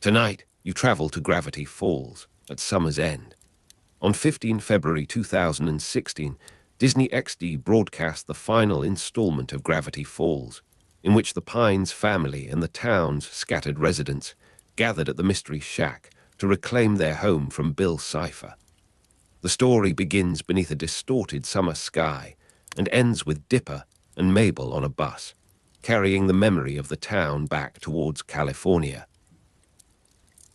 Tonight, you travel to Gravity Falls at summer's end. On 15 February 2016, Disney XD broadcast the final installment of Gravity Falls, in which the Pines family and the town's scattered residents gathered at the Mystery Shack to reclaim their home from Bill Cipher. The story begins beneath a distorted summer sky and ends with Dipper and Mabel on a bus, carrying the memory of the town back towards California.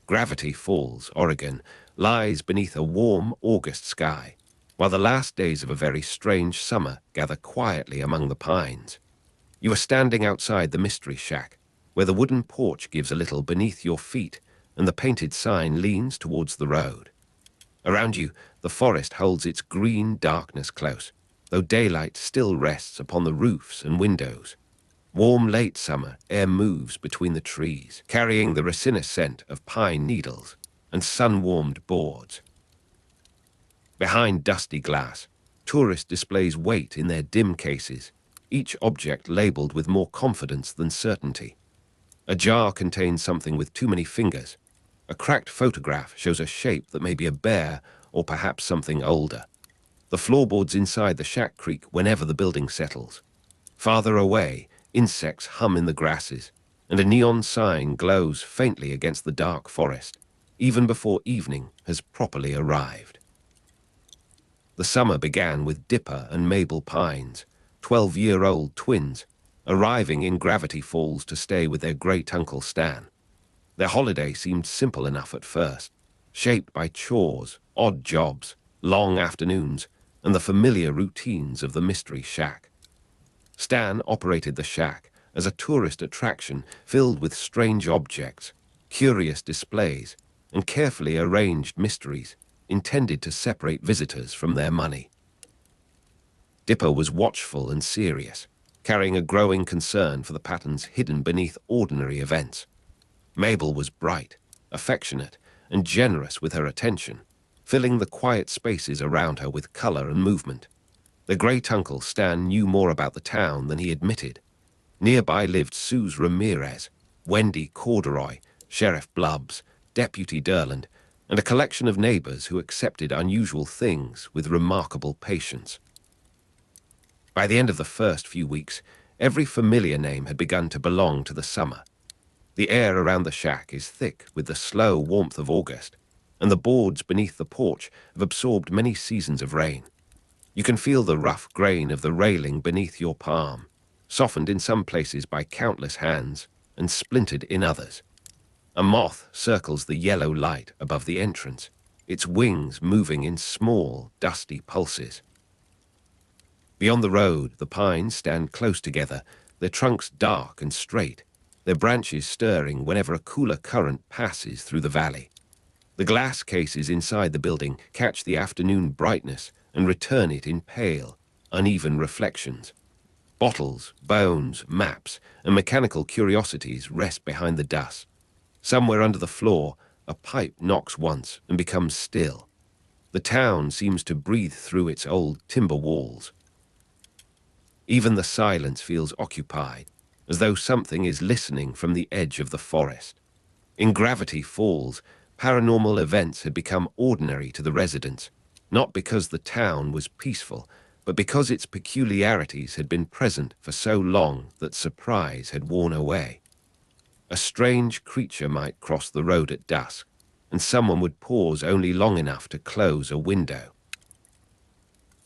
Gravity Falls, Oregon, lies beneath a warm August sky, while the last days of a very strange summer gather quietly among the pines. You are standing outside the Mystery Shack, where the wooden porch gives a little beneath your feet and the painted sign leans towards the road. Around you, the forest holds its green darkness close, though daylight still rests upon the roofs and windows. Warm late summer air moves between the trees, carrying the resinous scent of pine needles and sun-warmed boards. Behind dusty glass, tourist displays wait in their dim cases, each object labeled with more confidence than certainty. A jar contains something with too many fingers. A cracked photograph shows a shape that may be a bear or perhaps something older. The floorboards inside the shack creak whenever the building settles. Farther away, insects hum in the grasses, and a neon sign glows faintly against the dark forest, even before evening has properly arrived. The summer began with Dipper and Mabel Pines, 12-year-old twins, arriving in Gravity Falls to stay with their great uncle Stan. Their holiday seemed simple enough at first, shaped by chores, odd jobs, long afternoons, and the familiar routines of the Mystery Shack. Stan operated the shack as a tourist attraction filled with strange objects, curious displays, and carefully arranged mysteries intended to separate visitors from their money. Dipper was watchful and serious, carrying a growing concern for the patterns hidden beneath ordinary events. Mabel was bright, affectionate, and generous with her attention, filling the quiet spaces around her with color and movement. The great uncle Stan knew more about the town than he admitted. Nearby lived Suze Ramirez, Wendy Corduroy, Sheriff Blubbs, Deputy Derland, and a collection of neighbors who accepted unusual things with remarkable patience. By the end of the first few weeks, every familiar name had begun to belong to the summer. The air around the shack is thick with the slow warmth of August, and the boards beneath the porch have absorbed many seasons of rain. You can feel the rough grain of the railing beneath your palm, softened in some places by countless hands and splintered in others. A moth circles the yellow light above the entrance, its wings moving in small, dusty pulses. Beyond the road, the pines stand close together, their trunks dark and straight, their branches stirring whenever a cooler current passes through the valley. The glass cases inside the building catch the afternoon brightness and return it in pale, uneven reflections. Bottles, bones, maps, and mechanical curiosities rest behind the dust. Somewhere under the floor, a pipe knocks once and becomes still. The town seems to breathe through its old timber walls. Even the silence feels occupied, as though something is listening from the edge of the forest. In Gravity Falls, paranormal events had become ordinary to the residents, not because the town was peaceful, but because its peculiarities had been present for so long that surprise had worn away. A strange creature might cross the road at dusk, and someone would pause only long enough to close a window.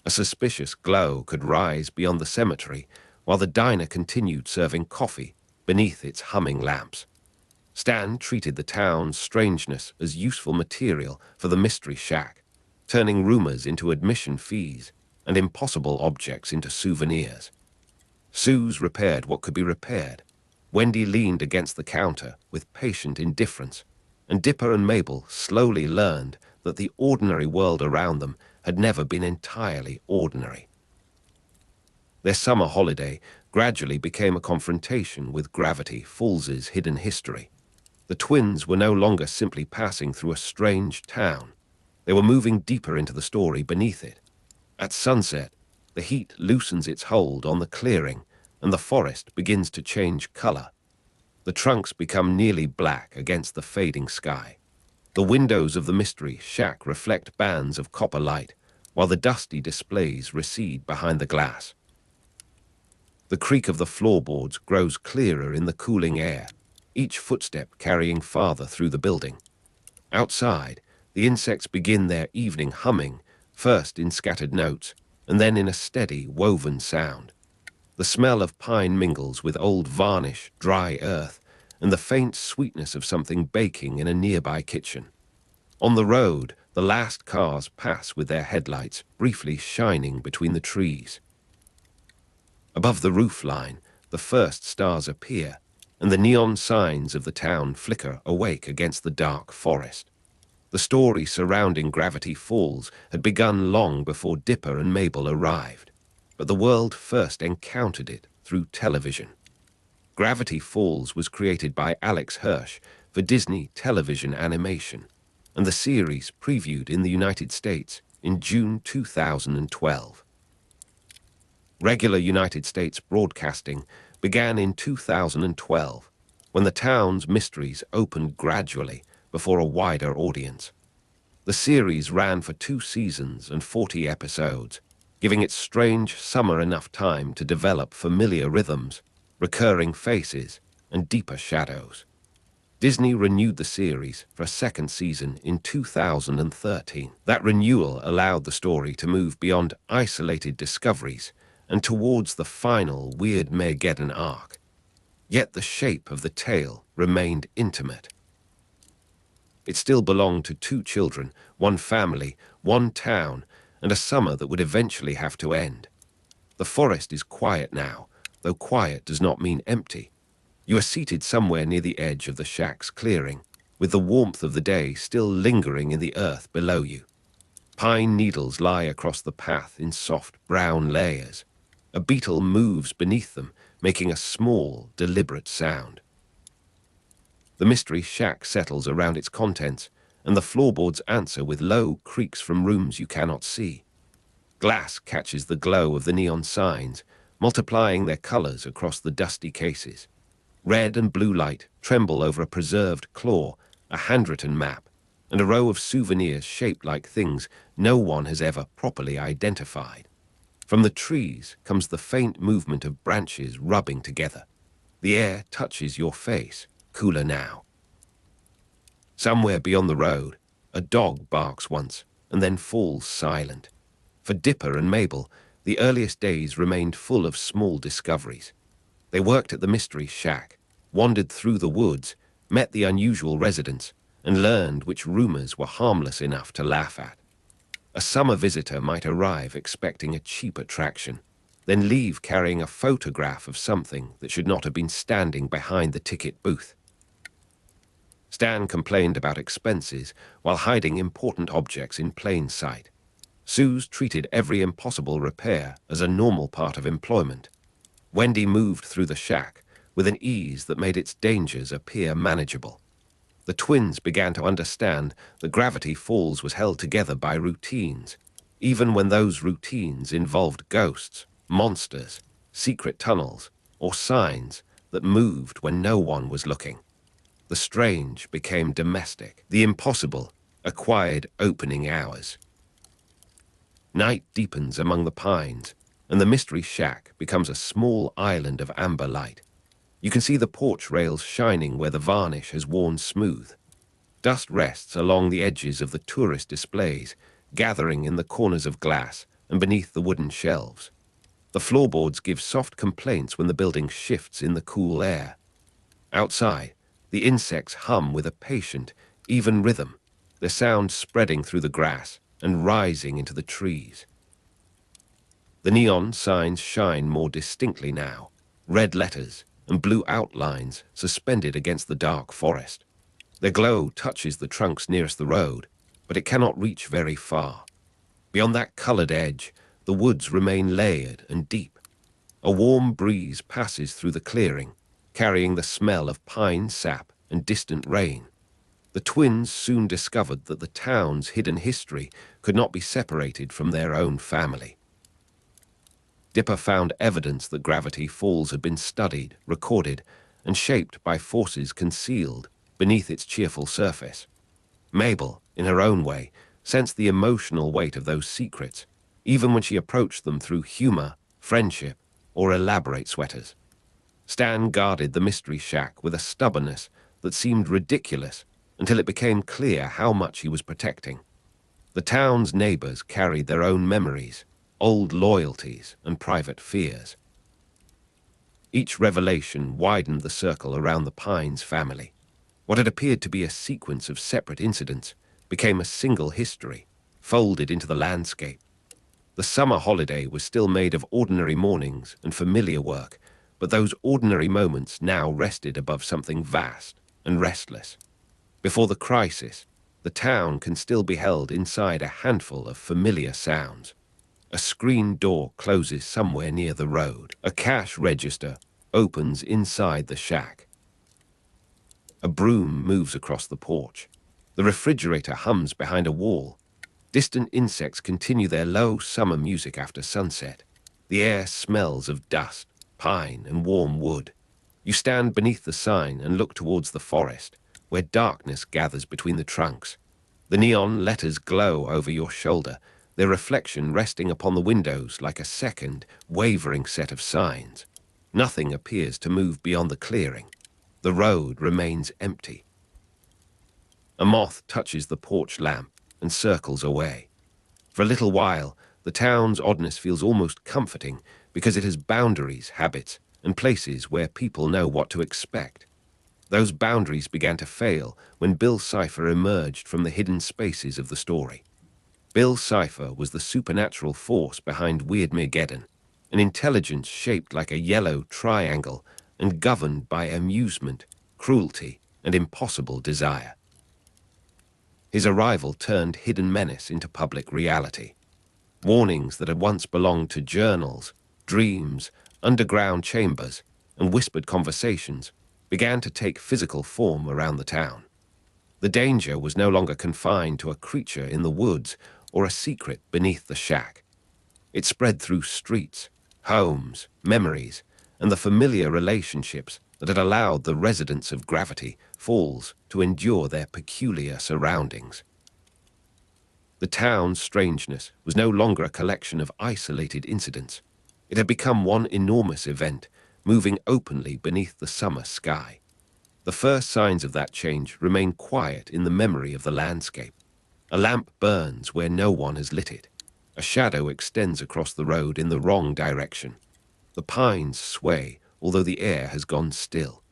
A suspicious glow could rise beyond the cemetery, while the diner continued serving coffee beneath its humming lamps. Stan treated the town's strangeness as useful material for the Mystery Shack, turning rumors into admission fees and impossible objects into souvenirs. Suze repaired what could be repaired. Wendy leaned against the counter with patient indifference, and Dipper and Mabel slowly learned that the ordinary world around them had never been entirely ordinary. Their summer holiday gradually became a confrontation with Gravity Falls' hidden history. The twins were no longer simply passing through a strange town. They were moving deeper into the story beneath it. At sunset, the heat loosens its hold on the clearing, and the forest begins to change color. The trunks become nearly black against the fading sky. The windows of the mystery shack reflect bands of copper light, while the dusty displays recede behind the glass. The creak of the floorboards grows clearer in the cooling air, each footstep carrying farther through the building. Outside, the insects begin their evening humming, first in scattered notes, and then in a steady, woven sound. The smell of pine mingles with old varnish, dry earth, and the faint sweetness of something baking in a nearby kitchen. On the road, the last cars pass with their headlights briefly shining between the trees. Above the roofline, the first stars appear, and the neon signs of the town flicker awake against the dark forest. The story surrounding Gravity Falls had begun long before Dipper and Mabel arrived, but the world first encountered it through television. Gravity Falls was created by Alex Hirsch for Disney television animation, and the series previewed in the United States in June 2012. Regular United States broadcasting began in 2012, when the town's mysteries opened gradually before a wider audience. The series ran for 2 seasons and 40 episodes, giving it strange summer enough time to develop familiar rhythms, recurring faces, and deeper shadows. Disney renewed the series for a second season in 2013. That renewal allowed the story to move beyond isolated discoveries and towards the final Weirdmageddon arc. Yet the shape of the tale remained intimate. It still belonged to 2 children, 1 family, 1 town, and a summer that would eventually have to end. The forest is quiet now, though quiet does not mean empty. You are seated somewhere near the edge of the shack's clearing, with the warmth of the day still lingering in the earth below you. Pine needles lie across the path in soft brown layers. A beetle moves beneath them, making a small, deliberate sound. The mystery shack settles around its contents, and the floorboards answer with low creaks from rooms you cannot see. Glass catches the glow of the neon signs, multiplying their colors across the dusty cases. Red and blue light tremble over a preserved claw, a handwritten map, and a row of souvenirs shaped like things no one has ever properly identified. From the trees comes the faint movement of branches rubbing together. The air touches your face, cooler now. Somewhere beyond the road, a dog barks once and then falls silent. For Dipper and Mabel, the earliest days remained full of small discoveries. They worked at the mystery shack, wandered through the woods, met the unusual residents, and learned which rumors were harmless enough to laugh at. A summer visitor might arrive expecting a cheap attraction, then leave carrying a photograph of something that should not have been standing behind the ticket booth. Stan complained about expenses while hiding important objects in plain sight. Suze treated every impossible repair as a normal part of employment. Wendy moved through the shack with an ease that made its dangers appear manageable. The twins began to understand that Gravity Falls was held together by routines, even when those routines involved ghosts, monsters, secret tunnels, or signs that moved when no one was looking. The strange became domestic. The impossible acquired opening hours. Night deepens among the pines, and the mystery shack becomes a small island of amber light. You can see the porch rails shining where the varnish has worn smooth. Dust rests along the edges of the tourist displays, gathering in the corners of glass and beneath the wooden shelves. The floorboards give soft complaints when the building shifts in the cool air. Outside, the insects hum with a patient, even rhythm, their sound spreading through the grass and rising into the trees. The neon signs shine more distinctly now, red letters and blue outlines suspended against the dark forest. Their glow touches the trunks nearest the road, but it cannot reach very far. Beyond that colored edge, the woods remain layered and deep. A warm breeze passes through the clearing, carrying the smell of pine sap and distant rain. The twins soon discovered that the town's hidden history could not be separated from their own family. Dipper found evidence that Gravity Falls had been studied, recorded, and shaped by forces concealed beneath its cheerful surface. Mabel, in her own way, sensed the emotional weight of those secrets, even when she approached them through humor, friendship, or elaborate sweaters. Stan guarded the mystery shack with a stubbornness that seemed ridiculous until it became clear how much he was protecting. The town's neighbors carried their own memories, old loyalties, and private fears. Each revelation widened the circle around the Pines family. What had appeared to be a sequence of separate incidents became a single history, folded into the landscape. The summer holiday was still made of ordinary mornings and familiar work, but those ordinary moments now rested above something vast and restless. Before the crisis, the town can still be held inside a handful of familiar sounds. A screen door closes somewhere near the road. A cash register opens inside the shack. A broom moves across the porch. The refrigerator hums behind a wall. Distant insects continue their low summer music after sunset. The air smells of dust, pine, and warm wood. You stand beneath the sign and look towards the forest, where darkness gathers between the trunks. The neon letters glow over your shoulder, their reflection resting upon the windows like a second, wavering set of signs. Nothing appears to move beyond the clearing. The road remains empty. A moth touches the porch lamp and circles away. For a little while, the town's oddness feels almost comforting because it has boundaries, habits, and places where people know what to expect. Those boundaries began to fail when Bill Cipher emerged from the hidden spaces of the story. Bill Cipher was the supernatural force behind Weirdmageddon, an intelligence shaped like a yellow triangle and governed by amusement, cruelty, and impossible desire. His arrival turned hidden menace into public reality. Warnings that had once belonged to journals, dreams, underground chambers, and whispered conversations began to take physical form around the town. The danger was no longer confined to a creature in the woods or a secret beneath the shack. It spread through streets, homes, memories, and the familiar relationships that had allowed the residents of Gravity Falls to endure their peculiar surroundings. The town's strangeness was no longer a collection of isolated incidents. It had become one enormous event, moving openly beneath the summer sky. The first signs of that change remain quiet in the memory of the landscape. A lamp burns where no one has lit it. A shadow extends across the road in the wrong direction. The pines sway, although the air has gone still.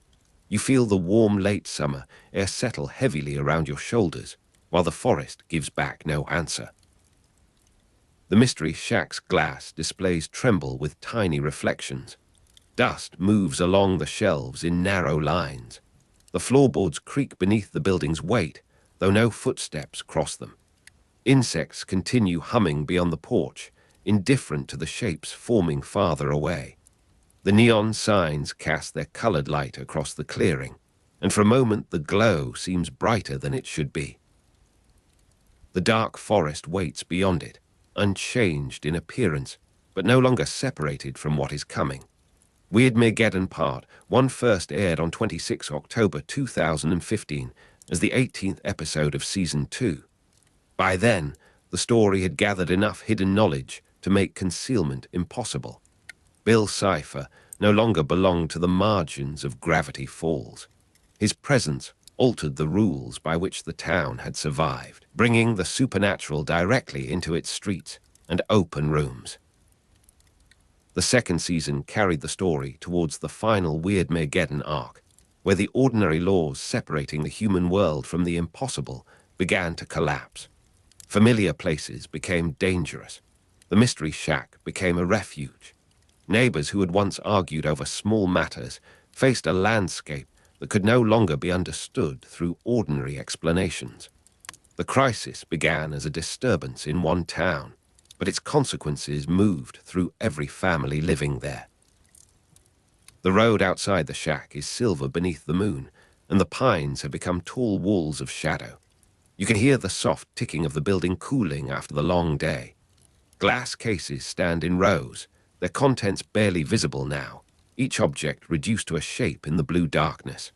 You feel the warm late summer air settle heavily around your shoulders, while the forest gives back no answer. The mystery shack's glass displays tremble with tiny reflections. Dust moves along the shelves in narrow lines. The floorboards creak beneath the building's weight, though no footsteps cross them. Insects continue humming beyond the porch, indifferent to the shapes forming farther away. The neon signs cast their colored light across the clearing, and for a moment the glow seems brighter than it should be. The dark forest waits beyond it, unchanged in appearance, but no longer separated from what is coming. Weirdmageddon Part 1 first aired on 26 October 2015 as the 18th episode of Season 2. By then, the story had gathered enough hidden knowledge to make concealment impossible. Bill Cipher no longer belonged to the margins of Gravity Falls. His presence altered the rules by which the town had survived, bringing the supernatural directly into its streets and open rooms. The second season carried the story towards the final Weirdmageddon arc, where the ordinary laws separating the human world from the impossible began to collapse. Familiar places became dangerous. The mystery shack became a refuge. Neighbors who had once argued over small matters faced a landscape that could no longer be understood through ordinary explanations. The crisis began as a disturbance in one town, but its consequences moved through every family living there. The road outside the shack is silver beneath the moon, and the pines have become tall walls of shadow. You can hear the soft ticking of the building cooling after the long day. Glass cases stand in rows, their contents barely visible now. each object reduced to a shape in the blue darkness.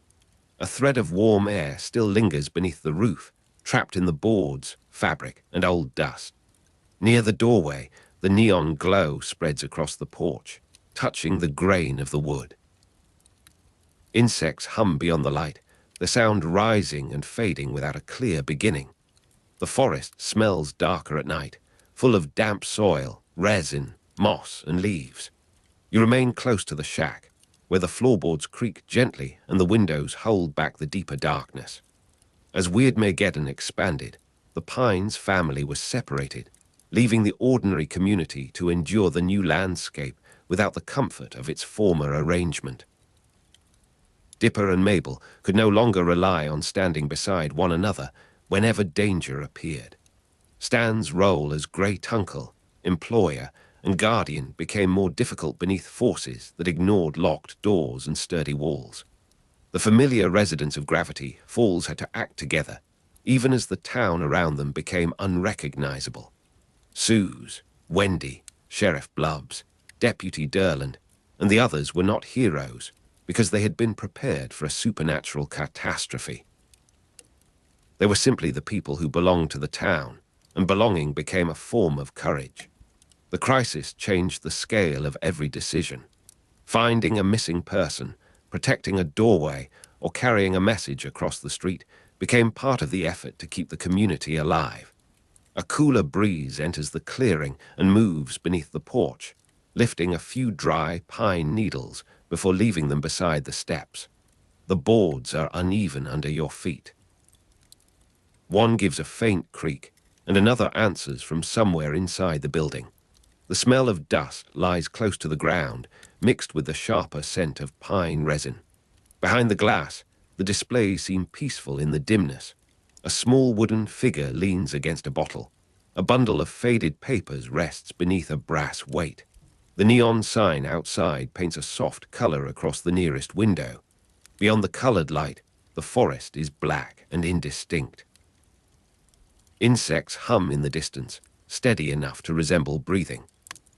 A thread of warm air still lingers beneath the roof, trapped in the boards, fabric, and old dust. Near the doorway, the neon glow spreads across the porch, touching the grain of the wood. Insects hum beyond the light, the sound rising and fading without a clear beginning. The forest smells darker at night, full of damp soil, resin, moss, and leaves. You remain close to the shack, where the floorboards creak gently and the windows hold back the deeper darkness. As Weirdmageddon expanded, the Pines family was separated, leaving the ordinary community to endure the new landscape without the comfort of its former arrangement. Dipper and Mabel could no longer rely on standing beside one another whenever danger appeared. Stan's role as great uncle, employer, and guardian became more difficult beneath forces that ignored locked doors and sturdy walls. The familiar residents of Gravity Falls had to act together, even as the town around them became unrecognizable. Suze, Wendy, Sheriff Blubbs, Deputy Durland, and the others were not heroes because they had been prepared for a supernatural catastrophe. They were simply the people who belonged to the town, and belonging became a form of courage. The crisis changed the scale of every decision. Finding a missing person, protecting a doorway, or carrying a message across the street became part of the effort to keep the community alive. A cooler breeze enters the clearing and moves beneath the porch, lifting a few dry pine needles before leaving them beside the steps. The boards are uneven under your feet. One gives a faint creak, and another answers from somewhere inside the building. The smell of dust lies close to the ground, mixed with the sharper scent of pine resin. Behind the glass, the displays seem peaceful in the dimness. A small wooden figure leans against a bottle. A bundle of faded papers rests beneath a brass weight. The neon sign outside paints a soft color across the nearest window. Beyond the colored light, the forest is black and indistinct. Insects hum in the distance, steady enough to resemble breathing.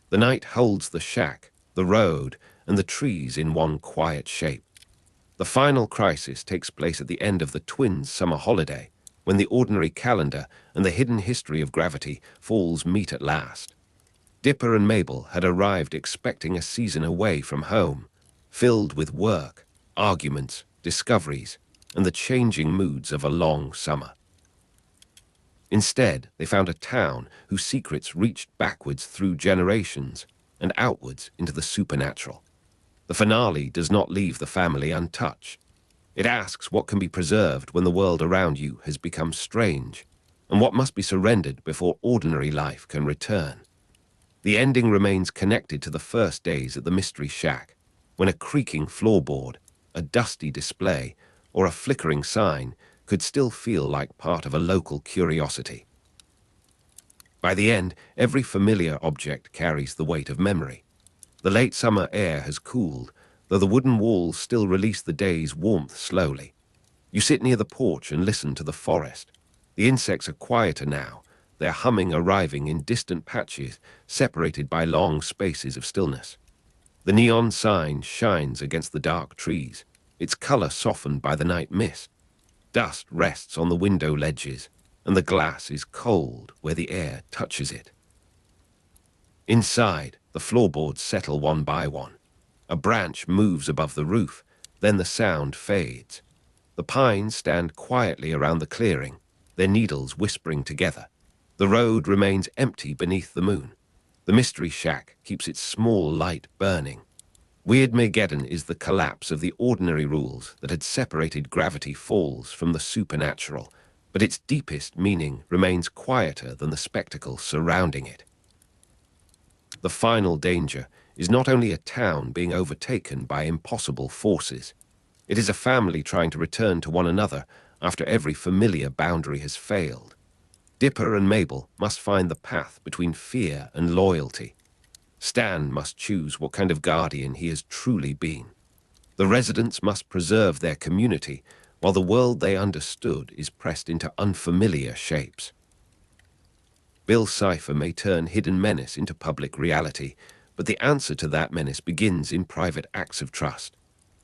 The night holds the shack, the road, and the trees in one quiet shape. The final crisis takes place at the end of the twins' summer holiday, when the ordinary calendar and the hidden history of Gravity Falls meet at last. Dipper and Mabel had arrived expecting a season away from home, filled with work, arguments, discoveries, and the changing moods of a long summer. Instead, they found a town whose secrets reached backwards through generations and outwards into the supernatural. The finale does not leave the family untouched. It asks what can be preserved when the world around you has become strange, and what must be surrendered before ordinary life can return. The ending remains connected to the first days at the Mystery Shack, when a creaking floorboard, a dusty display, or a flickering sign could still feel like part of a local curiosity. By the end, every familiar object carries the weight of memory. The late summer air has cooled, though the wooden walls still release the day's warmth slowly. You sit near the porch and listen to the forest. The insects are quieter now, their humming arriving in distant patches separated by long spaces of stillness. The neon sign shines against the dark trees, its color softened by the night mist. Dust rests on the window ledges, and the glass is cold where the air touches it. Inside, the floorboards settle one by one. A branch moves above the roof, then the sound fades. The pines stand quietly around the clearing, their needles whispering together. The road remains empty beneath the moon. The Mystery Shack keeps its small light burning. Weirdmageddon is the collapse of the ordinary rules that had separated Gravity Falls from the supernatural, but its deepest meaning remains quieter than the spectacle surrounding it. The final danger is not only a town being overtaken by impossible forces. It is a family trying to return to one another after every familiar boundary has failed. Dipper and Mabel must find the path between fear and loyalty. Stan must choose what kind of guardian he has truly been. The residents must preserve their community, while the world they understood is pressed into unfamiliar shapes. Bill Cipher may turn hidden menace into public reality, But the answer to that menace begins in private acts of trust.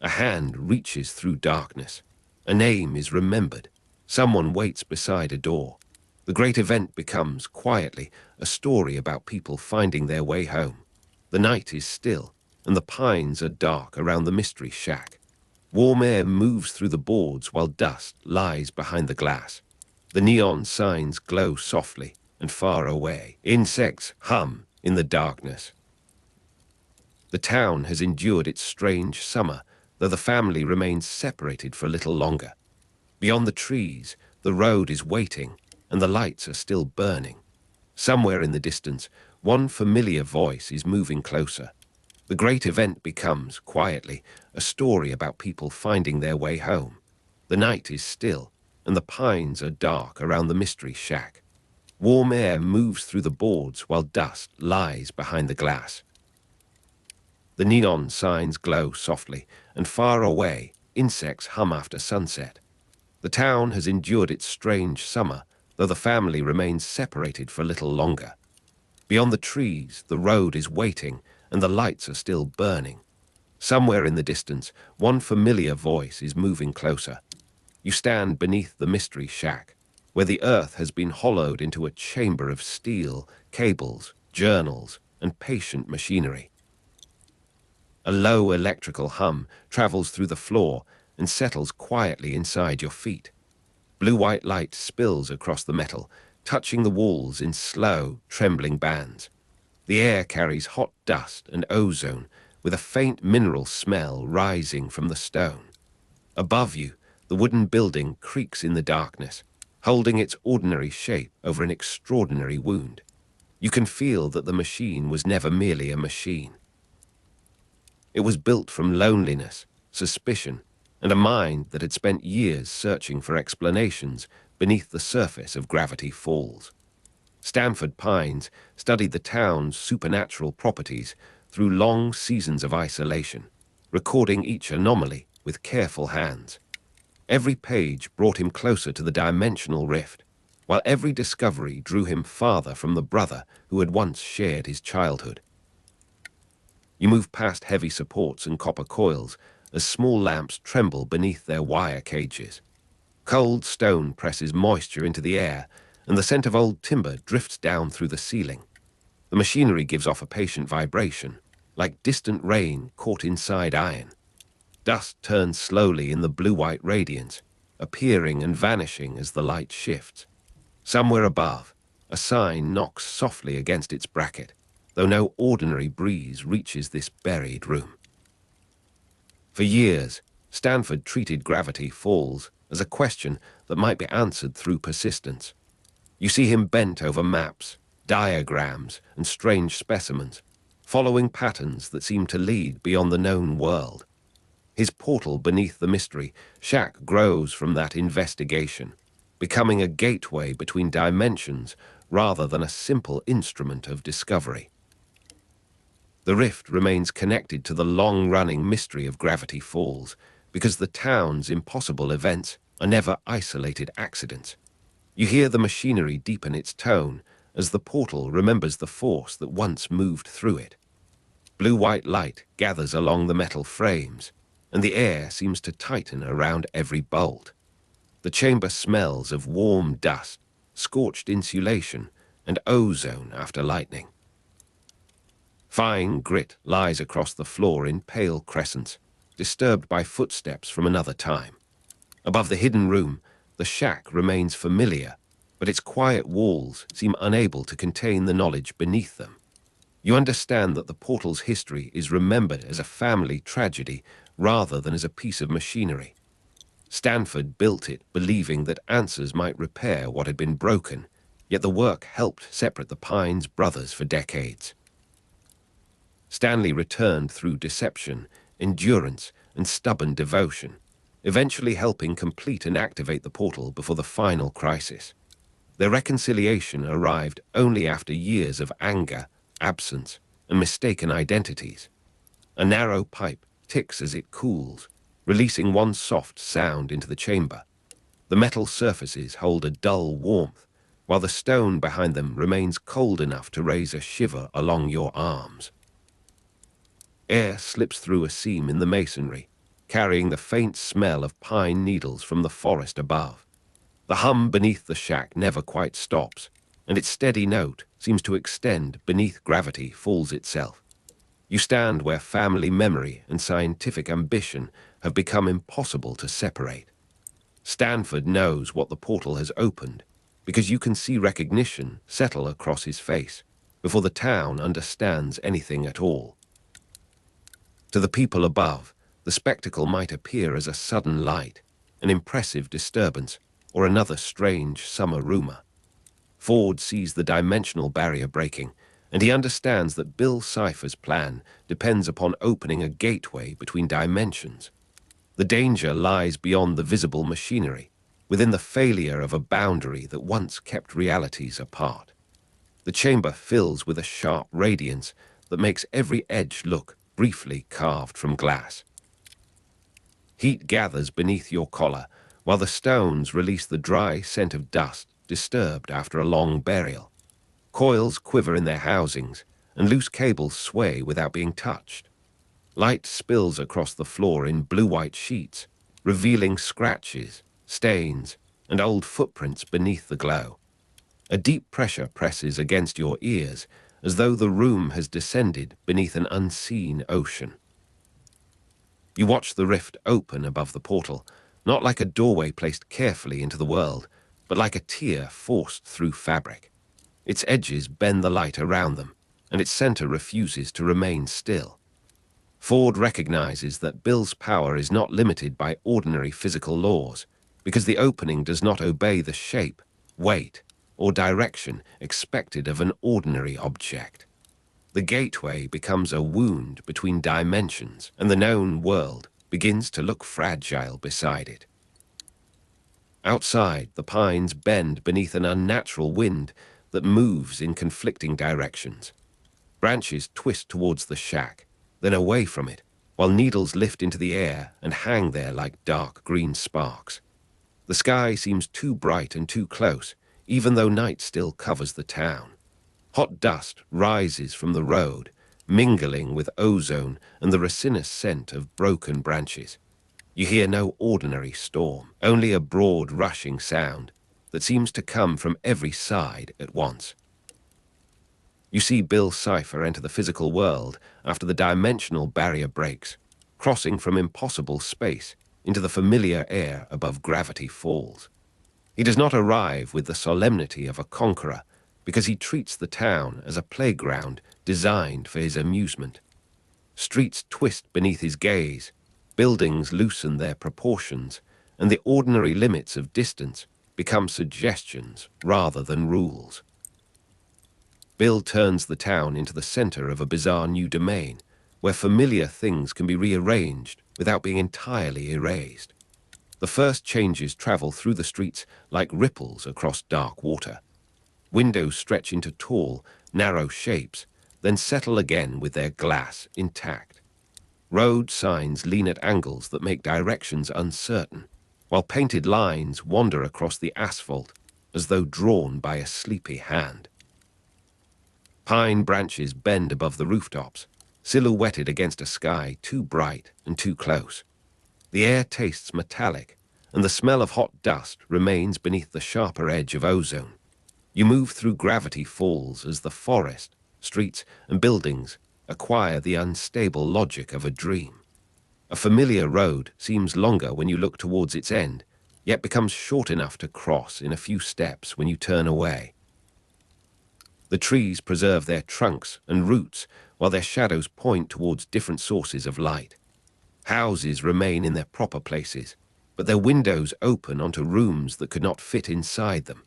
A hand reaches through darkness. A name is remembered. Someone waits beside a door. The great event becomes, quietly, a story about people finding their way home. The night is still, and the pines are dark around the mystery shack. Warm air moves through the boards while dust lies behind the glass. The neon signs glow softly, and far away, insects hum in the darkness. The town has endured its strange summer, though the family remains separated for a little longer. Beyond the trees, the road is waiting, and the lights are still burning. Somewhere in the distance, one familiar voice is moving closer. The great event becomes, quietly, a story about people finding their way home. The night is still, and the pines are dark around the mystery shack. Warm air moves through the boards while dust lies behind the glass. The neon signs glow softly, and far away, insects hum after sunset. The town has endured its strange summer, though the family remains separated for a little longer. Beyond the trees, the road is waiting, and the lights are still burning. Somewhere in the distance, one familiar voice is moving closer. You stand beneath the mystery shack, where the earth has been hollowed into a chamber of steel, cables, journals, and patient machinery. A low electrical hum travels through the floor and settles quietly inside your feet. Blue-white light spills across the metal, touching the walls in slow, trembling bands. The air carries hot dust and ozone, with a faint mineral smell rising from the stone. Above you, the wooden building creaks in the darkness, holding its ordinary shape over an extraordinary wound. You can feel that the machine was never merely a machine. It was built from loneliness, suspicion, and a mind that had spent years searching for explanations beneath the surface of Gravity Falls. Stanford Pines studied the town's supernatural properties through long seasons of isolation, recording each anomaly with careful hands. Every page brought him closer to the dimensional rift, while every discovery drew him farther from the brother who had once shared his childhood. You move past heavy supports and copper coils as small lamps tremble beneath their wire cages. Cold stone presses moisture into the air, and the scent of old timber drifts down through the ceiling. The machinery gives off a patient vibration, like distant rain caught inside iron. Dust turns slowly in the blue-white radiance, appearing and vanishing as the light shifts. Somewhere above, a sign knocks softly against its bracket, though no ordinary breeze reaches this buried room. For years, Stanford treated Gravity Falls as a question that might be answered through persistence. You see him bent over maps, diagrams, and strange specimens, following patterns that seem to lead beyond the known world. His portal beneath the mystery shack grows from that investigation, becoming a gateway between dimensions rather than a simple instrument of discovery. The rift remains connected to the long-running mystery of Gravity Falls because the town's impossible events are never isolated accidents. You hear the machinery deepen its tone as the portal remembers the force that once moved through it. Blue-white light gathers along the metal frames, and the air seems to tighten around every bolt. The chamber smells of warm dust, scorched insulation, and ozone after lightning. Fine grit lies across the floor in pale crescents, disturbed by footsteps from another time. Above the hidden room, the shack remains familiar, but its quiet walls seem unable to contain the knowledge beneath them. You understand that the portal's history is remembered as a family tragedy rather than as a piece of machinery. Stanford built it believing that answers might repair what had been broken, yet the work helped separate the Pines brothers for decades. Stanley returned through deception, endurance, and stubborn devotion, eventually helping complete and activate the portal before the final crisis. Their reconciliation arrived only after years of anger, absence, and mistaken identities. A narrow pipe ticks as it cools, releasing one soft sound into the chamber. The metal surfaces hold a dull warmth, while the stone behind them remains cold enough to raise a shiver along your arms. Air slips through a seam in the masonry, carrying the faint smell of pine needles from the forest above. The hum beneath the shack never quite stops, and its steady note seems to extend beneath Gravity Falls itself. You stand where family memory and scientific ambition have become impossible to separate. Stanford knows what the portal has opened, because you can see recognition settle across his face before the town understands anything at all. To the people above, the spectacle might appear as a sudden light, an impressive disturbance, or another strange summer rumor. Ford sees the dimensional barrier breaking, and he understands that Bill Cipher's plan depends upon opening a gateway between dimensions. The danger lies beyond the visible machinery, within the failure of a boundary that once kept realities apart. The chamber fills with a sharp radiance that makes every edge look briefly carved from glass. Heat gathers beneath your collar, while the stones release the dry scent of dust disturbed after a long burial. Coils quiver in their housings, and loose cables sway without being touched. Light spills across the floor in blue-white sheets, revealing scratches, stains, and old footprints beneath the glow. A deep pressure presses against your ears, as though the room has descended beneath an unseen ocean. You watch the rift open above the portal, not like a doorway placed carefully into the world, but like a tear forced through fabric. Its edges bend the light around them, and its center refuses to remain still. Ford recognizes that Bill's power is not limited by ordinary physical laws, because the opening does not obey the shape, weight, or direction expected of an ordinary object. The gateway becomes a wound between dimensions, and the known world begins to look fragile beside it. Outside, the pines bend beneath an unnatural wind that moves in conflicting directions. Branches twist towards the shack, then away from it, while needles lift into the air and hang there like dark green sparks. The sky seems too bright and too close, even though night still covers the town. Hot dust rises from the road, mingling with ozone and the resinous scent of broken branches. You hear no ordinary storm, only a broad rushing sound that seems to come from every side at once. You see Bill Cipher enter the physical world after the dimensional barrier breaks, crossing from impossible space into the familiar air above Gravity Falls. He does not arrive with the solemnity of a conqueror, because he treats the town as a playground designed for his amusement. Streets twist beneath his gaze, buildings loosen their proportions, and the ordinary limits of distance become suggestions rather than rules. Bill turns the town into the center of a bizarre new domain, where familiar things can be rearranged without being entirely erased. The first changes travel through the streets like ripples across dark water. Windows stretch into tall, narrow shapes, then settle again with their glass intact. Road signs lean at angles that make directions uncertain, while painted lines wander across the asphalt as though drawn by a sleepy hand. Pine branches bend above the rooftops, silhouetted against a sky too bright and too close. The air tastes metallic, and the smell of hot dust remains beneath the sharper edge of ozone. You move through Gravity Falls as the forest, streets, and buildings acquire the unstable logic of a dream. A familiar road seems longer when you look towards its end, yet becomes short enough to cross in a few steps when you turn away. The trees preserve their trunks and roots while their shadows point towards different sources of light. Houses remain in their proper places, but their windows open onto rooms that could not fit inside them.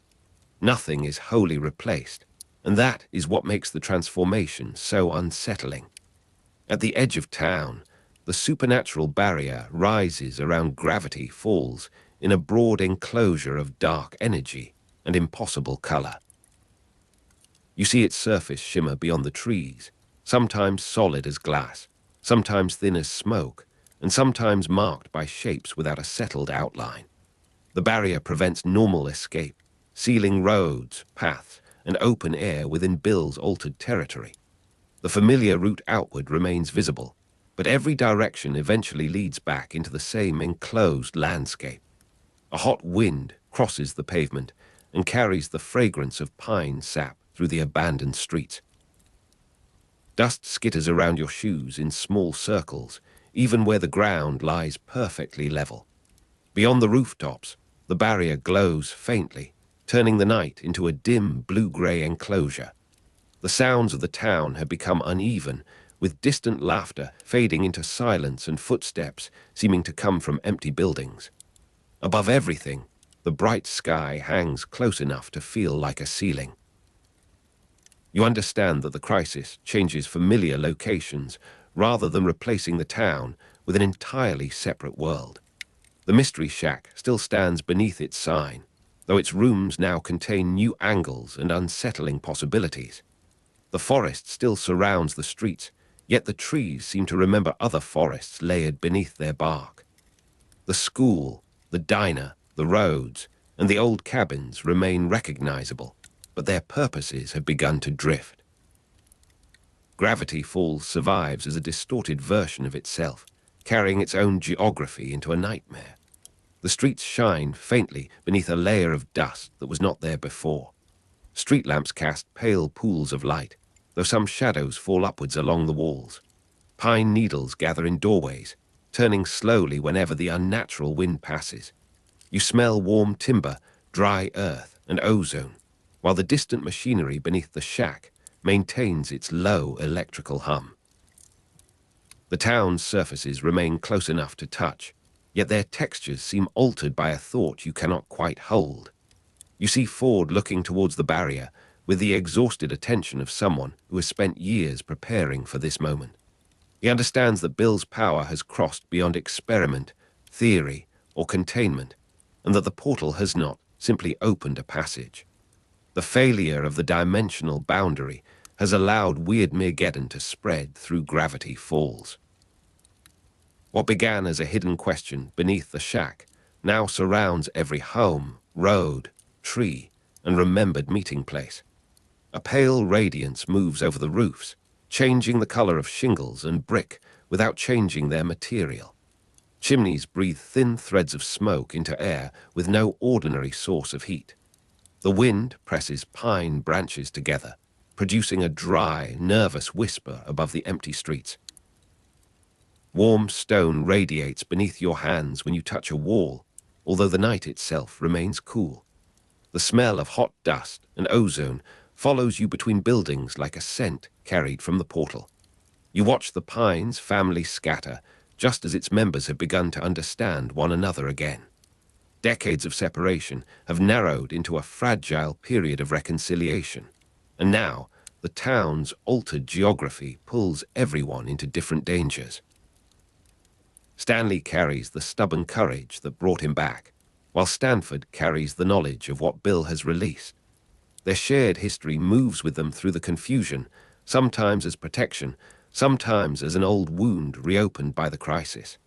Nothing is wholly replaced, and that is what makes the transformation so unsettling. At the edge of town, the supernatural barrier rises around Gravity Falls in a broad enclosure of dark energy and impossible color. You see its surface shimmer beyond the trees, sometimes solid as glass, sometimes thin as smoke, and sometimes marked by shapes without a settled outline. The barrier prevents normal escape, sealing roads, paths, and open air within Bill's altered territory. The familiar route outward remains visible, But every direction eventually leads back into the same enclosed landscape. A hot wind crosses the pavement and carries the fragrance of pine sap through the abandoned streets. Dust skitters around your shoes in small circles, even where the ground lies perfectly level. Beyond the rooftops, the barrier glows faintly, turning the night into a dim blue-gray enclosure. The sounds of the town have become uneven, with distant laughter fading into silence and footsteps seeming to come from empty buildings. Above everything, the bright sky hangs close enough to feel like a ceiling. You understand that the crisis changes familiar locations rather than replacing the town with an entirely separate world. The mystery shack still stands beneath its sign, though its rooms now contain new angles and unsettling possibilities. The forest still surrounds the streets, yet the trees seem to remember other forests layered beneath their bark. The school, the diner, the roads, and the old cabins remain recognizable, but their purposes have begun to drift. Gravity Falls survives as a distorted version of itself, carrying its own geography into a nightmare. The streets shine faintly beneath a layer of dust that was not there before. Street lamps cast pale pools of light, though some shadows fall upwards along the walls. Pine needles gather in doorways, turning slowly whenever the unnatural wind passes. You smell warm timber, dry earth, and ozone, while the distant machinery beneath the shack maintains its low electrical hum. The town's surfaces remain close enough to touch, yet their textures seem altered by a thought you cannot quite hold. You see Ford looking towards the barrier with the exhausted attention of someone who has spent years preparing for this moment. He understands that Bill's power has crossed beyond experiment, theory, or containment, and that the portal has not simply opened a passage. The failure of the dimensional boundary has allowed Weirdmageddon to spread through Gravity Falls. What began as a hidden question beneath the shack now surrounds every home, road, tree, and remembered meeting place. A pale radiance moves over the roofs, changing the color of shingles and brick without changing their material. Chimneys breathe thin threads of smoke into air with no ordinary source of heat. The wind presses pine branches together, producing a dry, nervous whisper above the empty streets. Warm stone radiates beneath your hands when you touch a wall, although the night itself remains cool. The smell of hot dust and ozone follows you between buildings like a scent carried from the portal. You watch the Pines family scatter, just as its members have begun to understand one another again. Decades of separation have narrowed into a fragile period of reconciliation, and now the town's altered geography pulls everyone into different dangers. Stanley carries the stubborn courage that brought him back, while Stanford carries the knowledge of what Bill has released. Their shared history moves with them through the confusion, sometimes as protection, sometimes as an old wound reopened by the crisis.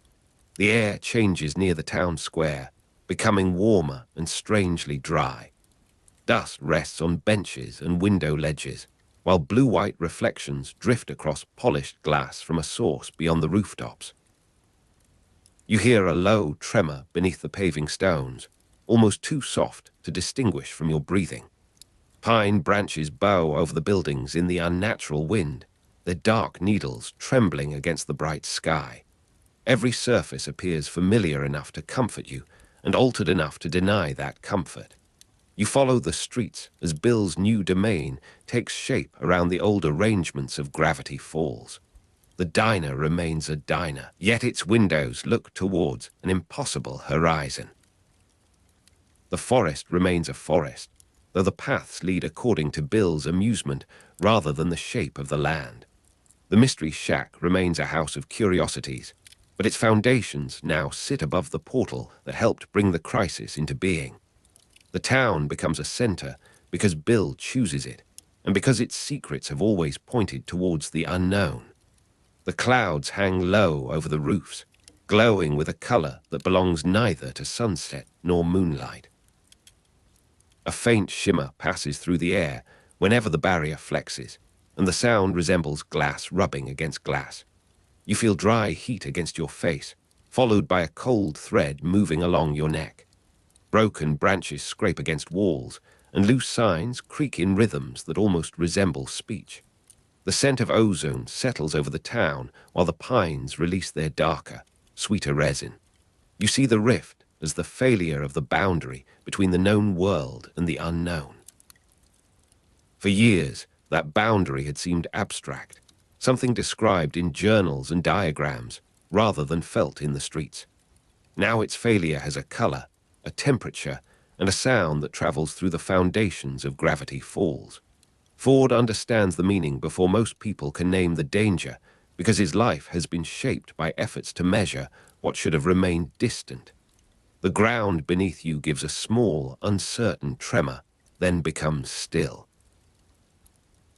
The air changes near the town square, becoming warmer and strangely dry. Dust rests on benches and window ledges, while blue-white reflections drift across polished glass from a source beyond the rooftops. You hear a low tremor beneath the paving stones, almost too soft to distinguish from your breathing. Pine branches bow over the buildings in the unnatural wind, their dark needles trembling against the bright sky. Every surface appears familiar enough to comfort you and altered enough to deny that comfort. You follow the streets as Bill's new domain takes shape around the old arrangements of Gravity Falls. The diner remains a diner, yet its windows look towards an impossible horizon. The forest remains a forest, though the paths lead according to Bill's amusement rather than the shape of the land. The mystery shack remains a house of curiosities, but its foundations now sit above the portal that helped bring the crisis into being. The town becomes a center because Bill chooses it, and because its secrets have always pointed towards the unknown. The clouds hang low over the roofs, glowing with a color that belongs neither to sunset nor moonlight. A faint shimmer passes through the air whenever the barrier flexes, and the sound resembles glass rubbing against glass. You feel dry heat against your face, followed by a cold thread moving along your neck. Broken branches scrape against walls, and loose signs creak in rhythms that almost resemble speech. The scent of ozone settles over the town while the pines release their darker, sweeter resin. You see the rift as the failure of the boundary between the known world and the unknown. For years, that boundary had seemed abstract, something described in journals and diagrams rather than felt in the streets. Now its failure has a color, a temperature, and a sound that travels through the foundations of Gravity Falls. Ford understands the meaning before most people can name the danger, because his life has been shaped by efforts to measure what should have remained distant. The ground beneath you gives a small, uncertain tremor, then becomes still.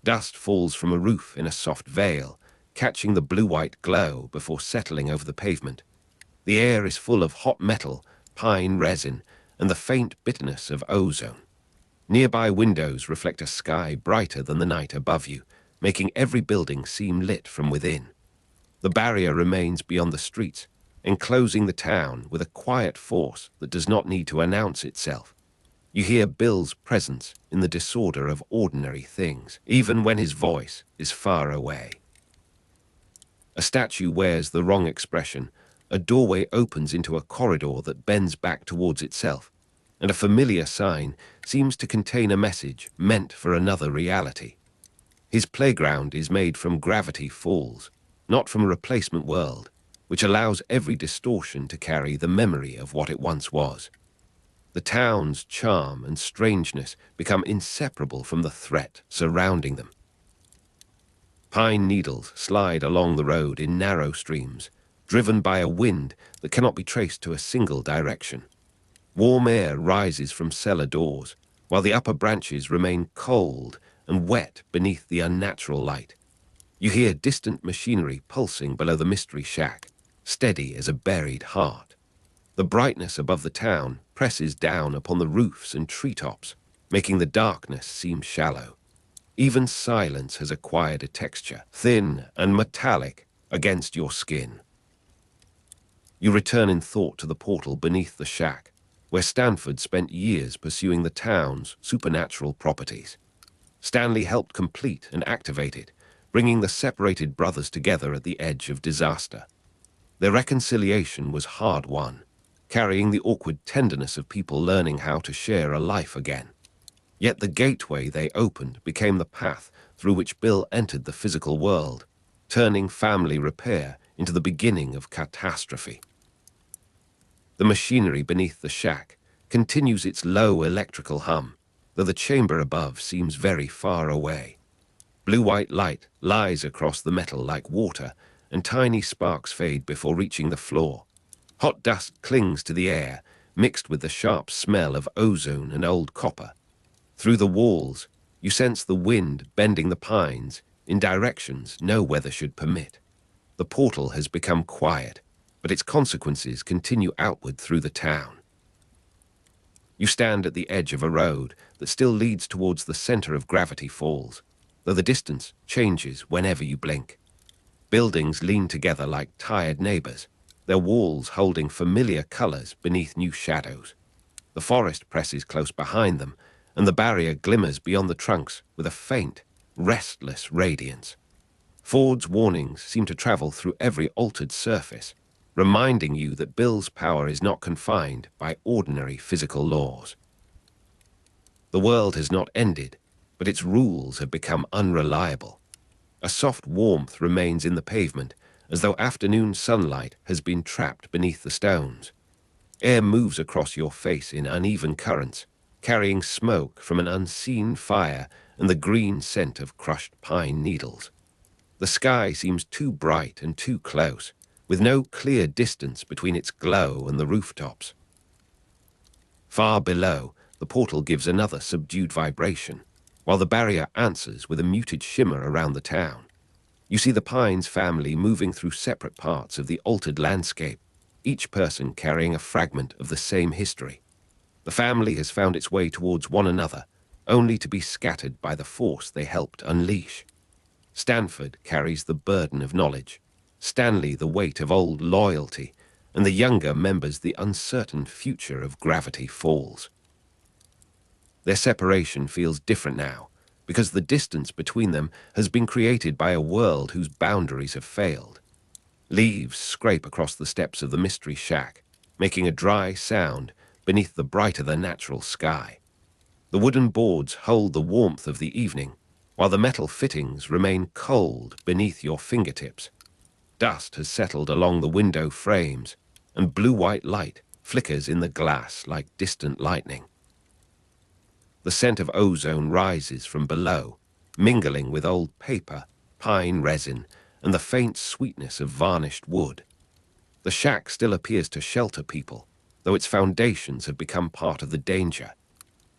Dust falls from a roof in a soft veil, catching the blue-white glow before settling over the pavement. The air is full of hot metal, pine resin, and the faint bitterness of ozone. Nearby windows reflect a sky brighter than the night above you, making every building seem lit from within. The barrier remains beyond the streets, enclosing the town with a quiet force that does not need to announce itself. You hear Bill's presence in the disorder of ordinary things, even when his voice is far away. A statue wears the wrong expression, a doorway opens into a corridor that bends back towards itself, and a familiar sign seems to contain a message meant for another reality. His playground is made from Gravity Falls, not from a replacement world, which allows every distortion to carry the memory of what it once was. The town's charm and strangeness become inseparable from the threat surrounding them. Pine needles slide along the road in narrow streams, driven by a wind that cannot be traced to a single direction. Warm air rises from cellar doors, while the upper branches remain cold and wet beneath the unnatural light. You hear distant machinery pulsing below the mystery shack, steady as a buried heart. The brightness above the town presses down upon the roofs and treetops, making the darkness seem shallow. Even silence has acquired a texture, thin and metallic, against your skin. You return in thought to the portal beneath the shack, where Stanford spent years pursuing the town's supernatural properties. Stanley helped complete and activate it, bringing the separated brothers together at the edge of disaster. Their reconciliation was hard-won, carrying the awkward tenderness of people learning how to share a life again. Yet the gateway they opened became the path through which Bill entered the physical world, turning family repair into the beginning of catastrophe. The machinery beneath the shack continues its low electrical hum, though the chamber above seems very far away. Blue-white light lies across the metal like water, and tiny sparks fade before reaching the floor. Hot dust clings to the air, mixed with the sharp smell of ozone and old copper. Through the walls, you sense the wind bending the pines in directions no weather should permit. The portal has become quiet, but its consequences continue outward through the town. You stand at the edge of a road that still leads towards the center of Gravity Falls, though the distance changes whenever you blink. Buildings lean together like tired neighbors, their walls holding familiar colors beneath new shadows. The forest presses close behind them, and the barrier glimmers beyond the trunks with a faint, restless radiance. Ford's warnings seem to travel through every altered surface, reminding you that Bill's power is not confined by ordinary physical laws. The world has not ended, but its rules have become unreliable. A soft warmth remains in the pavement, as though afternoon sunlight has been trapped beneath the stones. Air moves across your face in uneven currents, carrying smoke from an unseen fire and the green scent of crushed pine needles. The sky seems too bright and too close, with no clear distance between its glow and the rooftops. Far below, the portal gives another subdued vibration, while the barrier answers with a muted shimmer around the town. You see the Pines family moving through separate parts of the altered landscape, each person carrying a fragment of the same history. The family has found its way towards one another, only to be scattered by the force they helped unleash. Stanford carries the burden of knowledge. Stanley the weight of old loyalty, and the younger members the uncertain future of Gravity Falls. Their separation feels different now, because the distance between them has been created by a world whose boundaries have failed. Leaves scrape across the steps of the mystery shack, making a dry sound beneath the brighter-than-natural sky. The wooden boards hold the warmth of the evening, while the metal fittings remain cold beneath your fingertips. Dust has settled along the window frames, and blue-white light flickers in the glass like distant lightning. The scent of ozone rises from below, mingling with old paper, pine resin, and the faint sweetness of varnished wood. The shack still appears to shelter people, though its foundations have become part of the danger.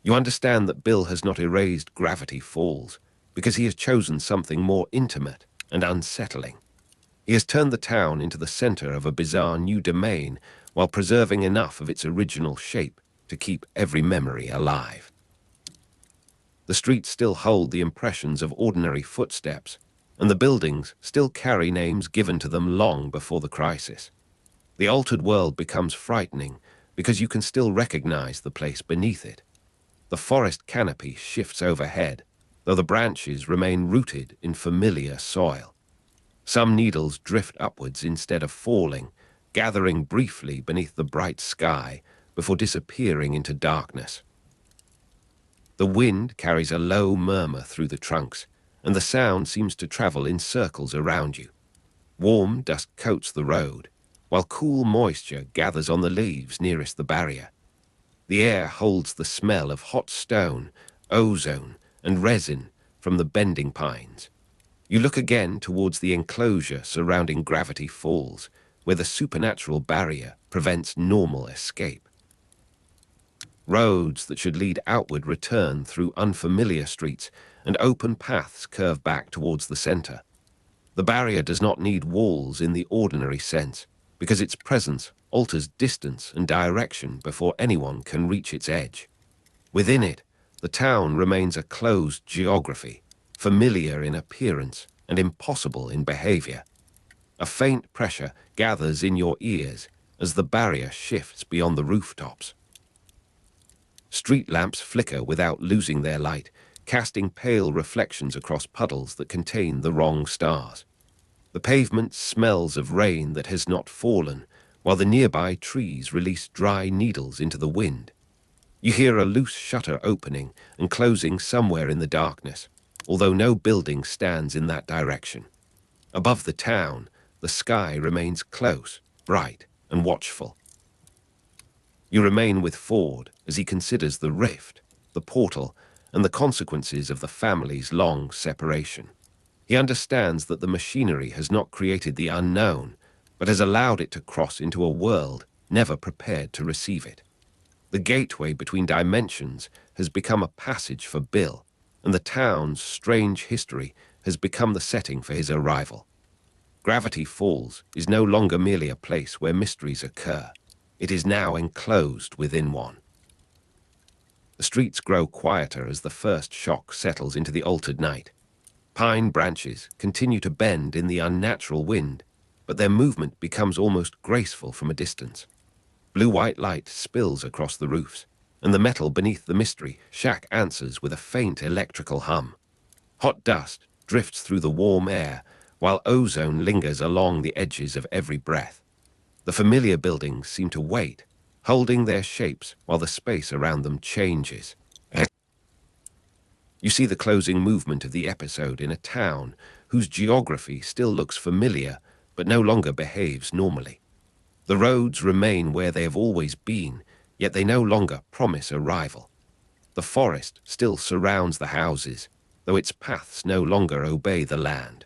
You understand that Bill has not erased Gravity Falls, because he has chosen something more intimate and unsettling. He has turned the town into the center of a bizarre new domain while preserving enough of its original shape to keep every memory alive. The streets still hold the impressions of ordinary footsteps, and the buildings still carry names given to them long before the crisis. The altered world becomes frightening because you can still recognize the place beneath it. The forest canopy shifts overhead, though the branches remain rooted in familiar soil. Some needles drift upwards instead of falling, gathering briefly beneath the bright sky before disappearing into darkness. The wind carries a low murmur through the trunks, and the sound seems to travel in circles around you. Warm dust coats the road, while cool moisture gathers on the leaves nearest the barrier. The air holds the smell of hot stone, ozone, and resin from the bending pines. You look again towards the enclosure surrounding Gravity Falls, where the supernatural barrier prevents normal escape. Roads that should lead outward return through unfamiliar streets, and open paths curve back towards the center. The barrier does not need walls in the ordinary sense, because its presence alters distance and direction before anyone can reach its edge. Within it, the town remains a closed geography, familiar in appearance and impossible in behavior. A faint pressure gathers in your ears as the barrier shifts beyond the rooftops. Street lamps flicker without losing their light, casting pale reflections across puddles that contain the wrong stars. The pavement smells of rain that has not fallen, while the nearby trees release dry needles into the wind. You hear a loose shutter opening and closing somewhere in the darkness, although no building stands in that direction. Above the town, the sky remains close, bright, and watchful. You remain with Ford as he considers the rift, the portal, and the consequences of the family's long separation. He understands that the machinery has not created the unknown, but has allowed it to cross into a world never prepared to receive it. The gateway between dimensions has become a passage for Bill, and the town's strange history has become the setting for his arrival. Gravity Falls is no longer merely a place where mysteries occur. It is now enclosed within one. The streets grow quieter as the first shock settles into the altered night. Pine branches continue to bend in the unnatural wind, but their movement becomes almost graceful from a distance. Blue-white light spills across the roofs, and the metal beneath the mystery shack answers with a faint electrical hum. Hot dust drifts through the warm air, while ozone lingers along the edges of every breath. The familiar buildings seem to wait, holding their shapes while the space around them changes. You see the closing movement of the episode in a town whose geography still looks familiar but no longer behaves normally. The roads remain where they have always been, yet they no longer promise arrival. The forest still surrounds the houses, though its paths no longer obey the land.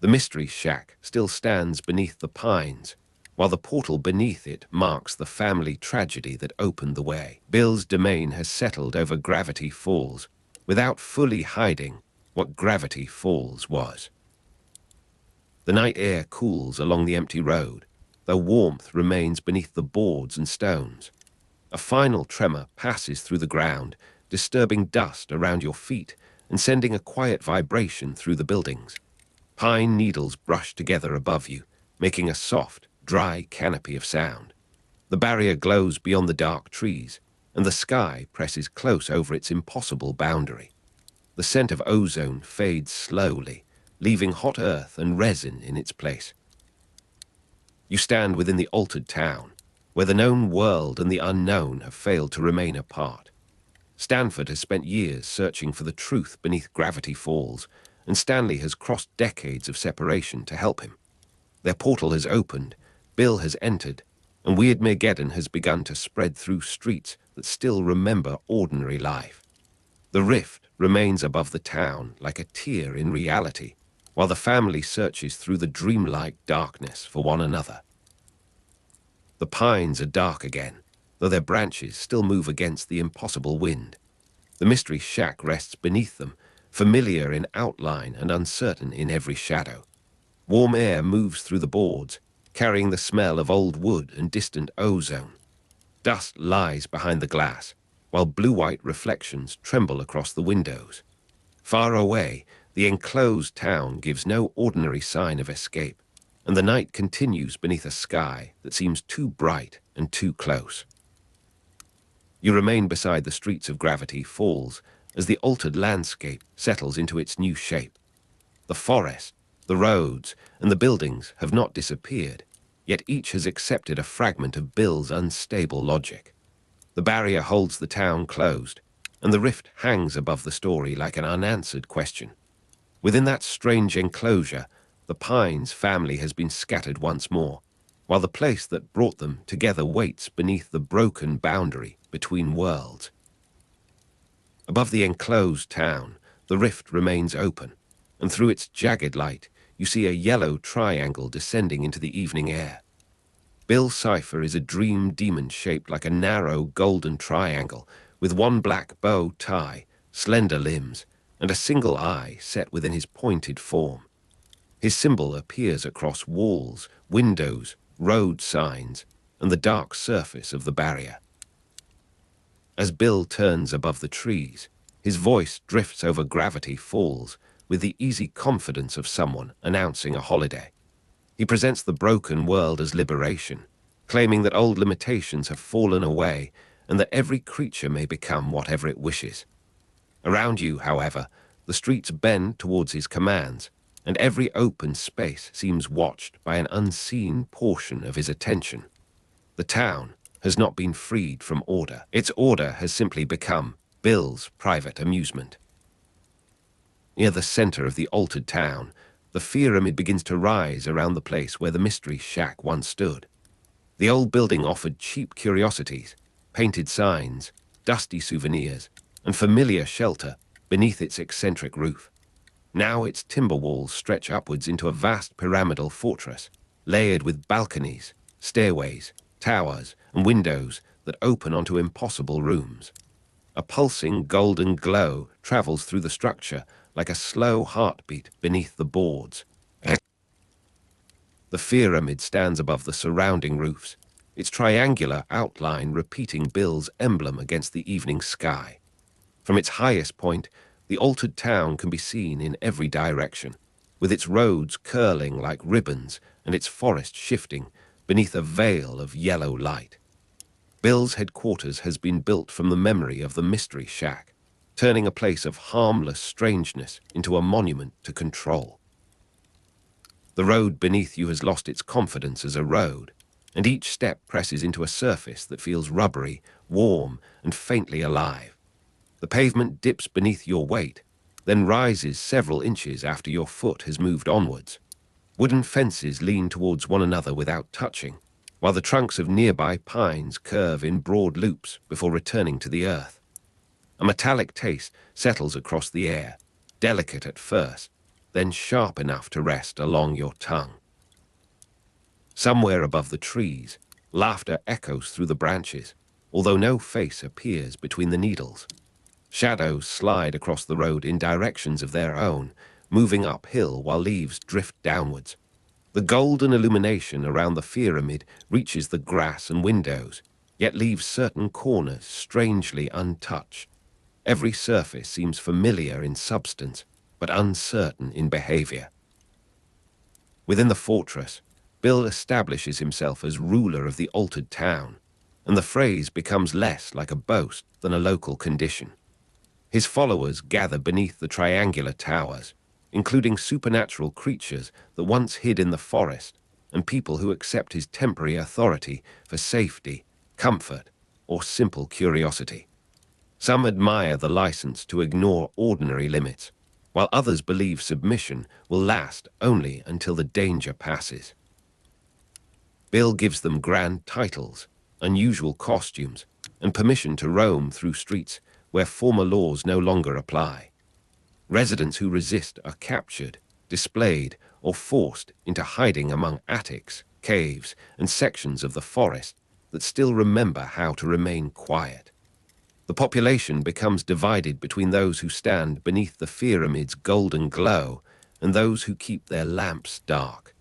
The mystery shack still stands beneath the pines, while the portal beneath it marks the family tragedy that opened the way. Bill's domain has settled over Gravity Falls, without fully hiding what Gravity Falls was. The night air cools along the empty road, though warmth remains beneath the boards and stones. A final tremor passes through the ground, disturbing dust around your feet and sending a quiet vibration through the buildings. Pine needles brush together above you, making a soft, dry canopy of sound. The barrier glows beyond the dark trees, and the sky presses close over its impossible boundary. The scent of ozone fades slowly, leaving hot earth and resin in its place. You stand within the altered town, where the known world and the unknown have failed to remain apart. Stanford has spent years searching for the truth beneath Gravity Falls, and Stanley has crossed decades of separation to help him. Their portal has opened, Bill has entered, and Weirdmageddon has begun to spread through streets that still remember ordinary life. The rift remains above the town like a tear in reality, while the family searches through the dreamlike darkness for one another. The pines are dark again, though their branches still move against the impossible wind. The mystery shack rests beneath them, familiar in outline and uncertain in every shadow. Warm air moves through the boards, carrying the smell of old wood and distant ozone. Dust lies behind the glass, while blue-white reflections tremble across the windows. Far away, the enclosed town gives no ordinary sign of escape, and the night continues beneath a sky that seems too bright and too close. You remain beside the streets of Gravity Falls as the altered landscape settles into its new shape. The forest, the roads, and the buildings have not disappeared, yet each has accepted a fragment of Bill's unstable logic. The barrier holds the town closed, and the rift hangs above the story like an unanswered question. Within that strange enclosure, the Pines family has been scattered once more, while the place that brought them together waits beneath the broken boundary between worlds. Above the enclosed town, the rift remains open, and through its jagged light, you see a yellow triangle descending into the evening air. Bill Cipher is a dream demon shaped like a narrow golden triangle, with one black bow tie, slender limbs, and a single eye set within his pointed form. His symbol appears across walls, windows, road signs, and the dark surface of the barrier. As Bill turns above the trees, his voice drifts over Gravity Falls with the easy confidence of someone announcing a holiday. He presents the broken world as liberation, claiming that old limitations have fallen away and that every creature may become whatever it wishes. Around you, however, the streets bend towards his commands, and every open space seems watched by an unseen portion of his attention. The town has not been freed from order. Its order has simply become Bill's private amusement. Near the center of the altered town, the pyramid begins to rise around the place where the mystery shack once stood. The old building offered cheap curiosities, painted signs, dusty souvenirs, and familiar shelter beneath its eccentric roof. Now its timber walls stretch upwards into a vast pyramidal fortress, layered with balconies, stairways, towers, and windows that open onto impossible rooms. A pulsing golden glow travels through the structure like a slow heartbeat beneath the boards. The pyramid stands above the surrounding roofs, its triangular outline repeating Bill's emblem against the evening sky. From its highest point, the altered town can be seen in every direction, with its roads curling like ribbons and its forest shifting beneath a veil of yellow light. Bill's headquarters has been built from the memory of the mystery shack, turning a place of harmless strangeness into a monument to control. The road beneath you has lost its confidence as a road, and each step presses into a surface that feels rubbery, warm, and faintly alive. The pavement dips beneath your weight, then rises several inches after your foot has moved onwards. Wooden fences lean towards one another without touching, while the trunks of nearby pines curve in broad loops before returning to the earth. A metallic taste settles across the air, delicate at first, then sharp enough to rest along your tongue. Somewhere above the trees, laughter echoes through the branches, although no face appears between the needles. Shadows slide across the road in directions of their own, moving uphill while leaves drift downwards. The golden illumination around the pyramid reaches the grass and windows, yet leaves certain corners strangely untouched. Every surface seems familiar in substance, but uncertain in behavior. Within the fortress, Bill establishes himself as ruler of the altered town, and the phrase becomes less like a boast than a local condition. His followers gather beneath the triangular towers, including supernatural creatures that once hid in the forest, and people who accept his temporary authority for safety, comfort, or simple curiosity. Some admire the license to ignore ordinary limits, while others believe submission will last only until the danger passes. Bill gives them grand titles, unusual costumes, and permission to roam through streets where former laws no longer apply. Residents who resist are captured, displayed, or forced into hiding among attics, caves, and sections of the forest that still remember how to remain quiet. The population becomes divided between those who stand beneath the pyramid's golden glow and those who keep their lamps dark.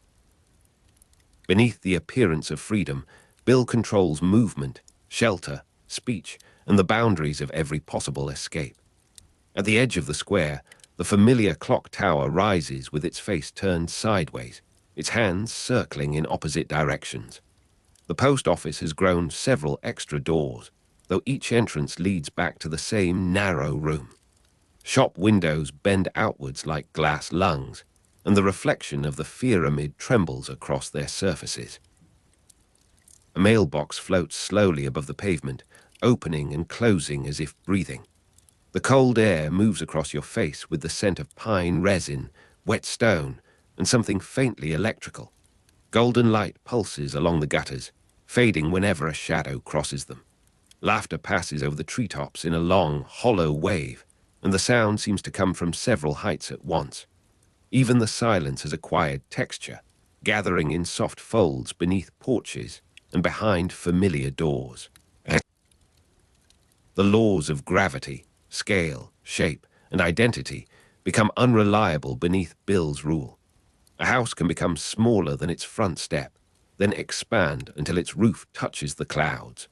Beneath the appearance of freedom, Bill controls movement, shelter, speech, and the boundaries of every possible escape. At the edge of the square, the familiar clock tower rises with its face turned sideways, its hands circling in opposite directions. The post office has grown several extra doors, though each entrance leads back to the same narrow room. Shop windows bend outwards like glass lungs, and the reflection of the pyramid trembles across their surfaces. A mailbox floats slowly above the pavement, opening and closing as if breathing. The cold air moves across your face with the scent of pine resin, wet stone, and something faintly electrical. Golden light pulses along the gutters, fading whenever a shadow crosses them. Laughter passes over the treetops in a long, hollow wave, and the sound seems to come from several heights at once. Even the silence has acquired texture, gathering in soft folds beneath porches and behind familiar doors. The laws of gravity, scale, shape, and identity become unreliable beneath Bill's rule. A house can become smaller than its front step, then expand until its roof touches the clouds.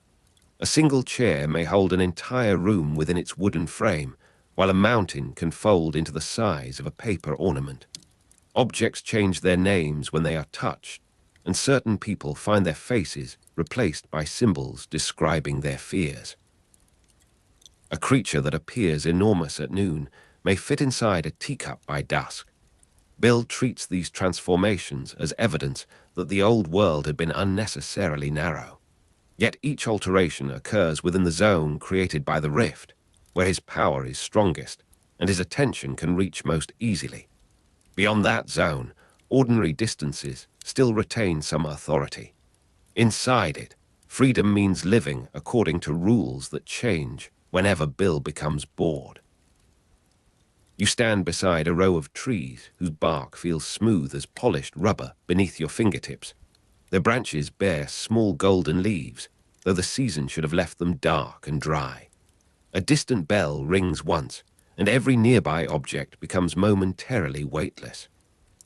A single chair may hold an entire room within its wooden frame, while a mountain can fold into the size of a paper ornament. Objects change their names when they are touched, and certain people find their faces replaced by symbols describing their fears. A creature that appears enormous at noon may fit inside a teacup by dusk. Bill treats these transformations as evidence that the old world had been unnecessarily narrow. Yet each alteration occurs within the zone created by the rift, where his power is strongest and his attention can reach most easily. Beyond that zone, ordinary distances still retain some authority. Inside it, freedom means living according to rules that change whenever Bill becomes bored. You stand beside a row of trees whose bark feels smooth as polished rubber beneath your fingertips. Their branches bear small golden leaves, though the season should have left them dark and dry. A distant bell rings once, and every nearby object becomes momentarily weightless.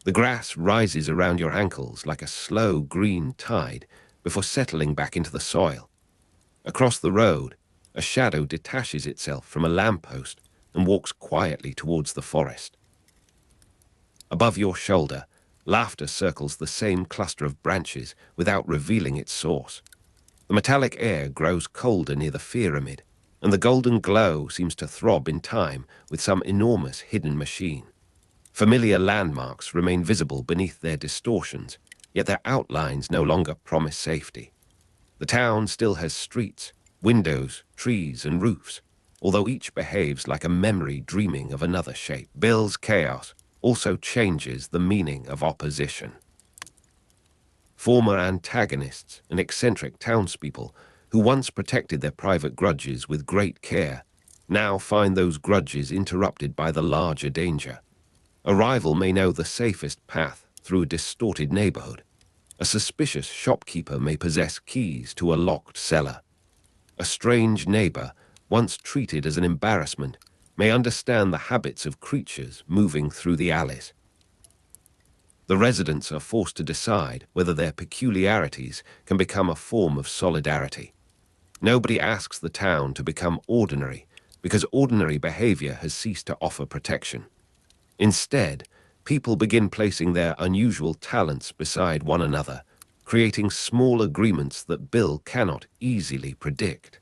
The grass rises around your ankles like a slow green tide before settling back into the soil. Across the road, a shadow detaches itself from a lamppost and walks quietly towards the forest. Above your shoulder, laughter circles the same cluster of branches without revealing its source. The metallic air grows colder near the pyramid, and the golden glow seems to throb in time with some enormous hidden machine. Familiar landmarks remain visible beneath their distortions, yet their outlines no longer promise safety. The town still has streets, windows, trees, and roofs, although each behaves like a memory dreaming of another shape. Bill's chaos also changes the meaning of opposition. Former antagonists and eccentric townspeople who once protected their private grudges with great care now find those grudges interrupted by the larger danger. A rival may know the safest path through a distorted neighborhood. A suspicious shopkeeper may possess keys to a locked cellar. A strange neighbor, once treated as an embarrassment, may understand the habits of creatures moving through the alleys. The residents are forced to decide whether their peculiarities can become a form of solidarity. Nobody asks the town to become ordinary, because ordinary behavior has ceased to offer protection. Instead, people begin placing their unusual talents beside one another creating small agreements that Bill cannot easily predict.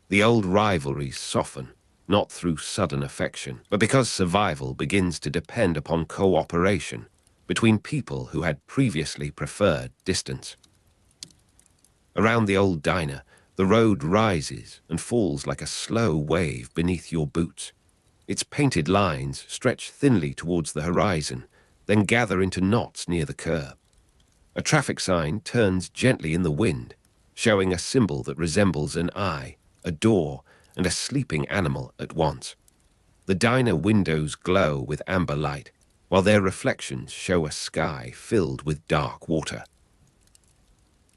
The old rivalries soften, not through sudden affection, but because survival begins to depend upon cooperation between people who had previously preferred distance. Around the old diner, the road rises and falls like a slow wave beneath your boots. Its painted lines stretch thinly towards the horizon, then gather into knots near the curb. A traffic sign turns gently in the wind, showing a symbol that resembles an eye, a door, and a sleeping animal at once. The diner windows glow with amber light, while their reflections show a sky filled with dark water.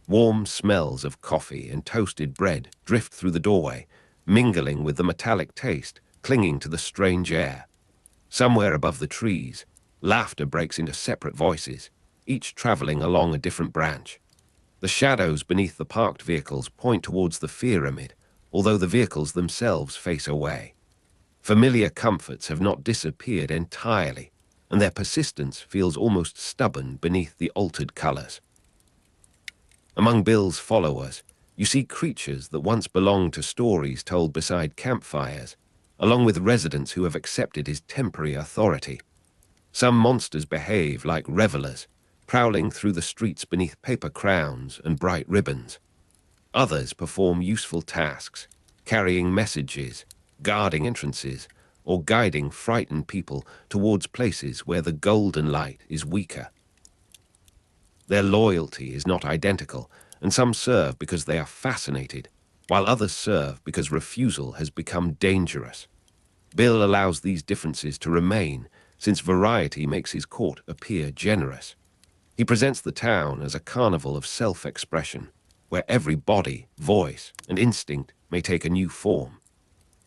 Warm smells of coffee and toasted bread drift through the doorway, mingling with the metallic taste clinging to the strange air. Somewhere above the trees, laughter breaks into separate voices, each traveling along a different branch. The shadows beneath the parked vehicles point towards the pyramid, although the vehicles themselves face away. Familiar comforts have not disappeared entirely, and their persistence feels almost stubborn beneath the altered colors. Among Bill's followers, you see creatures that once belonged to stories told beside campfires, along with residents who have accepted his temporary authority. Some monsters behave like revelers, prowling through the streets beneath paper crowns and bright ribbons. Others perform useful tasks, carrying messages, guarding entrances, or guiding frightened people towards places where the golden light is weaker. Their loyalty is not identical, and some serve because they are fascinated, while others serve because refusal has become dangerous. Bill allows these differences to remain, since variety makes his court appear generous. He presents the town as a carnival of self-expression, where every body, voice, and instinct may take a new form.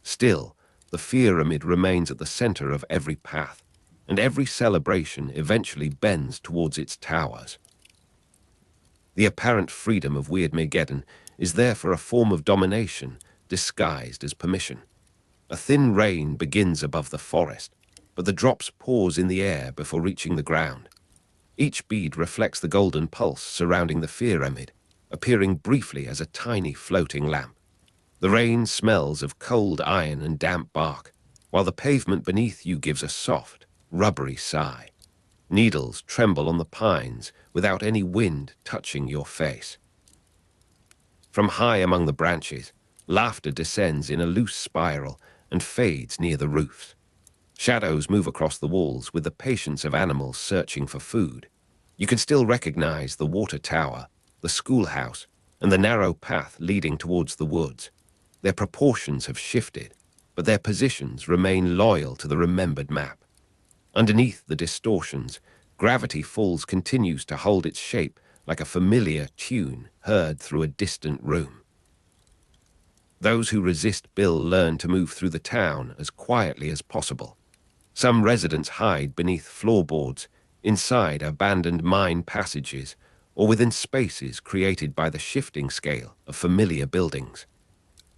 Still, the pyramid remains at the center of every path, and every celebration eventually bends towards its towers. The apparent freedom of Weirdmageddon is therefore a form of domination disguised as permission. A thin rain begins above the forest, but the drops pause in the air before reaching the ground. Each bead reflects the golden pulse surrounding the pyramid, appearing briefly as a tiny floating lamp. The rain smells of cold iron and damp bark, while the pavement beneath you gives a soft, rubbery sigh. Needles tremble on the pines without any wind touching your face. From high among the branches, laughter descends in a loose spiral and fades near the roofs. Shadows move across the walls with the patience of animals searching for food. You can still recognize the water tower, the schoolhouse, and the narrow path leading towards the woods. Their proportions have shifted, but their positions remain loyal to the remembered map. Underneath the distortions, Gravity Falls continues to hold its shape like a familiar tune heard through a distant room. Those who resist Bill learn to move through the town as quietly as possible. Some residents hide beneath floorboards, inside abandoned mine passages, or within spaces created by the shifting scale of familiar buildings.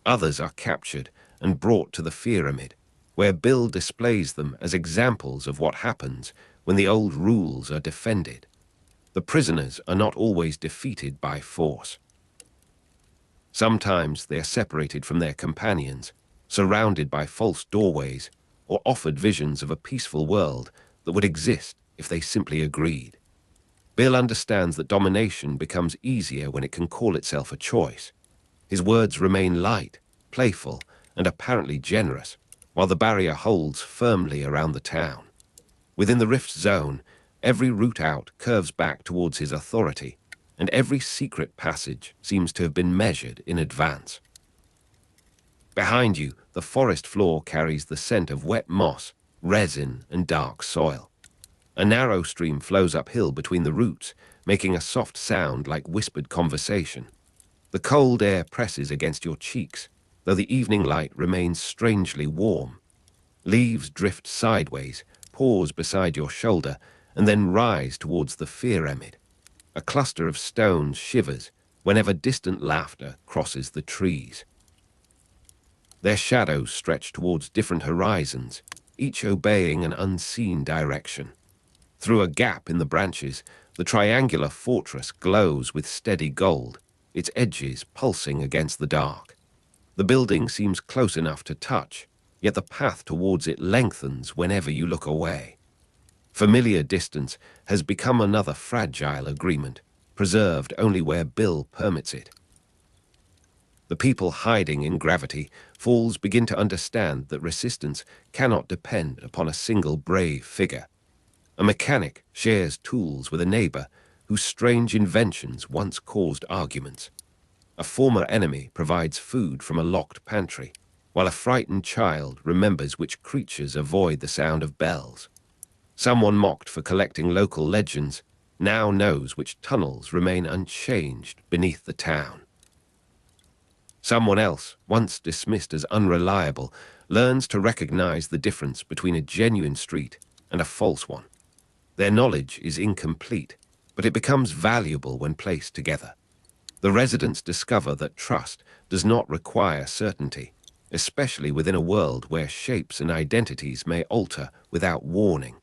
Others are captured and brought to the pyramid, where Bill displays them as examples of what happens when the old rules are defended. The prisoners are not always defeated by force. Sometimes they are separated from their companions, surrounded by false doorways, or offered visions of a peaceful world that would exist if they simply agreed. Bill understands that domination becomes easier when it can call itself a choice. His words remain light, playful, and apparently generous, while the barrier holds firmly around the town. Within the rift zone, every route out curves back towards his authority, and every secret passage seems to have been measured in advance. Behind you, the forest floor carries the scent of wet moss, resin, and dark soil. A narrow stream flows uphill between the roots, making a soft sound like whispered conversation. The cold air presses against your cheeks, though the evening light remains strangely warm. Leaves drift sideways, pause beside your shoulder, and then rise towards the pyramid. A cluster of stones shivers whenever distant laughter crosses the trees. Their shadows stretch towards different horizons, each obeying an unseen direction. Through a gap in the branches, The triangular fortress glows with steady gold, its edges pulsing against the dark. The building seems close enough to touch, yet the path towards it lengthens whenever you look away. Familiar distance has become another fragile agreement, preserved only where Bill permits it. The people hiding in Gravity Falls begin to understand that resistance cannot depend upon a single brave figure. A mechanic shares tools with a neighbor whose strange inventions once caused arguments. A former enemy provides food from a locked pantry, while a frightened child remembers which creatures avoid the sound of bells. Someone mocked for collecting local legends now knows which tunnels remain unchanged beneath the town. Someone else, once dismissed as unreliable, learns to recognize the difference between a genuine street and a false one. Their knowledge is incomplete, but it becomes valuable when placed together. The residents discover that trust does not require certainty, especially within a world where shapes and identities may alter without warning.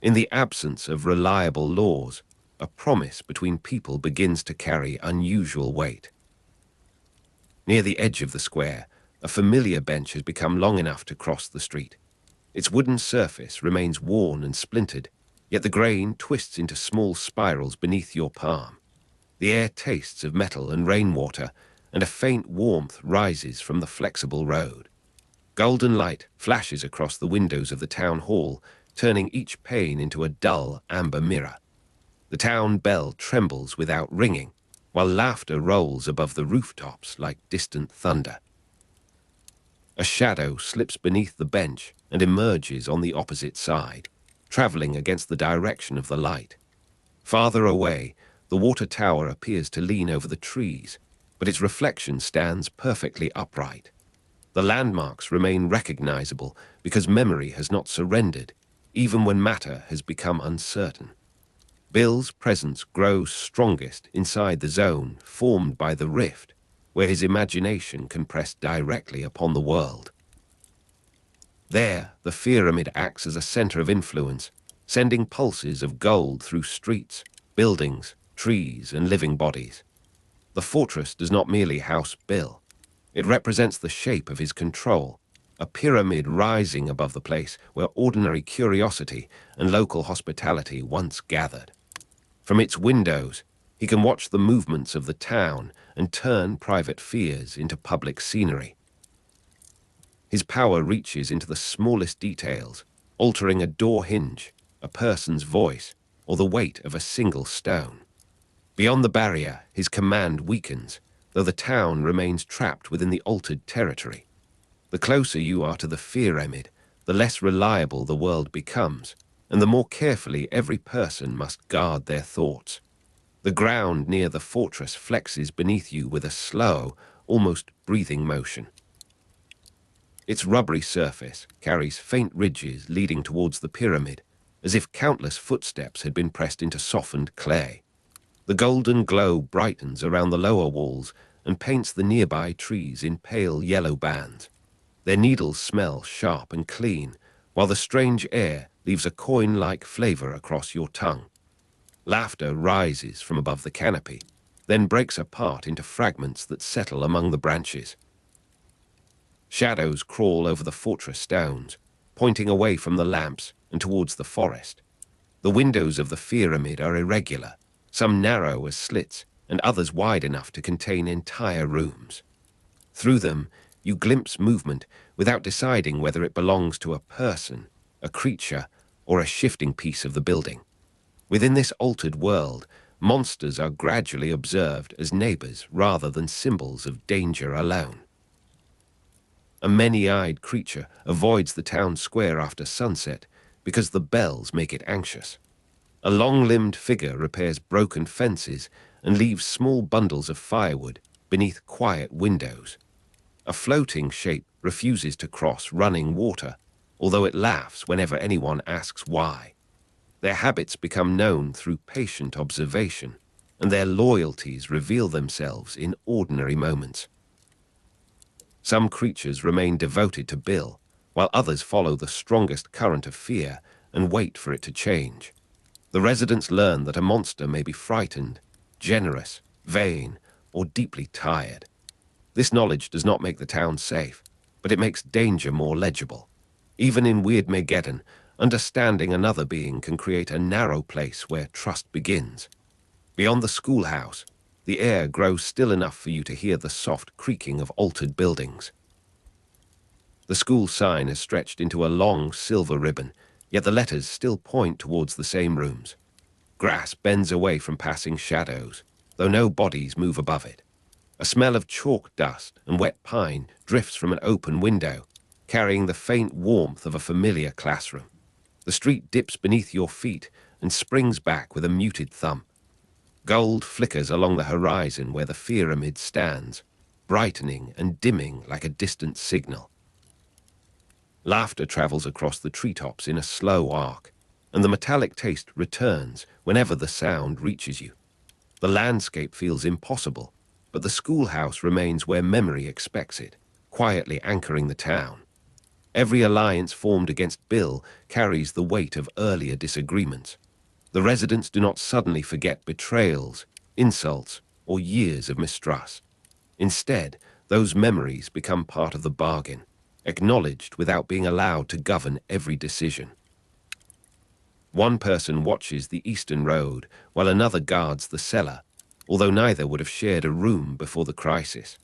In the absence of reliable laws, a promise between people begins to carry unusual weight. Near the edge of the square, a familiar bench has become long enough to cross the street. Its wooden surface remains worn and splintered, yet the grain twists into small spirals beneath your palm. The air tastes of metal and rainwater, and a faint warmth rises from the flexible road. Golden light flashes across the windows of the town hall, turning each pane into a dull amber mirror. The town bell trembles without ringing, while laughter rolls above the rooftops like distant thunder. A shadow slips beneath the bench and emerges on the opposite side, traveling against the direction of the light. Farther away, the water tower appears to lean over the trees, but its reflection stands perfectly upright. The landmarks remain recognizable because memory has not surrendered, even when matter has become uncertain. Bill's presence grows strongest inside the zone formed by the rift, where his imagination can press directly upon the world. There, the pyramid acts as a center of influence, sending pulses of gold through streets, buildings, trees, and living bodies. The fortress does not merely house Bill. It represents the shape of his control, a pyramid rising above the place where ordinary curiosity and local hospitality once gathered. From its windows, he can watch the movements of the town and turn private fears into public scenery. His power reaches into the smallest details, altering a door hinge, a person's voice, or the weight of a single stone. Beyond the barrier, his command weakens, though the town remains trapped within the altered territory. The closer you are to the pyramid, the less reliable the world becomes, and the more carefully every person must guard their thoughts. The ground near the fortress flexes beneath you with a slow, almost breathing motion. Its rubbery surface carries faint ridges leading towards the pyramid, as if countless footsteps had been pressed into softened clay. The golden glow brightens around the lower walls and paints the nearby trees in pale yellow bands. Their needles smell sharp and clean, while the strange air leaves a coin-like flavor across your tongue. Laughter rises from above the canopy, then breaks apart into fragments that settle among the branches. Shadows crawl over the fortress stones, pointing away from the lamps and towards the forest. The windows of the pyramid are irregular, some narrow as slits and others wide enough to contain entire rooms. Through them, you glimpse movement without deciding whether it belongs to a person, a creature, or a shifting piece of the building. Within this altered world, monsters are gradually observed as neighbors rather than symbols of danger alone. A many-eyed creature avoids the town square after sunset because the bells make it anxious. A long-limbed figure repairs broken fences and leaves small bundles of firewood beneath quiet windows. A floating shape refuses to cross running water, although it laughs whenever anyone asks why. Their habits become known through patient observation, and their loyalties reveal themselves in ordinary moments. Some creatures remain devoted to Bill, while others follow the strongest current of fear and wait for it to change. The residents learn that a monster may be frightened, generous, vain, or deeply tired. This knowledge does not make the town safe, but it makes danger more legible. Even in Weirdmageddon, understanding another being can create a narrow place where trust begins. Beyond the schoolhouse, the air grows still enough for you to hear the soft creaking of altered buildings. The school sign is stretched into a long silver ribbon, yet the letters still point towards the same rooms. Grass bends away from passing shadows, though no bodies move above it. A smell of chalk dust and wet pine drifts from an open window, carrying the faint warmth of a familiar classroom. The street dips beneath your feet and springs back with a muted thump. Gold flickers along the horizon where the pyramid stands, brightening and dimming like a distant signal. Laughter travels across the treetops in a slow arc, and the metallic taste returns whenever the sound reaches you. The landscape feels impossible, but the schoolhouse remains where memory expects it, quietly anchoring the town. Every alliance formed against Bill carries the weight of earlier disagreements. The residents do not suddenly forget betrayals, insults, or years of mistrust. Instead, those memories become part of the bargain, acknowledged without being allowed to govern every decision. One person watches the eastern road while another guards the cellar, although neither would have shared a room before the crisis.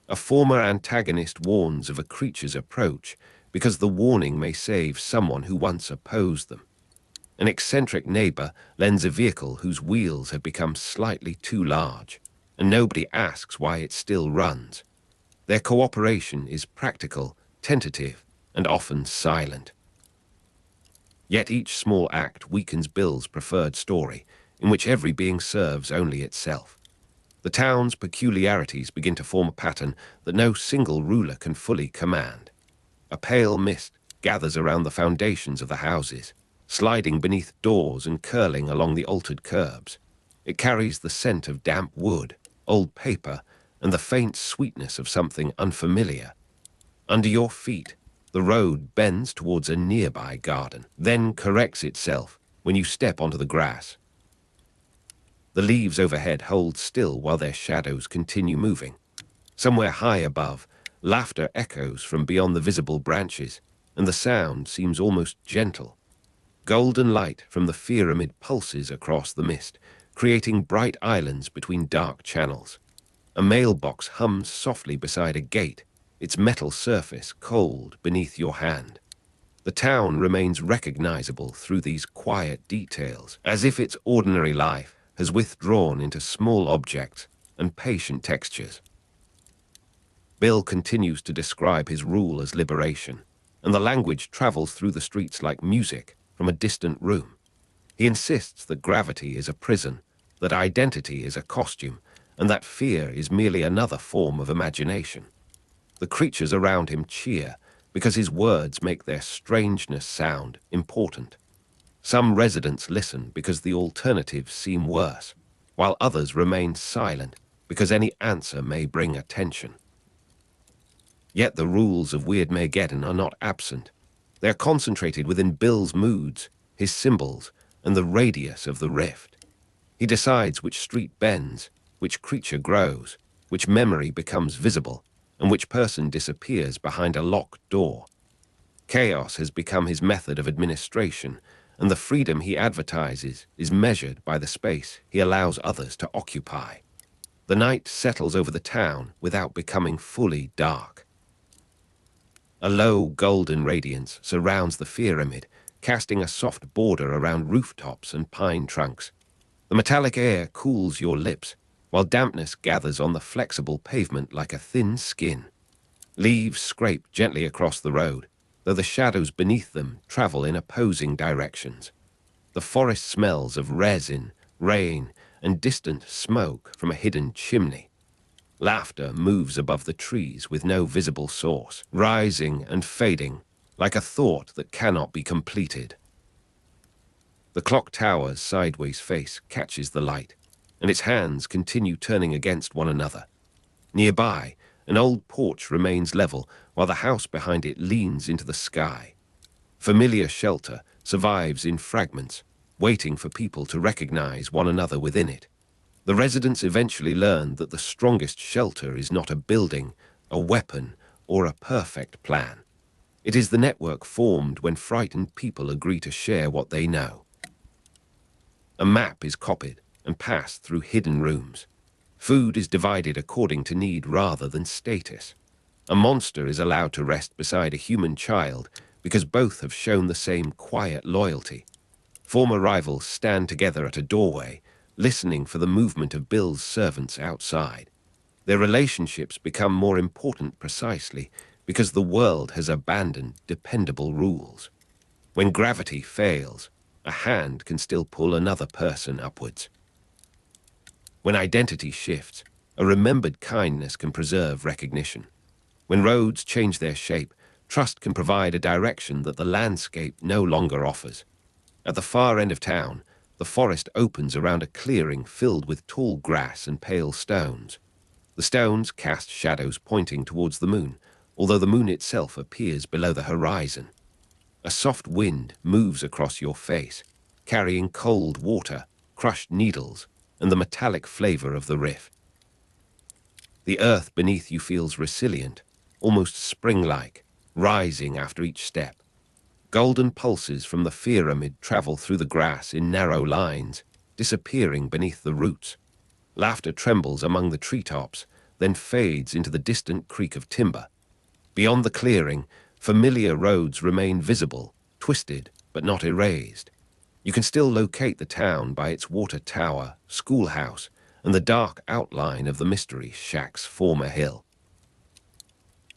A former antagonist warns of a creature's approach because the warning may save someone who once opposed them. An eccentric neighbor lends a vehicle whose wheels have become slightly too large, and nobody asks why it still runs. Their cooperation is practical, tentative, and often silent. Yet each small act weakens Bill's preferred story, in which every being serves only itself. The town's peculiarities begin to form a pattern that no single ruler can fully command. A pale mist gathers around the foundations of the houses, sliding beneath doors and curling along the altered curbs. It carries the scent of damp wood, old paper, and the faint sweetness of something unfamiliar. Under your feet, the road bends towards a nearby garden, then corrects itself when you step onto the grass. The leaves overhead hold still while their shadows continue moving. Somewhere high above, laughter echoes from beyond the visible branches, and the sound seems almost gentle. Golden light from the pyramid pulses across the mist, creating bright islands between dark channels. A mailbox hums softly beside a gate, its metal surface cold beneath your hand. The town remains recognizable through these quiet details, as if its ordinary life has withdrawn into small objects and patient textures. Bill continues to describe his rule as liberation, and the language travels through the streets like music from a distant room. He insists that gravity is a prison, that identity is a costume, and that fear is merely another form of imagination. The creatures around him cheer because his words make their strangeness sound important. Some residents listen because the alternatives seem worse, while others remain silent because any answer may bring attention. Yet the rules of Weirdmageddon are not absent. They are concentrated within Bill's moods, his symbols, and the radius of the rift. He decides which street bends, which creature grows, which memory becomes visible, and which person disappears behind a locked door. Chaos has become his method of administration, and the freedom he advertises is measured by the space he allows others to occupy. The night settles over the town without becoming fully dark. A low golden radiance surrounds the pyramid, casting a soft border around rooftops and pine trunks. The metallic air cools your lips, while dampness gathers on the flexible pavement like a thin skin. Leaves scrape gently across the road, though the shadows beneath them travel in opposing directions. The forest smells of resin, rain, and distant smoke from a hidden chimney. Laughter moves above the trees with no visible source, rising and fading like a thought that cannot be completed. The clock tower's sideways face catches the light, and its hands continue turning against one another. Nearby, an old porch remains level while the house behind it leans into the sky. Familiar shelter survives in fragments, waiting for people to recognize one another within it. The residents eventually learned that the strongest shelter is not a building, a weapon, or a perfect plan. It is the network formed when frightened people agree to share what they know. A map is copied and passed through hidden rooms. Food is divided according to need rather than status. A monster is allowed to rest beside a human child because both have shown the same quiet loyalty. Former rivals stand together at a doorway, listening for the movement of Bill's servants outside. Their relationships become more important precisely because the world has abandoned dependable rules. When gravity fails, a hand can still pull another person upwards. When identity shifts, a remembered kindness can preserve recognition. When roads change their shape, trust can provide a direction that the landscape no longer offers. At the far end of town, the forest opens around a clearing filled with tall grass and pale stones. The stones cast shadows pointing towards the moon, although the moon itself appears below the horizon. A soft wind moves across your face, carrying cold water, crushed needles, and the metallic flavor of the rift. The earth beneath you feels resilient, almost spring-like, rising after each step. Golden pulses from the pyramid travel through the grass in narrow lines, disappearing beneath the roots. Laughter trembles among the treetops, then fades into the distant creak of timber. Beyond the clearing, familiar roads remain visible, twisted but not erased. You can still locate the town by its water tower, schoolhouse, and the dark outline of the Mystery Shack's former hill.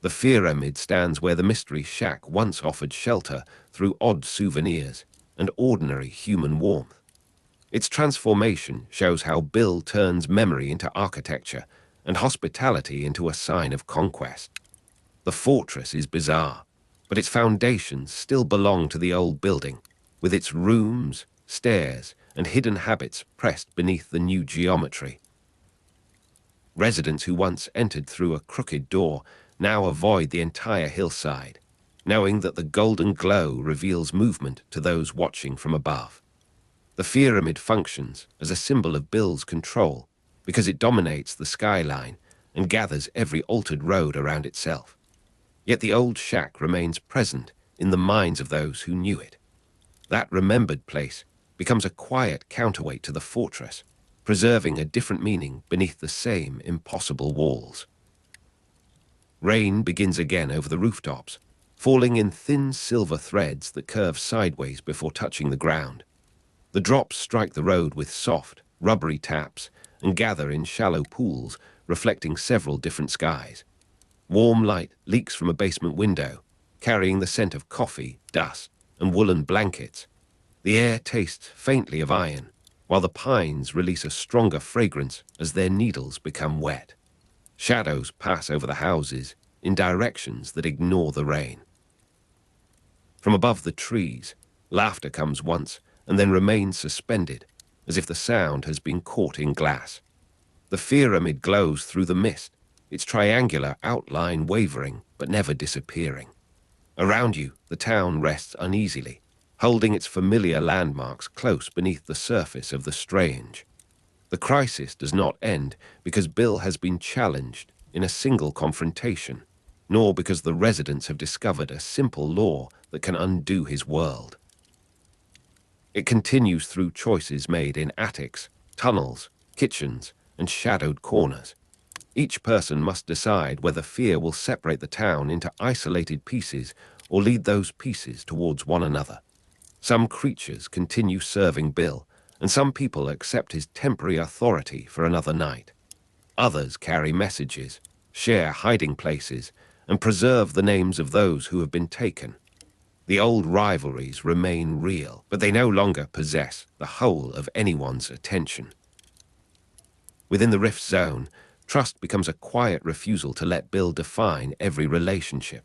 The pyramid stands where the Mystery Shack once offered shelter through odd souvenirs and ordinary human warmth. Its transformation shows how Bill turns memory into architecture and hospitality into a sign of conquest. The fortress is bizarre, but its foundations still belong to the old building, with its rooms, stairs, and hidden habits pressed beneath the new geometry. Residents who once entered through a crooked door now avoid the entire hillside, knowing that the golden glow reveals movement to those watching from above. The pyramid functions as a symbol of Bill's control because it dominates the skyline and gathers every altered road around itself. Yet the old shack remains present in the minds of those who knew it. That remembered place becomes a quiet counterweight to the fortress, preserving a different meaning beneath the same impossible walls. Rain begins again over the rooftops, falling in thin silver threads that curve sideways before touching the ground. The drops strike the road with soft, rubbery taps and gather in shallow pools, reflecting several different skies. Warm light leaks from a basement window, carrying the scent of coffee, dust, and woolen blankets. The air tastes faintly of iron, while the pines release a stronger fragrance as their needles become wet. Shadows pass over the houses in directions that ignore the rain. From above the trees, laughter comes once and then remains suspended, as if the sound has been caught in glass. The pyramid glows through the mist, its triangular outline wavering but never disappearing. Around you, the town rests uneasily, holding its familiar landmarks close beneath the surface of the strange. The crisis does not end because Bill has been challenged in a single confrontation, nor because the residents have discovered a simple law that can undo his world. It continues through choices made in attics, tunnels, kitchens, and shadowed corners. Each person must decide whether fear will separate the town into isolated pieces or lead those pieces towards one another. Some creatures continue serving Bill, and some people accept his temporary authority for another night. Others carry messages, share hiding places, and preserve the names of those who have been taken. The old rivalries remain real, but they no longer possess the whole of anyone's attention. Within the rift zone, trust becomes a quiet refusal to let Bill define every relationship.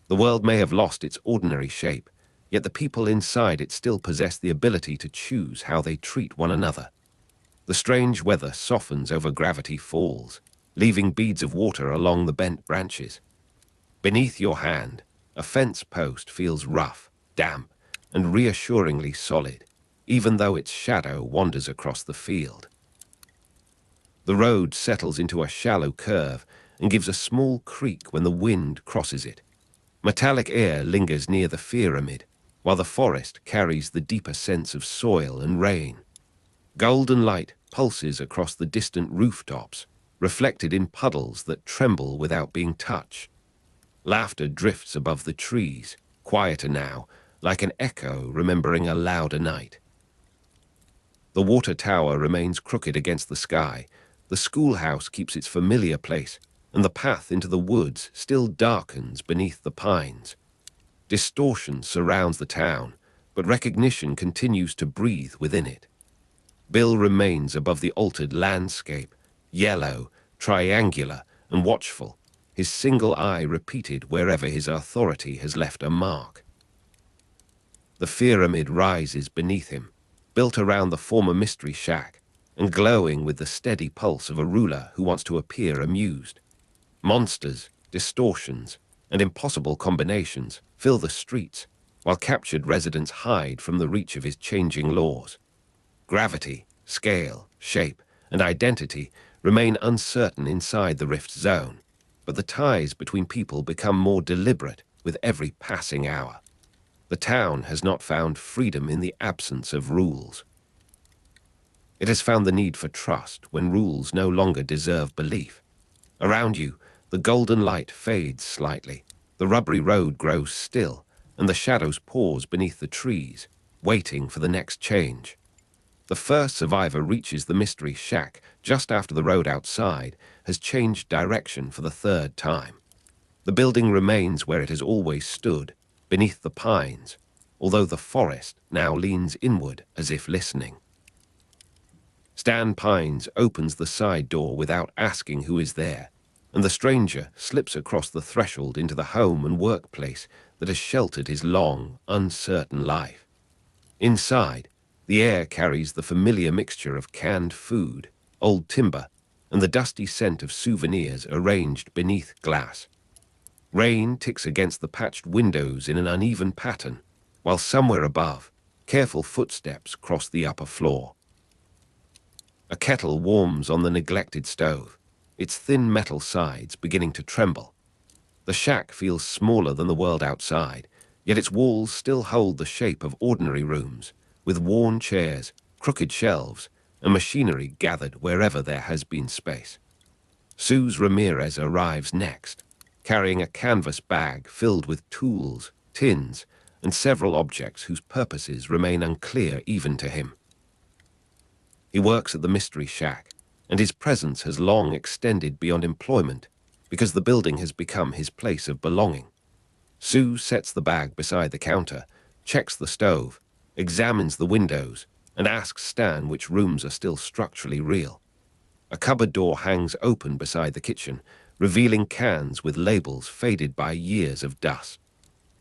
The world may have lost its ordinary shape, yet the people inside it still possess the ability to choose how they treat one another. The strange weather softens over Gravity Falls, leaving beads of water along the bent branches. Beneath your hand, a fence post feels rough, damp, and reassuringly solid. even though its shadow wanders across the field. The road settles into a shallow curve and gives a small creak when the wind crosses it. Metallic air lingers near the pyramid, while the forest carries the deeper sense of soil and rain. Golden light pulses across the distant rooftops, reflected in puddles that tremble without being touched. Laughter drifts above the trees, quieter now, like an echo remembering a louder night. The water tower remains crooked against the sky. The schoolhouse keeps its familiar place, and the path into the woods still darkens beneath the pines. Distortion surrounds the town, but recognition continues to breathe within it. Bill remains above the altered landscape, yellow, triangular, and watchful, his single eye repeated wherever his authority has left a mark. The pyramid rises beneath him, built around the former mystery shack, and glowing with the steady pulse of a ruler who wants to appear amused. Monsters, distortions, and impossible combinations fill the streets, while captured residents hide from the reach of his changing laws. Gravity, scale, shape, and identity remain uncertain inside the rift zone, but the ties between people become more deliberate with every passing hour. The town has not found freedom in the absence of rules. It has found the need for trust when rules no longer deserve belief. Around you, the golden light fades slightly, the rubbery road grows still, and the shadows pause beneath the trees, waiting for the next change. The first survivor reaches the mystery shack just after the road outside has changed direction for the third time. The building remains where it has always stood, beneath the pines, although the forest now leans inward as if listening. Stan Pines opens the side door without asking who is there, and the stranger slips across the threshold into the home and workplace that has sheltered his long, uncertain life. Inside, the air carries the familiar mixture of canned food, old timber, and the dusty scent of souvenirs arranged beneath glass. Rain ticks against the patched windows in an uneven pattern, while somewhere above, careful footsteps cross the upper floor. A kettle warms on the neglected stove, its thin metal sides beginning to tremble. The shack feels smaller than the world outside, yet its walls still hold the shape of ordinary rooms, with worn chairs, crooked shelves, and machinery gathered wherever there has been space. Suze Ramirez arrives next, carrying a canvas bag filled with tools, tins, and several objects whose purposes remain unclear even to him. He works at the mystery shack, and his presence has long extended beyond employment because the building has become his place of belonging. Sue sets the bag beside the counter, checks the stove, examines the windows, and asks Stan which rooms are still structurally real. A cupboard door hangs open beside the kitchen, revealing cans with labels faded by years of dust.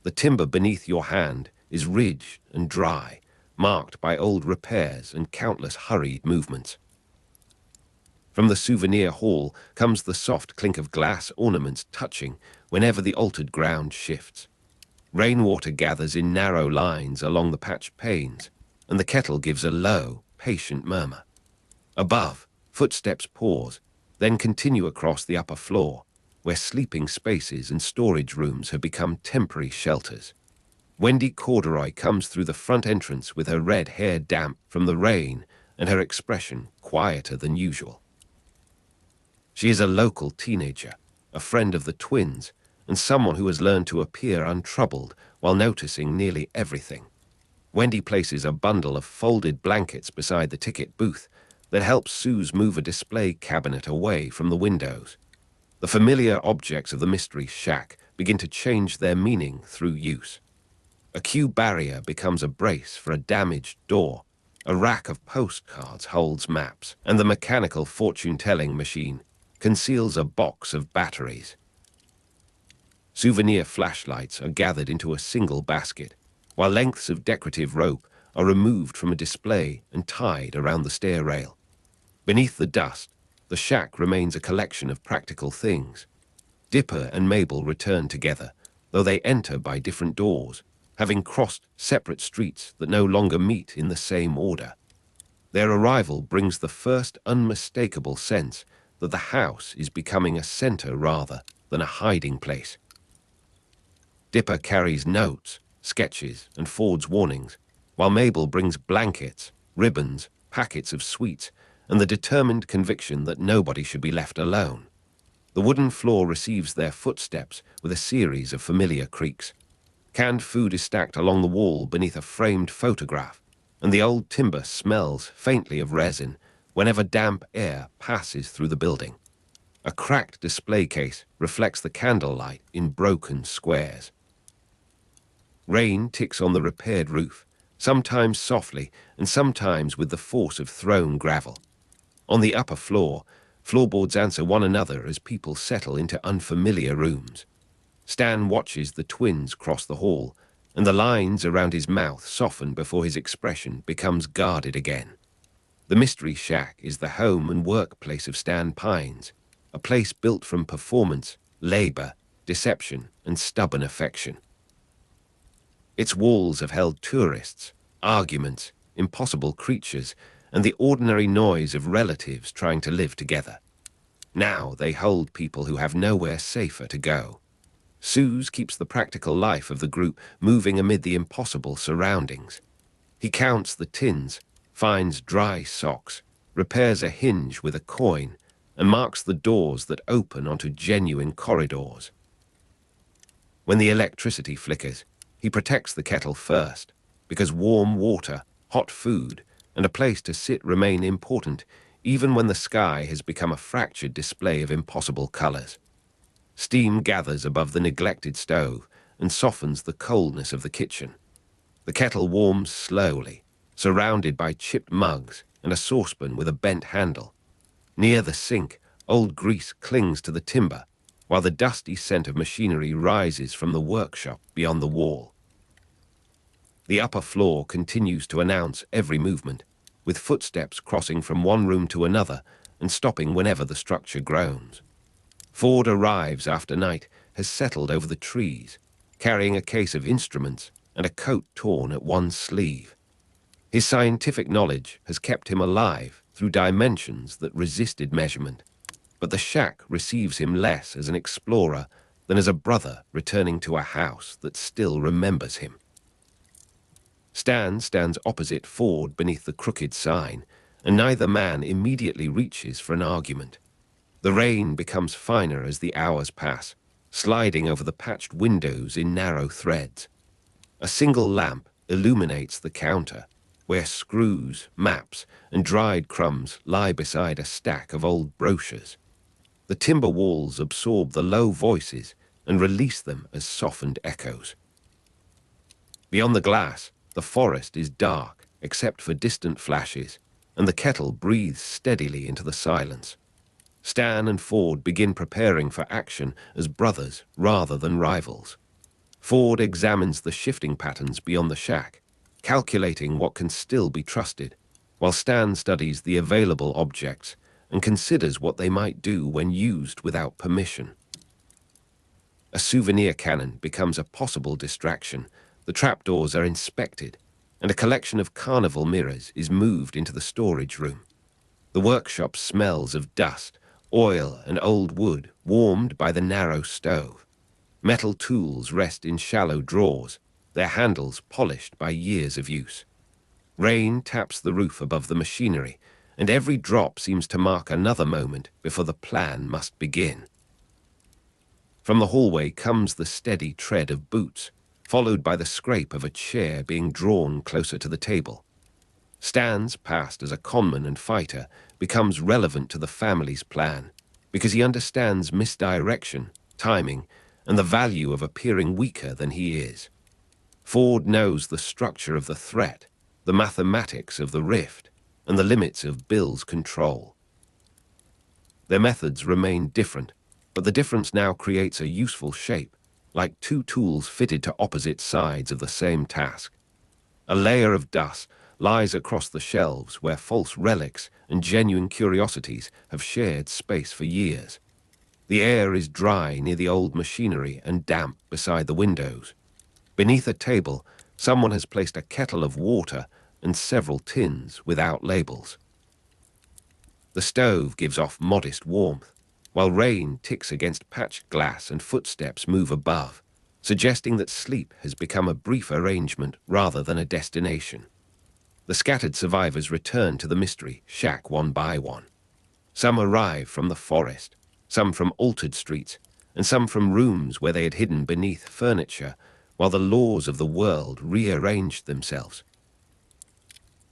The timber beneath your hand is ridged and dry, marked by old repairs and countless hurried movements. From the souvenir hall comes the soft clink of glass ornaments touching whenever the altered ground shifts. Rainwater gathers in narrow lines along the patched panes, and the kettle gives a low, patient murmur. Above, footsteps pause, then continue across the upper floor, where sleeping spaces and storage rooms have become temporary shelters. Wendy Corduroy comes through the front entrance with her red hair damp from the rain and her expression quieter than usual. She is a local teenager, a friend of the twins, and someone who has learned to appear untroubled while noticing nearly everything. Wendy places a bundle of folded blankets beside the ticket booth that helps Suze move a display cabinet away from the windows. The familiar objects of the mystery shack begin to change their meaning through use. A Q barrier becomes a brace for a damaged door. A rack of postcards holds maps, and the mechanical fortune-telling machine conceals a box of batteries. Souvenir flashlights are gathered into a single basket, while lengths of decorative rope are removed from a display and tied around the stair rail. Beneath the dust, the shack remains a collection of practical things. Dipper and Mabel return together, though they enter by different doors, having crossed separate streets that no longer meet in the same order. Their arrival brings the first unmistakable sense that the house is becoming a center rather than a hiding place. Dipper carries notes, sketches, and Ford's warnings, while Mabel brings blankets, ribbons, packets of sweets, and the determined conviction that nobody should be left alone. The wooden floor receives their footsteps with a series of familiar creaks. Canned food is stacked along the wall beneath a framed photograph, and the old timber smells faintly of resin whenever damp air passes through the building. A cracked display case reflects the candlelight in broken squares. Rain ticks on the repaired roof, sometimes softly and sometimes with the force of thrown gravel. On the upper floor, floorboards answer one another as people settle into unfamiliar rooms. Stan watches the twins cross the hall, and the lines around his mouth soften before his expression becomes guarded again. The Mystery Shack is the home and workplace of Stan Pines, a place built from performance, labor, deception, and stubborn affection. Its walls have held tourists, arguments, impossible creatures, and the ordinary noise of relatives trying to live together. Now they hold people who have nowhere safer to go. Suze keeps the practical life of the group moving amid the impossible surroundings. He counts the tins, finds dry socks, repairs a hinge with a coin, and marks the doors that open onto genuine corridors. When the electricity flickers, he protects the kettle first, because warm water, hot food, and a place to sit remain important, even when the sky has become a fractured display of impossible colors. Steam gathers above the neglected stove and softens the coldness of the kitchen. The kettle warms slowly, surrounded by chipped mugs and a saucepan with a bent handle. Near the sink, old grease clings to the timber, while the dusty scent of machinery rises from the workshop beyond the wall. The upper floor continues to announce every movement, with footsteps crossing from one room to another and stopping whenever the structure groans. Ford arrives after night has settled over the trees, carrying a case of instruments and a coat torn at one sleeve. His scientific knowledge has kept him alive through dimensions that resisted measurement, but the shack receives him less as an explorer than as a brother returning to a house that still remembers him. Stan stands opposite Ford beneath the crooked sign, and neither man immediately reaches for an argument. The rain becomes finer as the hours pass, sliding over the patched windows in narrow threads. A single lamp illuminates the counter, where screws, maps, and dried crumbs lie beside a stack of old brochures. The timber walls absorb the low voices and release them as softened echoes. Beyond the glass, the forest is dark, except for distant flashes, and the kettle breathes steadily into the silence. Stan and Ford begin preparing for action as brothers rather than rivals. Ford examines the shifting patterns beyond the shack, calculating what can still be trusted, while Stan studies the available objects and considers what they might do when used without permission. A souvenir cannon becomes a possible distraction. The trapdoors are inspected, and a collection of carnival mirrors is moved into the storage room. The workshop smells of dust, oil, and old wood warmed by the narrow stove. Metal tools rest in shallow drawers, their handles polished by years of use. Rain taps the roof above the machinery, and every drop seems to mark another moment before the plan must begin. From the hallway comes the steady tread of boots, followed by the scrape of a chair being drawn closer to the table. Stan's past as a conman and fighter becomes relevant to the family's plan because he understands misdirection, timing, and the value of appearing weaker than he is. Ford knows the structure of the threat, the mathematics of the rift, and the limits of Bill's control. Their methods remain different, but the difference now creates a useful shape, like two tools fitted to opposite sides of the same task. A layer of dust lies across the shelves where false relics and genuine curiosities have shared space for years. The air is dry near the old machinery and damp beside the windows. Beneath a table, someone has placed a kettle of water and several tins without labels. The stove gives off modest warmth, while rain ticks against patched glass and footsteps move above, suggesting that sleep has become a brief arrangement rather than a destination. The scattered survivors return to the mystery shack one by one. Some arrive from the forest, some from altered streets, and some from rooms where they had hidden beneath furniture, while the laws of the world rearranged themselves.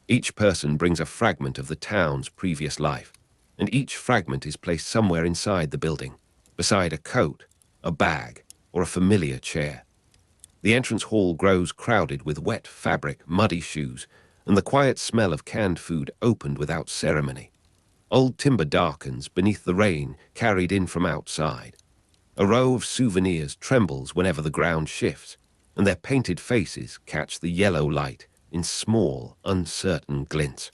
Each person brings a fragment of the town's previous life, and each fragment is placed somewhere inside the building, beside a coat, a bag, or a familiar chair. The entrance hall grows crowded with wet fabric, muddy shoes, and the quiet smell of canned food opened without ceremony. Old timber darkens beneath the rain carried in from outside. A row of souvenirs trembles whenever the ground shifts, and their painted faces catch the yellow light in small, uncertain glints.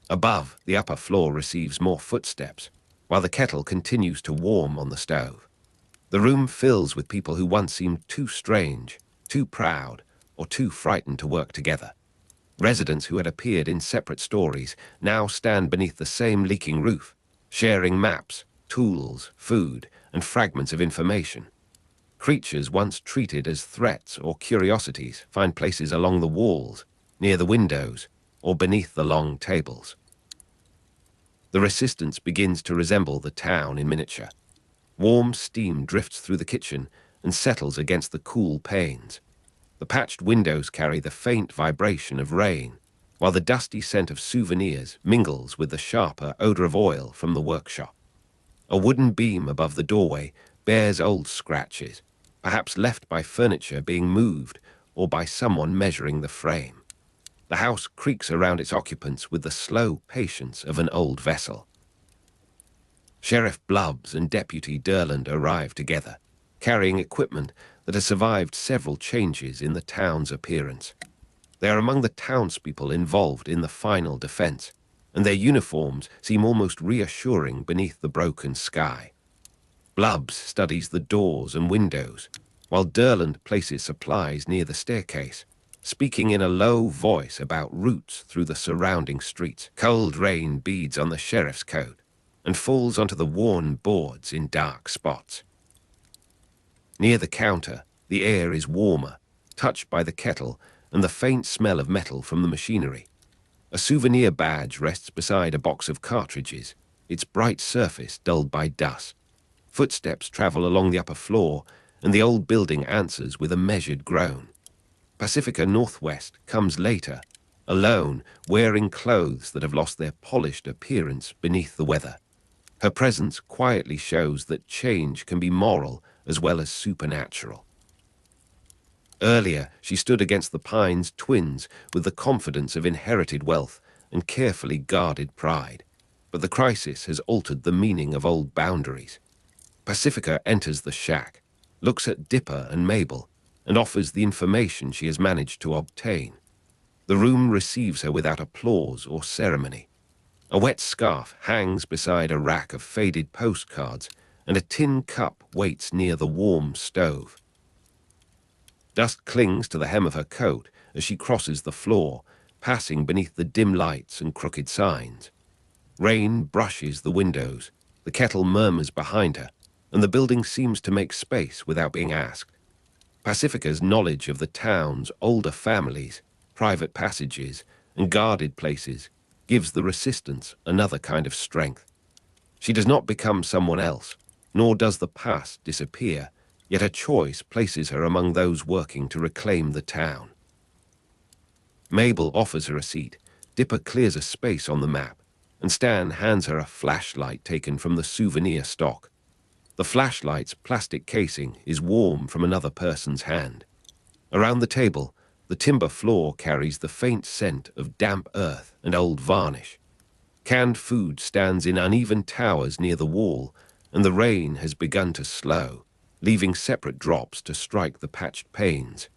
Above, the upper floor receives more footsteps, while the kettle continues to warm on the stove. The room fills with people who once seemed too strange, too proud, or too frightened to work together. Residents who had appeared in separate stories now stand beneath the same leaking roof, sharing maps, tools, food, and fragments of information. Creatures once treated as threats or curiosities find places along the walls, near the windows, or beneath the long tables. The resistance begins to resemble the town in miniature. Warm steam drifts through the kitchen and settles against the cool panes. The patched windows carry the faint vibration of rain, while the dusty scent of souvenirs mingles with the sharper odor of oil from the workshop. A wooden beam above the doorway bears old scratches, perhaps left by furniture being moved or by someone measuring the frame. The house creaks around its occupants with the slow patience of an old vessel. Sheriff Blubbs and Deputy Durland arrive together, carrying equipment that has survived several changes in the town's appearance. They are among the townspeople involved in the final defense, and their uniforms seem almost reassuring beneath the broken sky. Blubbs studies the doors and windows, while Durland places supplies near the staircase, speaking in a low voice about routes through the surrounding streets. Cold rain beads on the sheriff's coat and falls onto the worn boards in dark spots. Near the counter, the air is warmer, touched by the kettle and the faint smell of metal from the machinery. A souvenir badge rests beside a box of cartridges, its bright surface dulled by dust. Footsteps travel along the upper floor, and the old building answers with a measured groan. Pacifica Northwest comes later, alone, wearing clothes that have lost their polished appearance beneath the weather. Her presence quietly shows that change can be moral as well as supernatural. Earlier, she stood against the Pines twins with the confidence of inherited wealth and carefully guarded pride. But the crisis has altered the meaning of old boundaries. Pacifica enters the shack, looks at Dipper and Mabel, and offers the information she has managed to obtain. The room receives her without applause or ceremony. A wet scarf hangs beside a rack of faded postcards, and a tin cup waits near the warm stove. Dust clings to the hem of her coat as she crosses the floor, passing beneath the dim lights and crooked signs. Rain brushes the windows, the kettle murmurs behind her, and the building seems to make space without being asked. Pacifica's knowledge of the town's older families, private passages, and guarded places gives the resistance another kind of strength. She does not become someone else, nor does the past disappear, yet her choice places her among those working to reclaim the town. Mabel offers her a seat, Dipper clears a space on the map, and Stan hands her a flashlight taken from the souvenir stock. The flashlight's plastic casing is warm from another person's hand. Around the table, the timber floor carries the faint scent of damp earth and old varnish. Canned food stands in uneven towers near the wall, and the rain has begun to slow, leaving separate drops to strike the patched panes.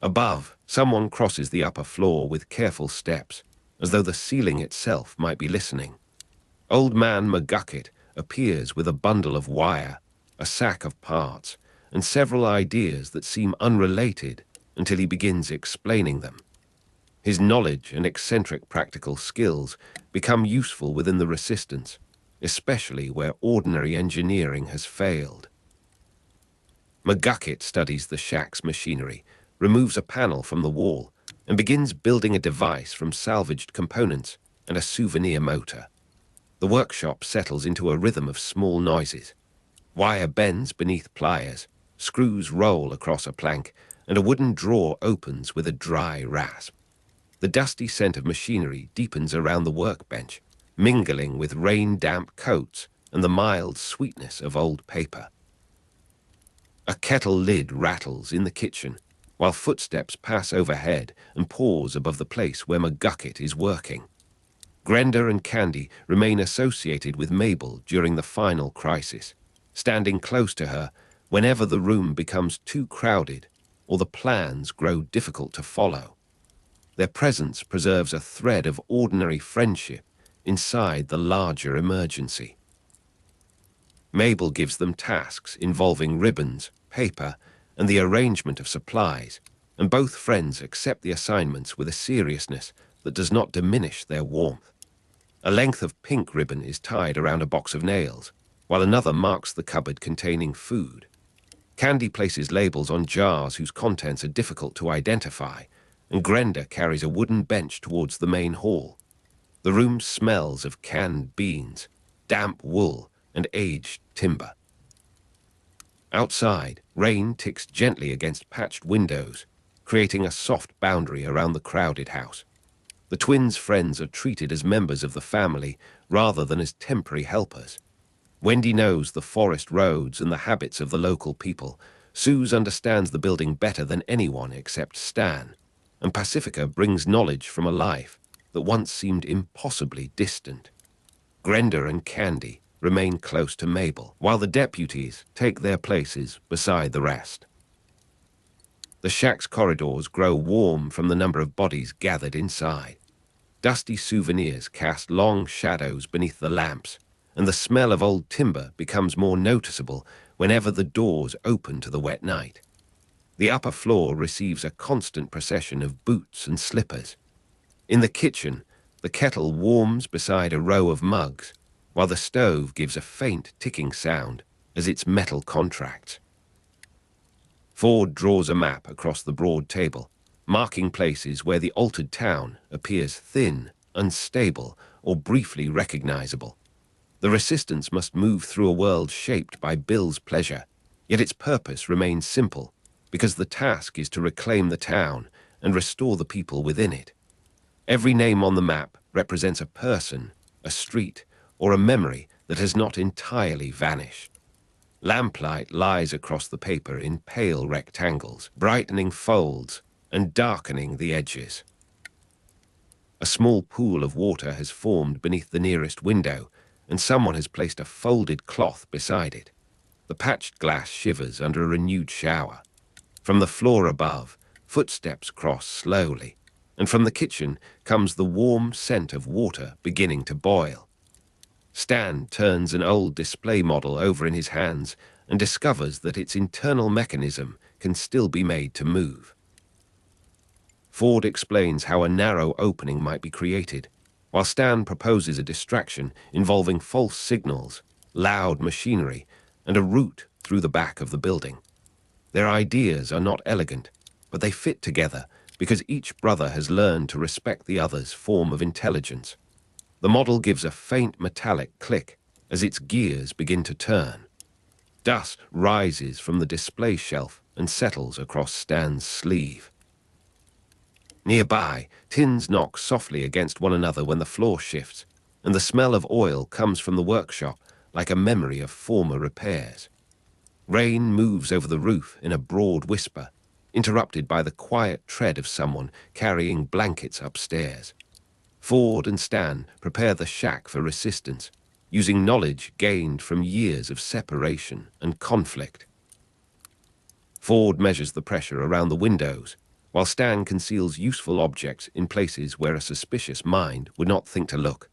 Above, someone crosses the upper floor with careful steps, as though the ceiling itself might be listening. Old Man McGucket appears with a bundle of wire, a sack of parts, and several ideas that seem unrelated until he begins explaining them. His knowledge and eccentric practical skills become useful within the resistance, especially where ordinary engineering has failed. McGucket studies the shack's machinery, removes a panel from the wall, and begins building a device from salvaged components and a souvenir motor. The workshop settles into a rhythm of small noises. Wire bends beneath pliers, screws roll across a plank, and a wooden drawer opens with a dry rasp. The dusty scent of machinery deepens around the workbench, mingling with rain-damp coats and the mild sweetness of old paper. A kettle lid rattles in the kitchen, while footsteps pass overhead and pause above the place where McGucket is working. Grenda and Candy remain associated with Mabel during the final crisis, standing close to her whenever the room becomes too crowded or the plans grow difficult to follow. Their presence preserves a thread of ordinary friendship inside the larger emergency. Mabel gives them tasks involving ribbons, paper, and the arrangement of supplies, and both friends accept the assignments with a seriousness that does not diminish their warmth. A length of pink ribbon is tied around a box of nails, while another marks the cupboard containing food. Candy places labels on jars whose contents are difficult to identify, and Grenda carries a wooden bench towards the main hall. The room smells of canned beans, damp wool, and aged timber. Outside, rain ticks gently against patched windows, creating a soft boundary around the crowded house. The twins' friends are treated as members of the family rather than as temporary helpers. Wendy knows the forest roads and the habits of the local people. Suze understands the building better than anyone except Stan, and Pacifica brings knowledge from a life that once seemed impossibly distant. Grenda and Candy remain close to Mabel, while the deputies take their places beside the rest. The shack's corridors grow warm from the number of bodies gathered inside. Dusty souvenirs cast long shadows beneath the lamps, and the smell of old timber becomes more noticeable whenever the doors open to the wet night. The upper floor receives a constant procession of boots and slippers. In the kitchen, the kettle warms beside a row of mugs, while the stove gives a faint ticking sound as its metal contracts. Ford draws a map across the broad table, marking places where the altered town appears thin, unstable, or briefly recognizable. The resistance must move through a world shaped by Bill's pleasure, yet its purpose remains simple, because the task is to reclaim the town and restore the people within it. Every name on the map represents a person, a street, or a memory that has not entirely vanished. Lamplight lies across the paper in pale rectangles, brightening folds and darkening the edges. A small pool of water has formed beneath the nearest window, and someone has placed a folded cloth beside it. The patched glass shivers under a renewed shower. From the floor above, footsteps cross slowly, and from the kitchen comes the warm scent of water beginning to boil. Stan turns an old display model over in his hands and discovers that its internal mechanism can still be made to move. Ford explains how a narrow opening might be created, while Stan proposes a distraction involving false signals, loud machinery, and a route through the back of the building. Their ideas are not elegant, but they fit together because each brother has learned to respect the other's form of intelligence. The model gives a faint metallic click as its gears begin to turn. Dust rises from the display shelf and settles across Stan's sleeve. Nearby, tins knock softly against one another when the floor shifts, and the smell of oil comes from the workshop like a memory of former repairs. Rain moves over the roof in a broad whisper, interrupted by the quiet tread of someone carrying blankets upstairs. Ford and Stan prepare the shack for resistance, using knowledge gained from years of separation and conflict. Ford measures the pressure around the windows, while Stan conceals useful objects in places where a suspicious mind would not think to look.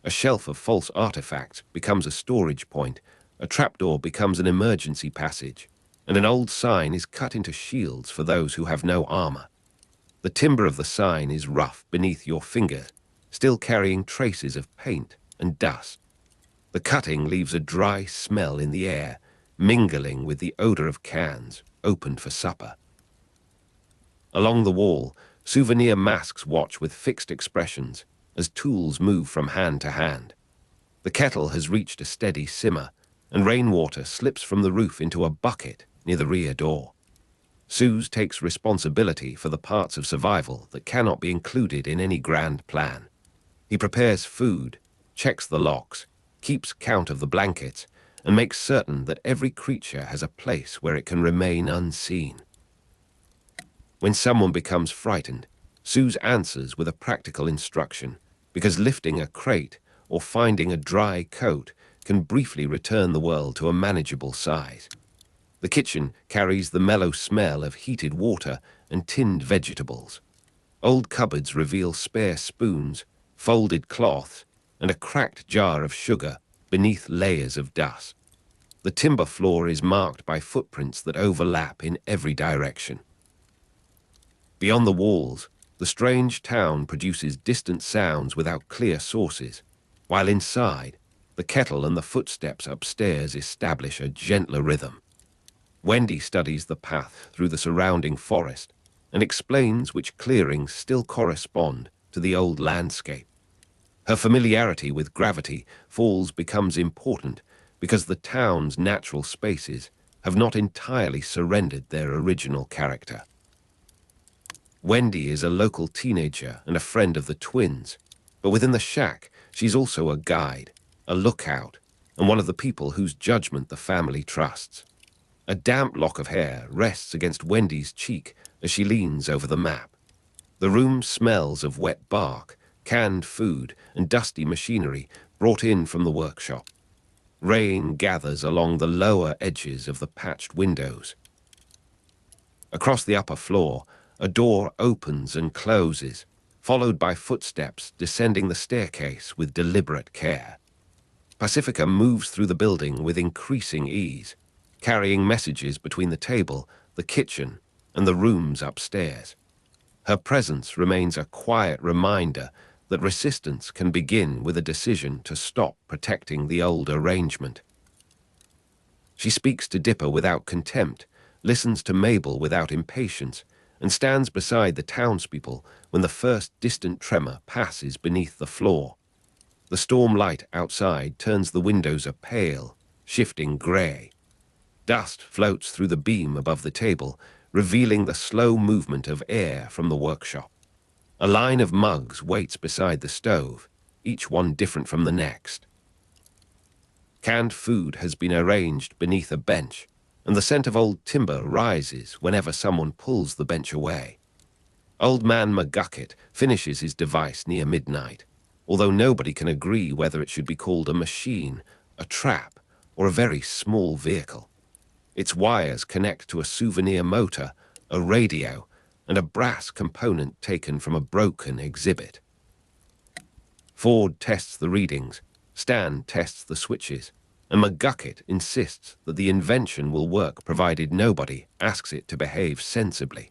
A shelf of false artifacts becomes a storage point, a trapdoor becomes an emergency passage, and an old sign is cut into shields for those who have no armor. The timber of the sign is rough beneath your finger, still carrying traces of paint and dust. The cutting leaves a dry smell in the air, mingling with the odor of cans opened for supper. Along the wall, souvenir masks watch with fixed expressions as tools move from hand to hand. The kettle has reached a steady simmer, and rainwater slips from the roof into a bucket near the rear door. Suze takes responsibility for the parts of survival that cannot be included in any grand plan. He prepares food, checks the locks, keeps count of the blankets, and makes certain that every creature has a place where it can remain unseen. When someone becomes frightened, Suze answers with a practical instruction, because lifting a crate or finding a dry coat can briefly return the world to a manageable size. The kitchen carries the mellow smell of heated water and tinned vegetables. Old cupboards reveal spare spoons, folded cloths, and a cracked jar of sugar beneath layers of dust. The timber floor is marked by footprints that overlap in every direction. Beyond the walls, the strange town produces distant sounds without clear sources, while inside, the kettle and the footsteps upstairs establish a gentler rhythm. Wendy studies the path through the surrounding forest and explains which clearings still correspond to the old landscape. Her familiarity with gravity falls becomes important because the town's natural spaces have not entirely surrendered their original character. Wendy is a local teenager and a friend of the twins, but within the shack, she's also a guide, a lookout, and one of the people whose judgment the family trusts. A damp lock of hair rests against Wendy's cheek as she leans over the map. The room smells of wet bark, canned food, and dusty machinery brought in from the workshop. Rain gathers along the lower edges of the patched windows. Across the upper floor, a door opens and closes, followed by footsteps descending the staircase with deliberate care. Pacifica moves through the building with increasing ease, carrying messages between the table, the kitchen, and the rooms upstairs. Her presence remains a quiet reminder that resistance can begin with a decision to stop protecting the old arrangement. She speaks to Dipper without contempt, listens to Mabel without impatience, and stands beside the townspeople when the first distant tremor passes beneath the floor. The storm light outside turns the windows a pale, shifting grey. Dust floats through the beam above the table, revealing the slow movement of air from the workshop. A line of mugs waits beside the stove, each one different from the next. Canned food has been arranged beneath a bench, and the scent of old timber rises whenever someone pulls the bench away. Old Man McGucket finishes his device near midnight, although nobody can agree whether it should be called a machine, a trap, or a very small vehicle. Its wires connect to a souvenir motor, a radio, and a brass component taken from a broken exhibit. Ford tests the readings, Stan tests the switches, and McGucket insists that the invention will work provided nobody asks it to behave sensibly.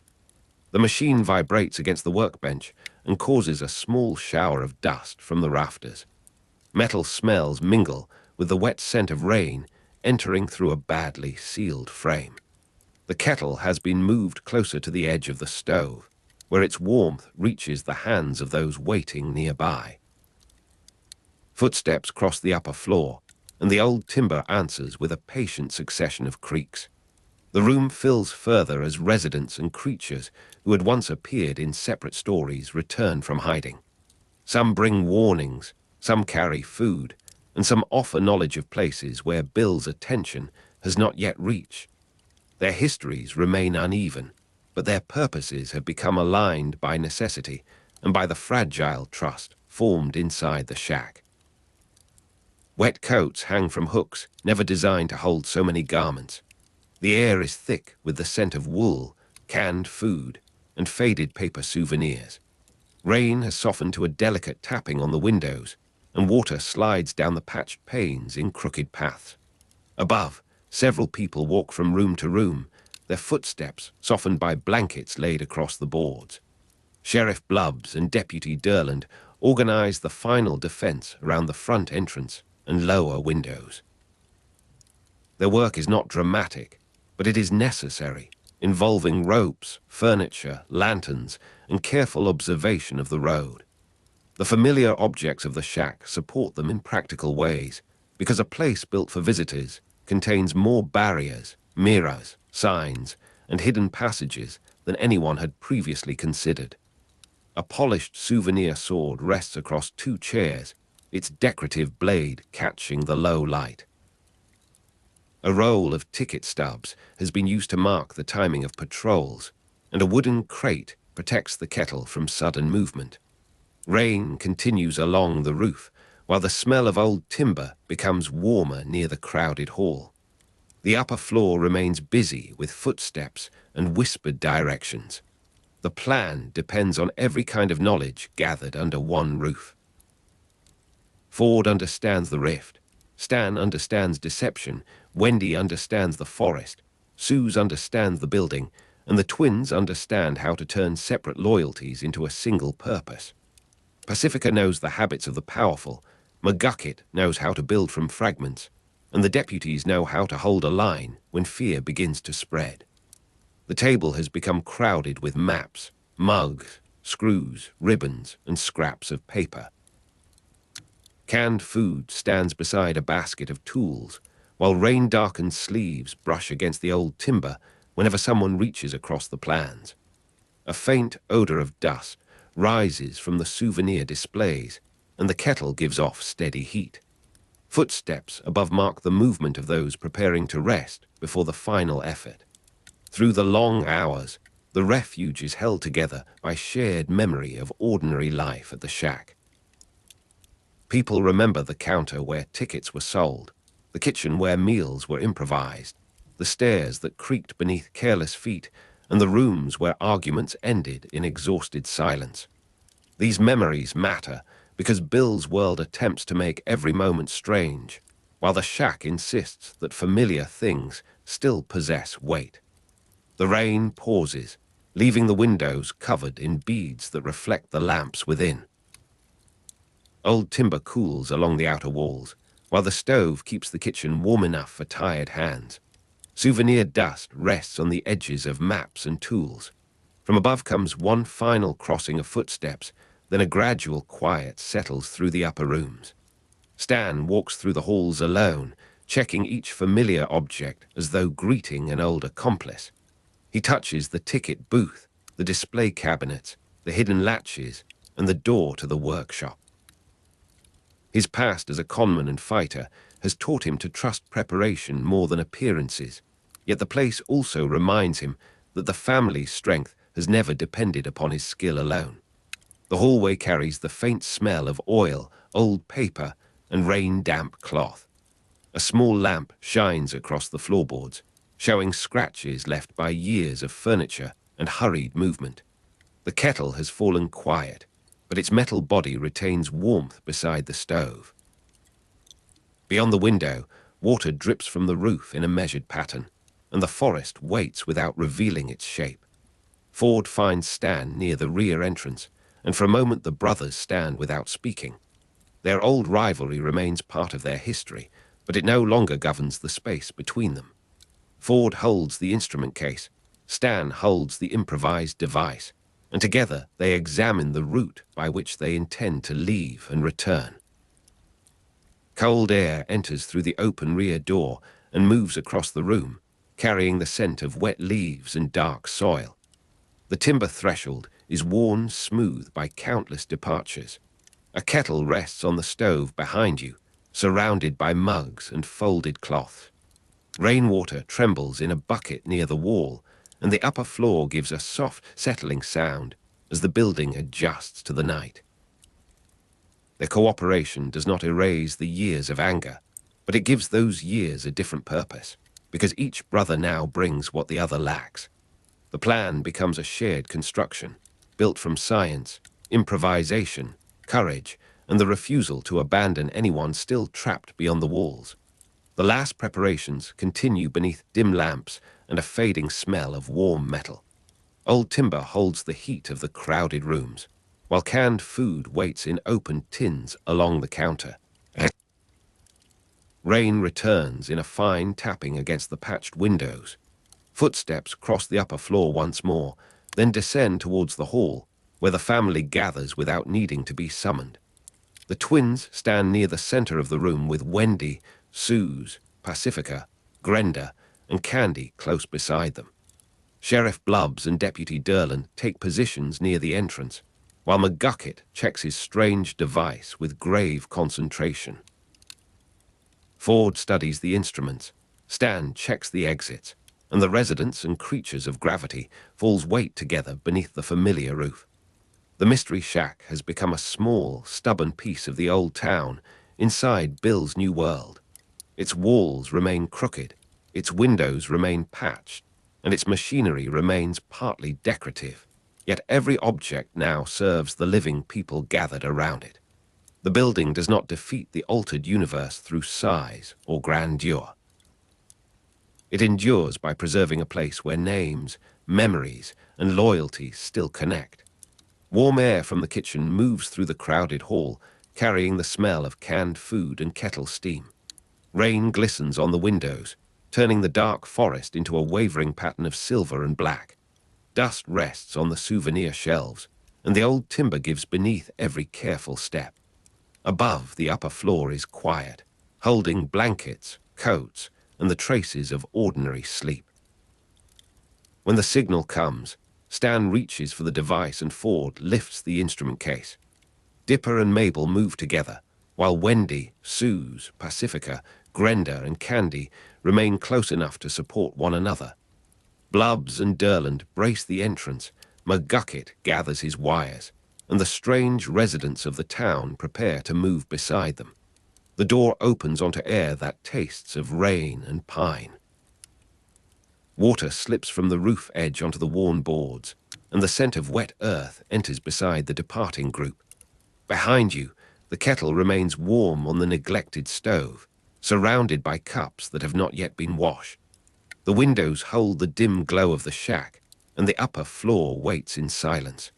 The machine vibrates against the workbench and causes a small shower of dust from the rafters. Metal smells mingle with the wet scent of rain entering through a badly sealed frame. The kettle has been moved closer to the edge of the stove, where its warmth reaches the hands of those waiting nearby. Footsteps cross the upper floor, and the old timber answers with a patient succession of creaks. The room fills further as residents and creatures who had once appeared in separate stories return from hiding. Some bring warnings, some carry food, and some offer knowledge of places where Bill's attention has not yet reached. Their histories remain uneven, but their purposes have become aligned by necessity and by the fragile trust formed inside the shack. Wet coats hang from hooks, never designed to hold so many garments. The air is thick with the scent of wool, canned food, and faded paper souvenirs. Rain has softened to a delicate tapping on the windows, and water slides down the patched panes in crooked paths. Above, Several people walk from room to room, their footsteps softened by blankets laid across the boards. Sheriff Blubbs and Deputy Durland organize the final defense around the front entrance and lower windows. Their work is not dramatic, but it is necessary, involving ropes, furniture, lanterns, and careful observation of the road. The familiar objects of the shack support them in practical ways, because a place built for visitors contains more barriers, mirrors, signs, and hidden passages than anyone had previously considered. A polished souvenir sword rests across two chairs, its decorative blade catching the low light. A roll of ticket stubs has been used to mark the timing of patrols, and a wooden crate protects the kettle from sudden movement. Rain continues along the roof, while the smell of old timber becomes warmer near the crowded hall. The upper floor remains busy with footsteps and whispered directions. The plan depends on every kind of knowledge gathered under one roof. Ford understands the rift. Stan understands deception. Wendy understands the forest. Suze understands the building. And the twins understand how to turn separate loyalties into a single purpose. Pacifica knows the habits of the powerful. McGucket knows how to build from fragments. And the deputies know how to hold a line when fear begins to spread. The table has become crowded with maps, mugs, screws, ribbons, and scraps of paper. Canned food stands beside a basket of tools, while rain-darkened sleeves brush against the old timber whenever someone reaches across the plans. A faint odor of dust rises from the souvenir displays, and the kettle gives off steady heat. Footsteps above mark the movement of those preparing to rest before the final effort. Through the long hours, the refuge is held together by shared memory of ordinary life at the shack. People remember the counter where tickets were sold, the kitchen where meals were improvised, the stairs that creaked beneath careless feet, and the rooms where arguments ended in exhausted silence. These memories matter because Bill's world attempts to make every moment strange, while the shack insists that familiar things still possess weight. The rain pauses, leaving the windows covered in beads that reflect the lamps within. Old timber cools along the outer walls, while the stove keeps the kitchen warm enough for tired hands. Souvenir dust rests on the edges of maps and tools. From above comes one final crossing of footsteps, then a gradual quiet settles through the upper rooms. Stan walks through the halls alone, checking each familiar object as though greeting an old accomplice. He touches the ticket booth, the display cabinets, the hidden latches, and the door to the workshop. His past as a conman and fighter has taught him to trust preparation more than appearances, yet the place also reminds him that the family's strength has never depended upon his skill alone. The hallway carries the faint smell of oil, old paper, and rain-damp cloth. A small lamp shines across the floorboards, showing scratches left by years of furniture and hurried movement. The kettle has fallen quiet, but its metal body retains warmth beside the stove. Beyond the window, water drips from the roof in a measured pattern, and the forest waits without revealing its shape. Ford finds Stan near the rear entrance, and for a moment the brothers stand without speaking. Their old rivalry remains part of their history, but it no longer governs the space between them. Ford holds the instrument case, Stan holds the improvised device, and together they examine the route by which they intend to leave and return. Cold air enters through the open rear door and moves across the room, carrying the scent of wet leaves and dark soil. The timber threshold is worn smooth by countless departures. A kettle rests on the stove behind you, surrounded by mugs and folded cloths. Rainwater trembles in a bucket near the wall, and the upper floor gives a soft, settling sound as the building adjusts to the night. Their cooperation does not erase the years of anger, but it gives those years a different purpose, because each brother now brings what the other lacks. The plan becomes a shared construction, built from science, improvisation, courage, and the refusal to abandon anyone still trapped beyond the walls. The last preparations continue beneath dim lamps and a fading smell of warm metal. Old timber holds the heat of the crowded rooms, while canned food waits in open tins along the counter. Rain returns in a fine tapping against the patched windows. Footsteps cross the upper floor once more, then descend towards the hall, where the family gathers without needing to be summoned. The twins stand near the center of the room with Wendy, Suze, Pacifica, Grenda, and Candy close beside them. Sheriff Blubbs and Deputy Derland take positions near the entrance, while McGucket checks his strange device with grave concentration. Ford studies the instruments, Stan checks the exits, and the residents and creatures of gravity falls weight together beneath the familiar roof. The mystery shack has become a small, stubborn piece of the old town inside Bill's new world. Its walls remain crooked, its windows remain patched, and its machinery remains partly decorative. Yet every object now serves the living people gathered around it. The building does not defeat the altered universe through size or grandeur. It endures by preserving a place where names, memories, and loyalties still connect. Warm air from the kitchen moves through the crowded hall, carrying the smell of canned food and kettle steam. Rain glistens on the windows, turning the dark forest into a wavering pattern of silver and black. Dust rests on the souvenir shelves, and the old timber gives beneath every careful step. Above, the upper floor is quiet, holding blankets, coats, and the traces of ordinary sleep. When the signal comes, Stan reaches for the device and Ford lifts the instrument case. Dipper and Mabel move together, while Wendy, Suze, Pacifica, Grenda, and Candy remain close enough to support one another. Blubbs and Derland brace the entrance, McGucket gathers his wires, and the strange residents of the town prepare to move beside them. The door opens onto air that tastes of rain and pine. Water slips from the roof edge onto the worn boards, and the scent of wet earth enters beside the departing group. Behind you, the kettle remains warm on the neglected stove, surrounded by cups that have not yet been washed. The windows hold the dim glow of the shack, and the upper floor waits in silence.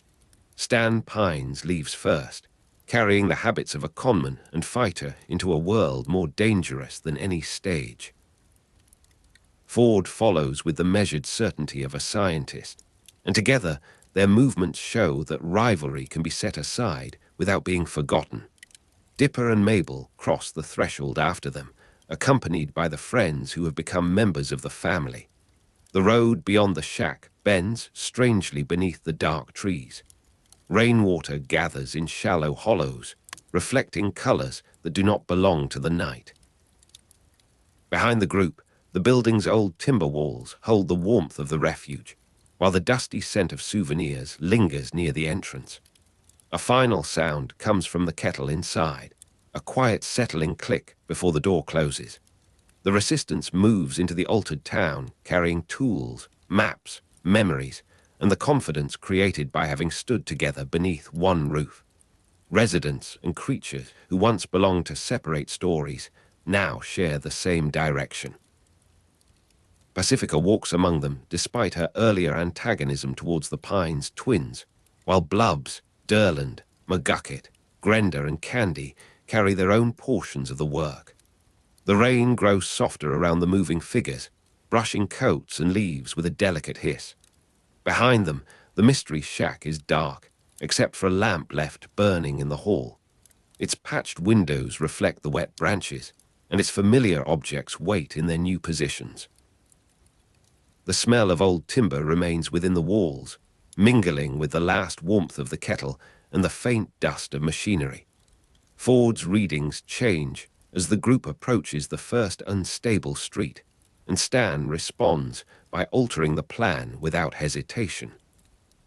Stan Pines leaves first, carrying the habits of a conman and fighter into a world more dangerous than any stage. Ford follows with the measured certainty of a scientist, and together their movements show that rivalry can be set aside without being forgotten. Dipper and Mabel cross the threshold after them, accompanied by the friends who have become members of the family. The road beyond the shack bends strangely beneath the dark trees. Rainwater gathers in shallow hollows, reflecting colors that do not belong to the night. Behind the group, the building's old timber walls hold the warmth of the refuge, while the dusty scent of souvenirs lingers near the entrance. A final sound comes from the kettle inside, a quiet settling click before the door closes. The resistance moves into the altered town, carrying tools, maps, memories, and the confidence created by having stood together beneath one roof. Residents and creatures who once belonged to separate stories now share the same direction. Pacifica walks among them despite her earlier antagonism towards the Pines twins, while Blubbs, Derland, McGucket, Grenda, and Candy carry their own portions of the work. The rain grows softer around the moving figures, brushing coats and leaves with a delicate hiss. Behind them, the mystery shack is dark, except for a lamp left burning in the hall. Its patched windows reflect the wet branches, and its familiar objects wait in their new positions. The smell of old timber remains within the walls, mingling with the last warmth of the kettle and the faint dust of machinery. Ford's readings change as the group approaches the first unstable street, and Stan responds by altering the plan without hesitation.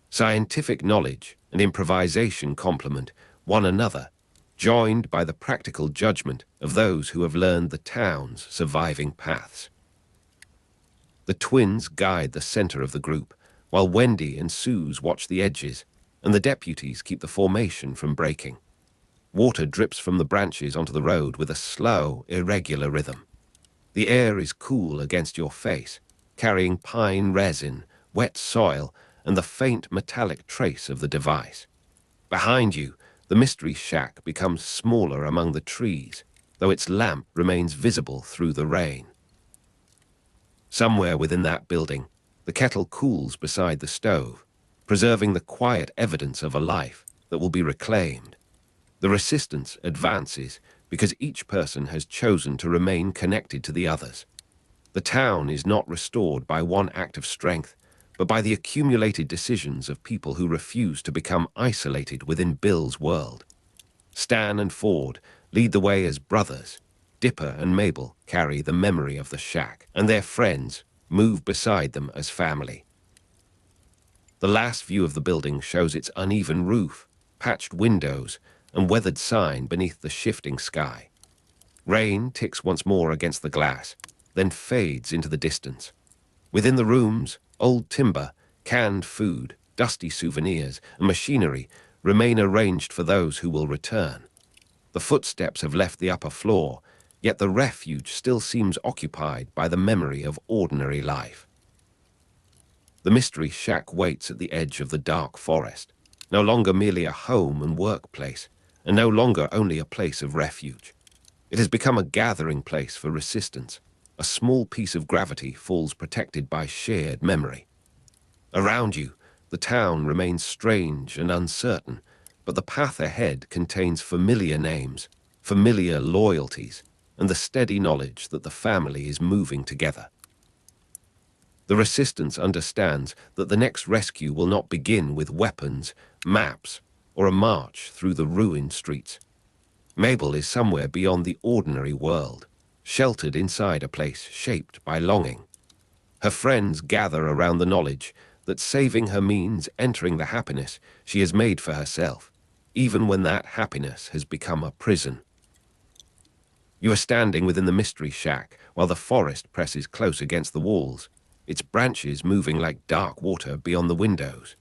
Scientific knowledge and improvisation complement one another, joined by the practical judgment of those who have learned the town's surviving paths. The twins guide the center of the group, while Wendy and Suze watch the edges, and the deputies keep the formation from breaking. Water drips from the branches onto the road with a slow, irregular rhythm. The air is cool against your face, carrying pine resin, wet soil, and the faint metallic trace of the device. Behind you, the mystery shack becomes smaller among the trees, though its lamp remains visible through the rain. Somewhere within that building, the kettle cools beside the stove, preserving the quiet evidence of a life that will be reclaimed. The resistance advances because each person has chosen to remain connected to the others. The town is not restored by one act of strength, but by the accumulated decisions of people who refuse to become isolated within Bill's world. Stan and Ford lead the way as brothers. Dipper and Mabel carry the memory of the shack, and their friends move beside them as family. The last view of the building shows its uneven roof, patched windows, and weathered sign beneath the shifting sky. Rain ticks once more against the glass, then fades into the distance. Within the rooms, old timber, canned food, dusty souvenirs, and machinery remain arranged for those who will return. The footsteps have left the upper floor, yet the refuge still seems occupied by the memory of ordinary life. The mystery shack waits at the edge of the dark forest, no longer merely a home and workplace, and no longer only a place of refuge. It has become a gathering place for resistance. A small piece of gravity falls protected by shared memory. Around you, the town remains strange and uncertain, but the path ahead contains familiar names, familiar loyalties, and the steady knowledge that the family is moving together. The resistance understands that the next rescue will not begin with weapons, maps, or a march through the ruined streets. Mabel is somewhere beyond the ordinary world, sheltered inside a place shaped by longing. Her friends gather around the knowledge that saving her means entering the happiness she has made for herself, even when that happiness has become a prison. You are standing within the mystery shack while the forest presses close against the walls, its branches moving like dark water beyond the windows.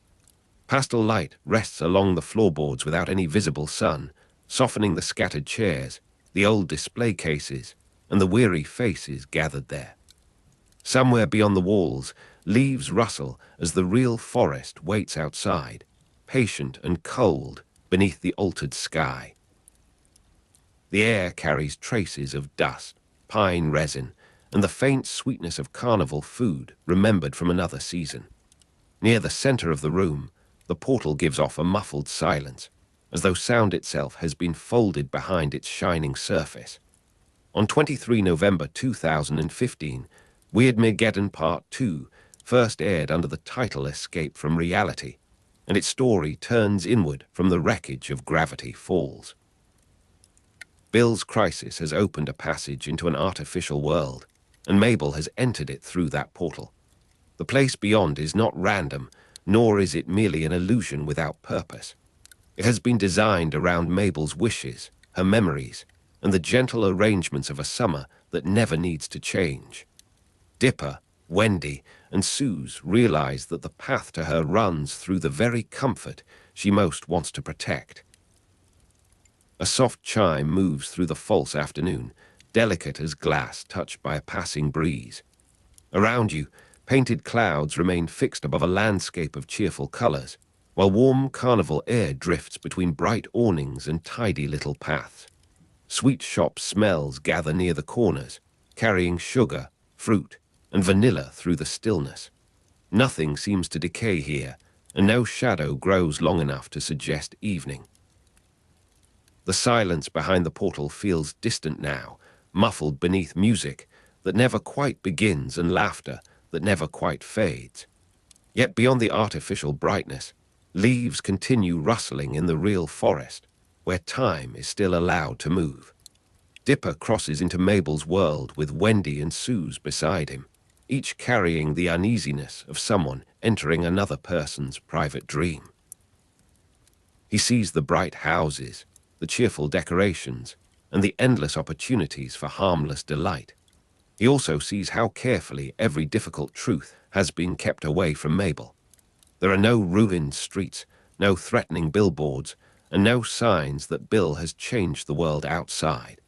Pastel light rests along the floorboards without any visible sun, softening the scattered chairs, the old display cases, and the weary faces gathered there. Somewhere beyond the walls, leaves rustle as the real forest waits outside, patient and cold beneath the altered sky. The air carries traces of dust, pine resin, and the faint sweetness of carnival food remembered from another season. Near the center of the room, the portal gives off a muffled silence, as though sound itself has been folded behind its shining surface. On 23 November 2015, Weirdmageddon Part 2 first aired under the title Escape from Reality, and its story turns inward from the wreckage of Gravity Falls. Bill's crisis has opened a passage into an artificial world, and Mabel has entered it through that portal. The place beyond is not random, nor is it merely an illusion without purpose. It has been designed around Mabel's wishes, her memories, and the gentle arrangements of a summer that never needs to change. Dipper, Wendy, and Suze realize that the path to her runs through the very comfort she most wants to protect. A soft chime moves through the false afternoon, delicate as glass touched by a passing breeze. Around you, painted clouds remain fixed above a landscape of cheerful colors, while warm carnival air drifts between bright awnings and tidy little paths. Sweet shop smells gather near the corners, carrying sugar, fruit, and vanilla through the stillness. Nothing seems to decay here, and no shadow grows long enough to suggest evening. The silence behind the portal feels distant now, muffled beneath music that never quite begins and laughter that never quite fades. Yet beyond the artificial brightness, leaves continue rustling in the real forest, where time is still allowed to move. Dipper crosses into Mabel's world with Wendy and Suze beside him, each carrying the uneasiness of someone entering another person's private dream. He sees the bright houses, the cheerful decorations, and the endless opportunities for harmless delight. He also sees how carefully every difficult truth has been kept away from Mabel. There are no ruined streets, no threatening billboards, and no signs that Bill has changed the world outside.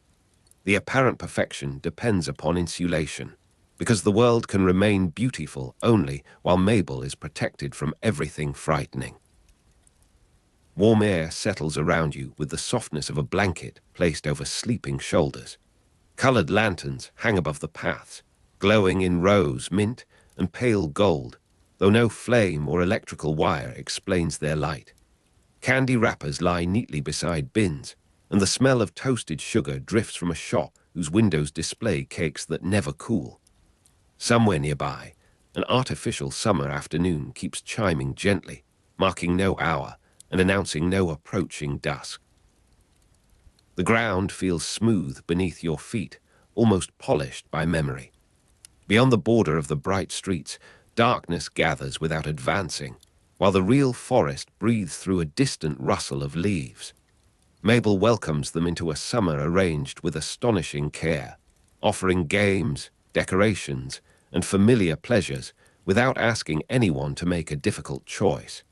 The apparent perfection depends upon insulation, because the world can remain beautiful only while Mabel is protected from everything frightening. Warm air settles around you with the softness of a blanket placed over sleeping shoulders. Colored lanterns hang above the paths, glowing in rose, mint, and pale gold, though no flame or electrical wire explains their light. Candy wrappers lie neatly beside bins, and the smell of toasted sugar drifts from a shop whose windows display cakes that never cool. Somewhere nearby, an artificial summer afternoon keeps chiming gently, marking no hour and announcing no approaching dusk. The ground feels smooth beneath your feet, almost polished by memory. Beyond the border of the bright streets, darkness gathers without advancing, while the real forest breathes through a distant rustle of leaves. Mabel welcomes them into a summer arranged with astonishing care, offering games, decorations, and familiar pleasures without asking anyone to make a difficult choice.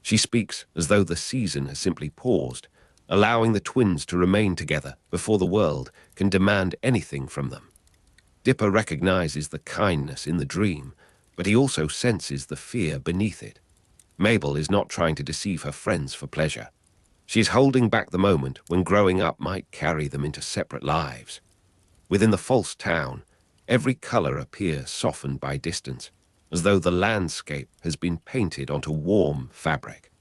She speaks as though the season has simply paused, allowing the twins to remain together before the world can demand anything from them. Dipper recognizes the kindness in the dream, but he also senses the fear beneath it. Mabel is not trying to deceive her friends for pleasure. She's holding back the moment when growing up might carry them into separate lives. Within the false town, every color appears softened by distance, as though the landscape has been painted onto warm fabric.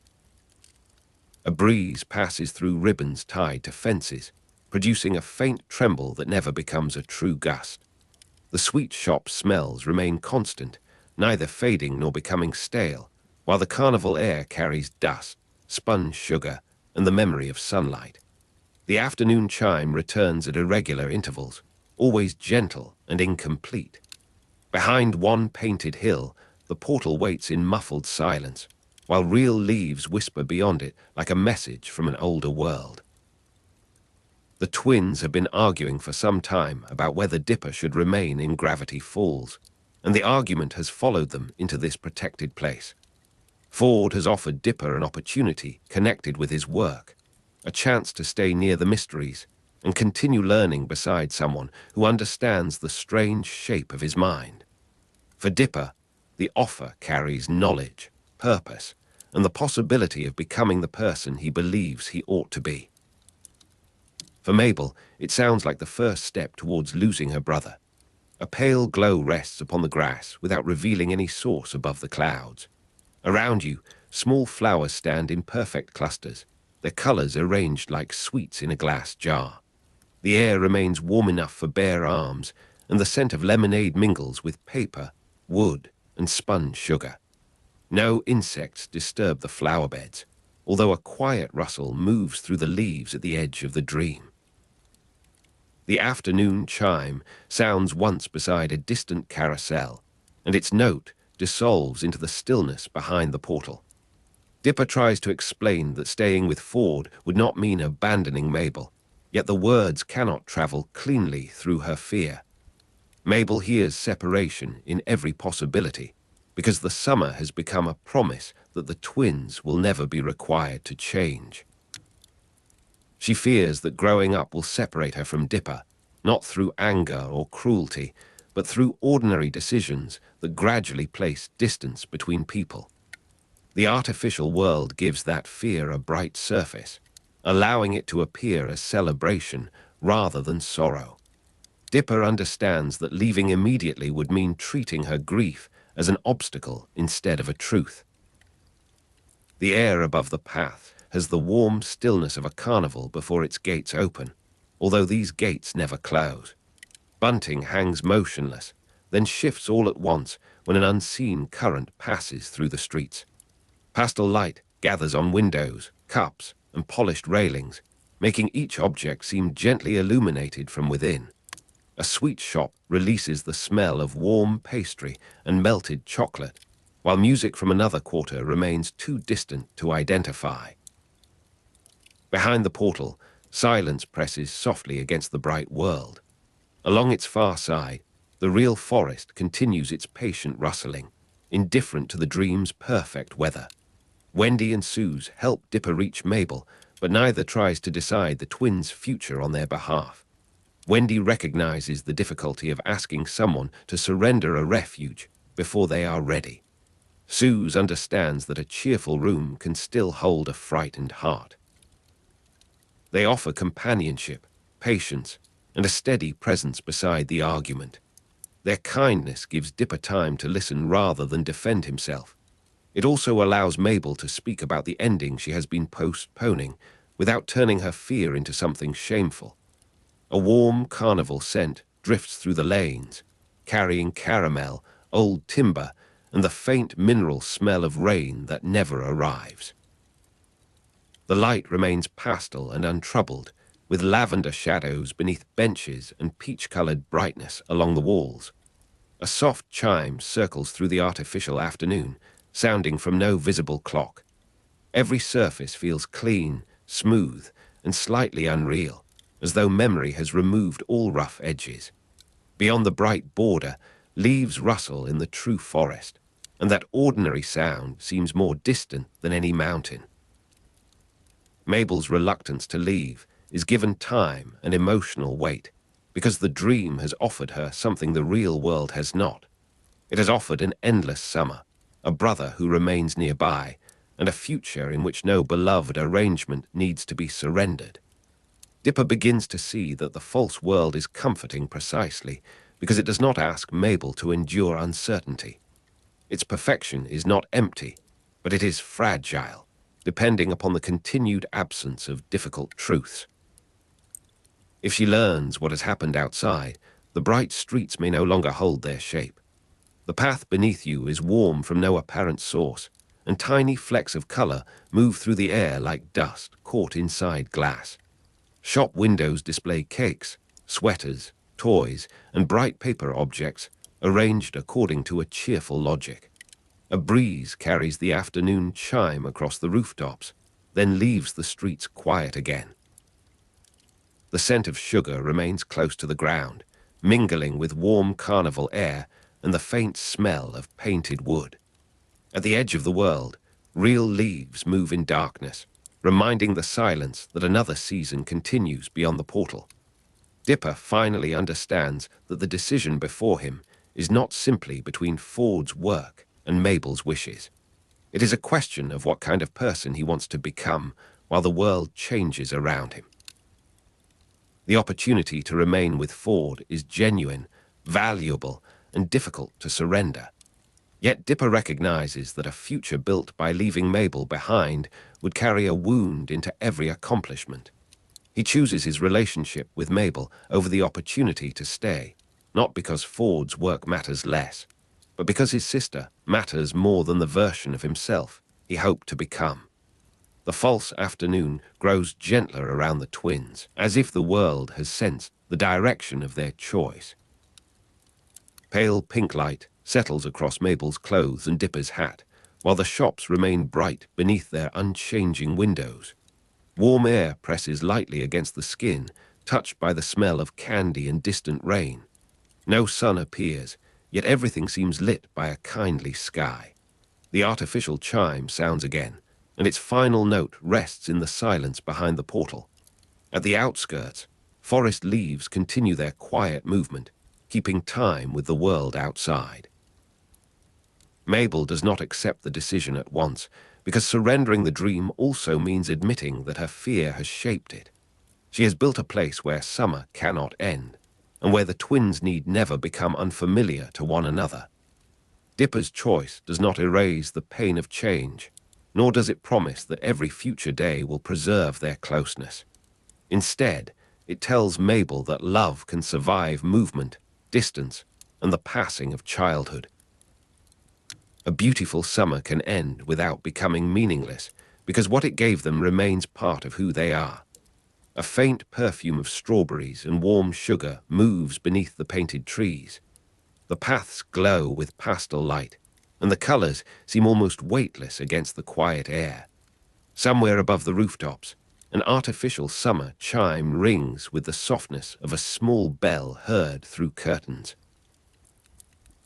A breeze passes through ribbons tied to fences, producing a faint tremble that never becomes a true gust. The sweet shop smells remain constant, neither fading nor becoming stale, while the carnival air carries dust, spun sugar, and the memory of sunlight. The afternoon chime returns at irregular intervals, always gentle and incomplete. Behind one painted hill, the portal waits in muffled silence, while real leaves whisper beyond it like a message from an older world. The twins have been arguing for some time about whether Dipper should remain in Gravity Falls, and the argument has followed them into this protected place. Ford has offered Dipper an opportunity connected with his work, a chance to stay near the mysteries and continue learning beside someone who understands the strange shape of his mind. For Dipper, the offer carries knowledge, purpose, and the possibility of becoming the person he believes he ought to be. For Mabel, it sounds like the first step towards losing her brother. A pale glow rests upon the grass without revealing any source above the clouds. Around you, small flowers stand in perfect clusters, their colors arranged like sweets in a glass jar. The air remains warm enough for bare arms, and the scent of lemonade mingles with paper, wood, and spun sugar. No insects disturb the flower beds, although a quiet rustle moves through the leaves at the edge of the dream. The afternoon chime sounds once beside a distant carousel, and its note dissolves into the stillness behind the portal. Dipper tries to explain that staying with Ford would not mean abandoning Mabel, yet the words cannot travel cleanly through her fear. Mabel hears separation in every possibility, because the summer has become a promise that the twins will never be required to change. She fears that growing up will separate her from Dipper, not through anger or cruelty, but through ordinary decisions that gradually place distance between people. The artificial world gives that fear a bright surface, allowing it to appear as celebration rather than sorrow. Dipper understands that leaving immediately would mean treating her grief as an obstacle instead of a truth. The air above the path has the warm stillness of a carnival before its gates open, although these gates never close. Bunting hangs motionless, then shifts all at once when an unseen current passes through the streets. Pastel light gathers on windows, cups, and polished railings, making each object seem gently illuminated from within. A sweet shop releases the smell of warm pastry and melted chocolate, while music from another quarter remains too distant to identify. Behind the portal, silence presses softly against the bright world. Along its far side, the real forest continues its patient rustling, indifferent to the dream's perfect weather. Wendy and Suze help Dipper reach Mabel, but neither tries to decide the twins' future on their behalf. Wendy recognizes the difficulty of asking someone to surrender a refuge before they are ready. Suze understands that a cheerful room can still hold a frightened heart. They offer companionship, patience, and a steady presence beside the argument. Their kindness gives Dipper time to listen rather than defend himself. It also allows Mabel to speak about the ending she has been postponing without turning her fear into something shameful. A warm carnival scent drifts through the lanes, carrying caramel, old timber, and the faint mineral smell of rain that never arrives. The light remains pastel and untroubled, with lavender shadows beneath benches and peach-colored brightness along the walls. A soft chime circles through the artificial afternoon, sounding from no visible clock. Every surface feels clean, smooth, and slightly unreal, as though memory has removed all rough edges. Beyond the bright border, leaves rustle in the true forest, and that ordinary sound seems more distant than any mountain. Mabel's reluctance to leave is given time and emotional weight, because the dream has offered her something the real world has not. It has offered an endless summer, a brother who remains nearby, and a future in which no beloved arrangement needs to be surrendered. Dipper begins to see that the false world is comforting precisely because it does not ask Mabel to endure uncertainty. Its perfection is not empty, but it is fragile, depending upon the continued absence of difficult truths. If she learns what has happened outside, the bright streets may no longer hold their shape. The path beneath you is warm from no apparent source, and tiny flecks of color move through the air like dust caught inside glass. Shop windows display cakes, sweaters, toys, and bright paper objects arranged according to a cheerful logic. A breeze carries the afternoon chime across the rooftops, then leaves the streets quiet again. The scent of sugar remains close to the ground, mingling with warm carnival air and the faint smell of painted wood. At the edge of the world, real leaves move in darkness, reminding the silence that another season continues beyond the portal. Dipper finally understands that the decision before him is not simply between Ford's work and Mabel's wishes. It is a question of what kind of person he wants to become while the world changes around him. The opportunity to remain with Ford is genuine, valuable, and difficult to surrender. Yet Dipper recognizes that a future built by leaving Mabel behind would carry a wound into every accomplishment. He chooses his relationship with Mabel over the opportunity to stay, not because Ford's work matters less, but because his sister matters more than the version of himself he hoped to become. The false afternoon grows gentler around the twins, as if the world has sensed the direction of their choice. Pale pink light settles across Mabel's clothes and Dipper's hat, while the shops remain bright beneath their unchanging windows. Warm air presses lightly against the skin, touched by the smell of candy and distant rain. No sun appears, yet everything seems lit by a kindly sky. The artificial chime sounds again, and its final note rests in the silence behind the portal. At the outskirts, forest leaves continue their quiet movement, keeping time with the world outside. Mabel does not accept the decision at once, because surrendering the dream also means admitting that her fear has shaped it. She has built a place where summer cannot end, and where the twins need never become unfamiliar to one another. Dipper's choice does not erase the pain of change, nor does it promise that every future day will preserve their closeness. Instead, it tells Mabel that love can survive movement, distance, and the passing of childhood. A beautiful summer can end without becoming meaningless, because what it gave them remains part of who they are. A faint perfume of strawberries and warm sugar moves beneath the painted trees. The paths glow with pastel light, and the colors seem almost weightless against the quiet air. Somewhere above the rooftops, an artificial summer chime rings with the softness of a small bell heard through curtains.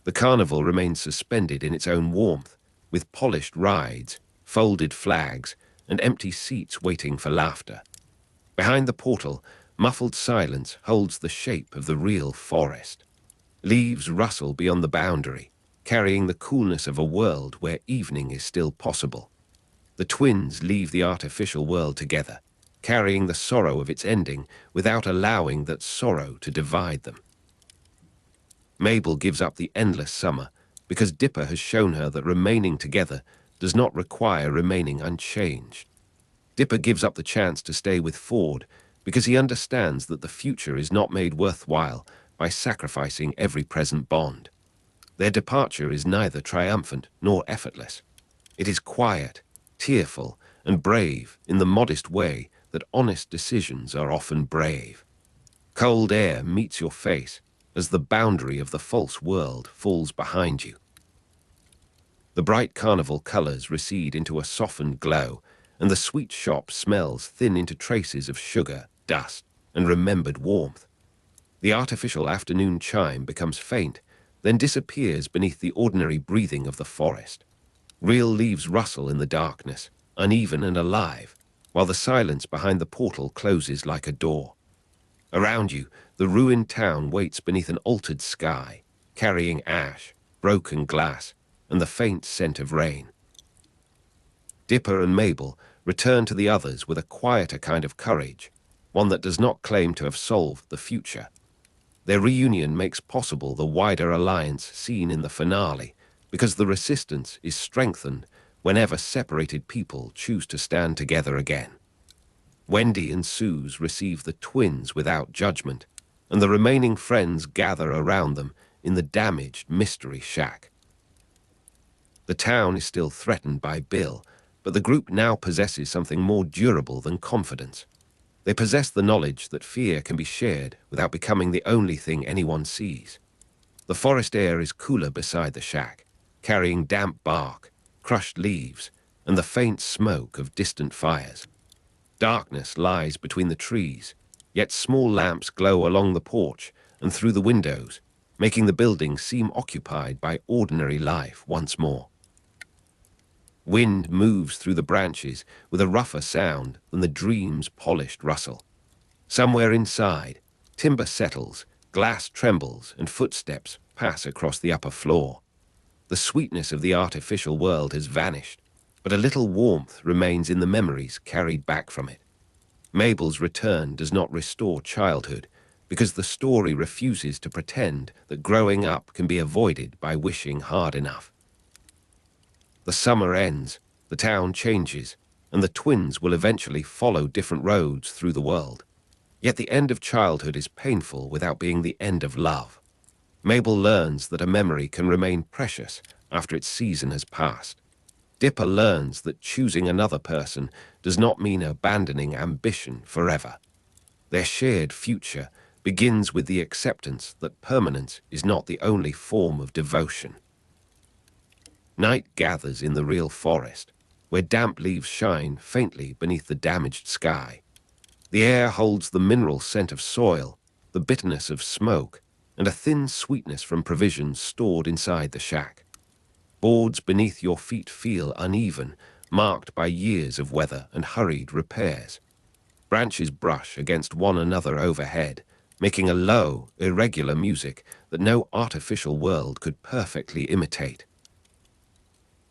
The carnival remains suspended in its own warmth, with polished rides, folded flags, and empty seats waiting for laughter. Behind the portal, muffled silence holds the shape of the real forest. Leaves rustle beyond the boundary, carrying the coolness of a world where evening is still possible. The twins leave the artificial world together, carrying the sorrow of its ending without allowing that sorrow to divide them. Mabel gives up the endless summer because Dipper has shown her that remaining together does not require remaining unchanged. Dipper gives up the chance to stay with Ford because he understands that the future is not made worthwhile by sacrificing every present bond. Their departure is neither triumphant nor effortless. It is quiet, tearful, and brave in the modest way that honest decisions are often brave. Cold air meets your face as the boundary of the false world falls behind you. The bright carnival colors recede into a softened glow, and the sweet shop smells thin into traces of sugar, dust, and remembered warmth. The artificial afternoon chime becomes faint, then disappears beneath the ordinary breathing of the forest. Real leaves rustle in the darkness, uneven and alive, while the silence behind the portal closes like a door. Around you, the ruined town waits beneath an altered sky, carrying ash, broken glass, and the faint scent of rain. Dipper and Mabel return to the others with a quieter kind of courage, one that does not claim to have solved the future. Their reunion makes possible the wider alliance seen in the finale, because the resistance is strengthened whenever separated people choose to stand together again. Wendy and Suze receive the twins without judgment, and the remaining friends gather around them in the damaged mystery shack. The town is still threatened by Bill, but the group now possesses something more durable than confidence. They possess the knowledge that fear can be shared without becoming the only thing anyone sees. The forest air is cooler beside the shack, carrying damp bark, crushed leaves, and the faint smoke of distant fires. Darkness lies between the trees, yet small lamps glow along the porch and through the windows, making the building seem occupied by ordinary life once more. Wind moves through the branches with a rougher sound than the dream's polished rustle. Somewhere inside, timber settles, glass trembles, and footsteps pass across the upper floor. The sweetness of the artificial world has vanished, but a little warmth remains in the memories carried back from it. Mabel's return does not restore childhood, because the story refuses to pretend that growing up can be avoided by wishing hard enough. The summer ends, the town changes, and the twins will eventually follow different roads through the world. Yet the end of childhood is painful without being the end of love. Mabel learns that a memory can remain precious after its season has passed. Dipper learns that choosing another person does not mean abandoning ambition forever. Their shared future begins with the acceptance that permanence is not the only form of devotion. Night gathers in the real forest, where damp leaves shine faintly beneath the damaged sky. The air holds the mineral scent of soil, the bitterness of smoke, and a thin sweetness from provisions stored inside the shack. Boards beneath your feet feel uneven, marked by years of weather and hurried repairs. Branches brush against one another overhead, making a low, irregular music that no artificial world could perfectly imitate.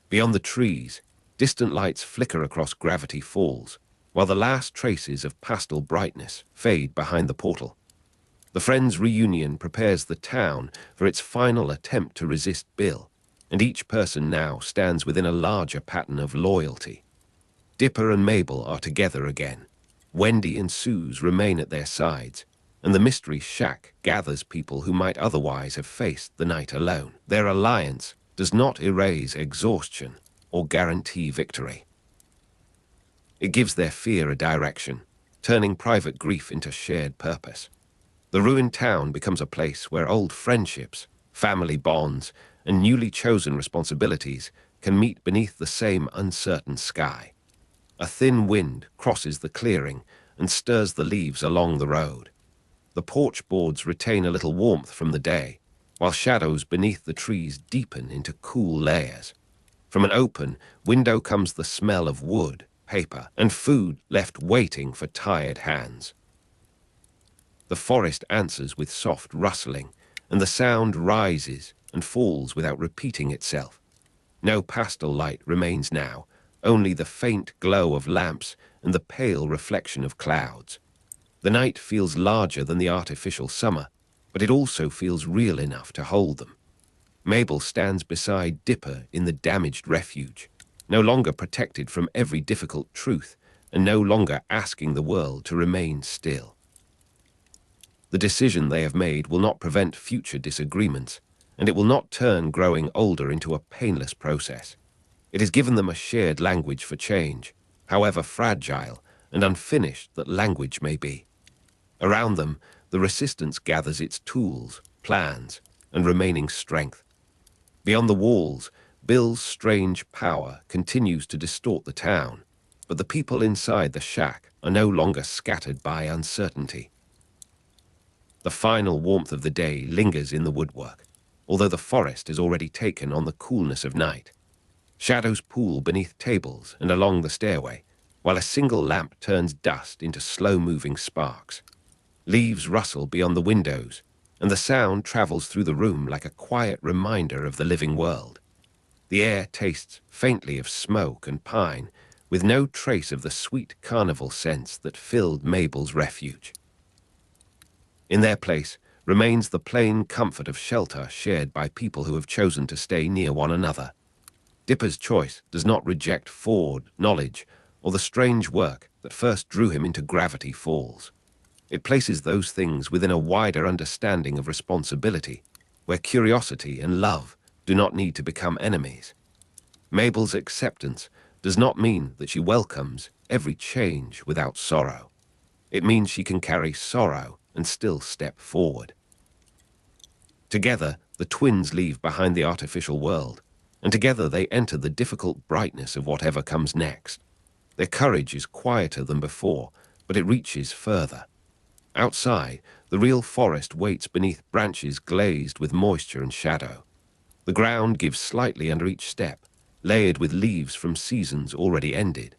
Beyond the trees, distant lights flicker across Gravity Falls, while the last traces of pastel brightness fade behind the portal. The Friends' reunion prepares the town for its final attempt to resist Bill, and each person now stands within a larger pattern of loyalty. Dipper and Mabel are together again. Wendy and Suze remain at their sides, and the mystery shack gathers people who might otherwise have faced the night alone. Their alliance does not erase exhaustion or guarantee victory. It gives their fear a direction, turning private grief into shared purpose. The ruined town becomes a place where old friendships, family bonds, and newly chosen responsibilities can meet beneath the same uncertain sky. A thin wind crosses the clearing and stirs the leaves along the road. The porch boards retain a little warmth from the day, while shadows beneath the trees deepen into cool layers. From an open window comes the smell of wood, paper and food left waiting for tired hands. The forest answers with soft rustling, and the sound rises and falls without repeating itself. No pastel light remains now, only the faint glow of lamps and the pale reflection of clouds. The night feels larger than the artificial summer, but it also feels real enough to hold them. Mabel stands beside Dipper in the damaged refuge, no longer protected from every difficult truth and no longer asking the world to remain still. The decision they have made will not prevent future disagreements, and it will not turn growing older into a painless process. It has given them a shared language for change, however fragile and unfinished that language may be. Around them, the resistance gathers its tools, plans, and remaining strength. Beyond the walls, Bill's strange power continues to distort the town, but the people inside the shack are no longer scattered by uncertainty. The final warmth of the day lingers in the woodwork, although the forest has already taken on the coolness of night. Shadows pool beneath tables and along the stairway, while a single lamp turns dust into slow-moving sparks. Leaves rustle beyond the windows, and the sound travels through the room like a quiet reminder of the living world. The air tastes faintly of smoke and pine, with no trace of the sweet carnival scents that filled Mabel's refuge. In their place remains the plain comfort of shelter shared by people who have chosen to stay near one another. Dipper's choice does not reject Ford, knowledge, or the strange work that first drew him into Gravity Falls. It places those things within a wider understanding of responsibility, where curiosity and love do not need to become enemies. Mabel's acceptance does not mean that she welcomes every change without sorrow. It means she can carry sorrow and still step forward. Together, the twins leave behind the artificial world, and together they enter the difficult brightness of whatever comes next. Their courage is quieter than before, but it reaches further. Outside, the real forest waits beneath branches glazed with moisture and shadow. The ground gives slightly under each step, layered with leaves from seasons already ended.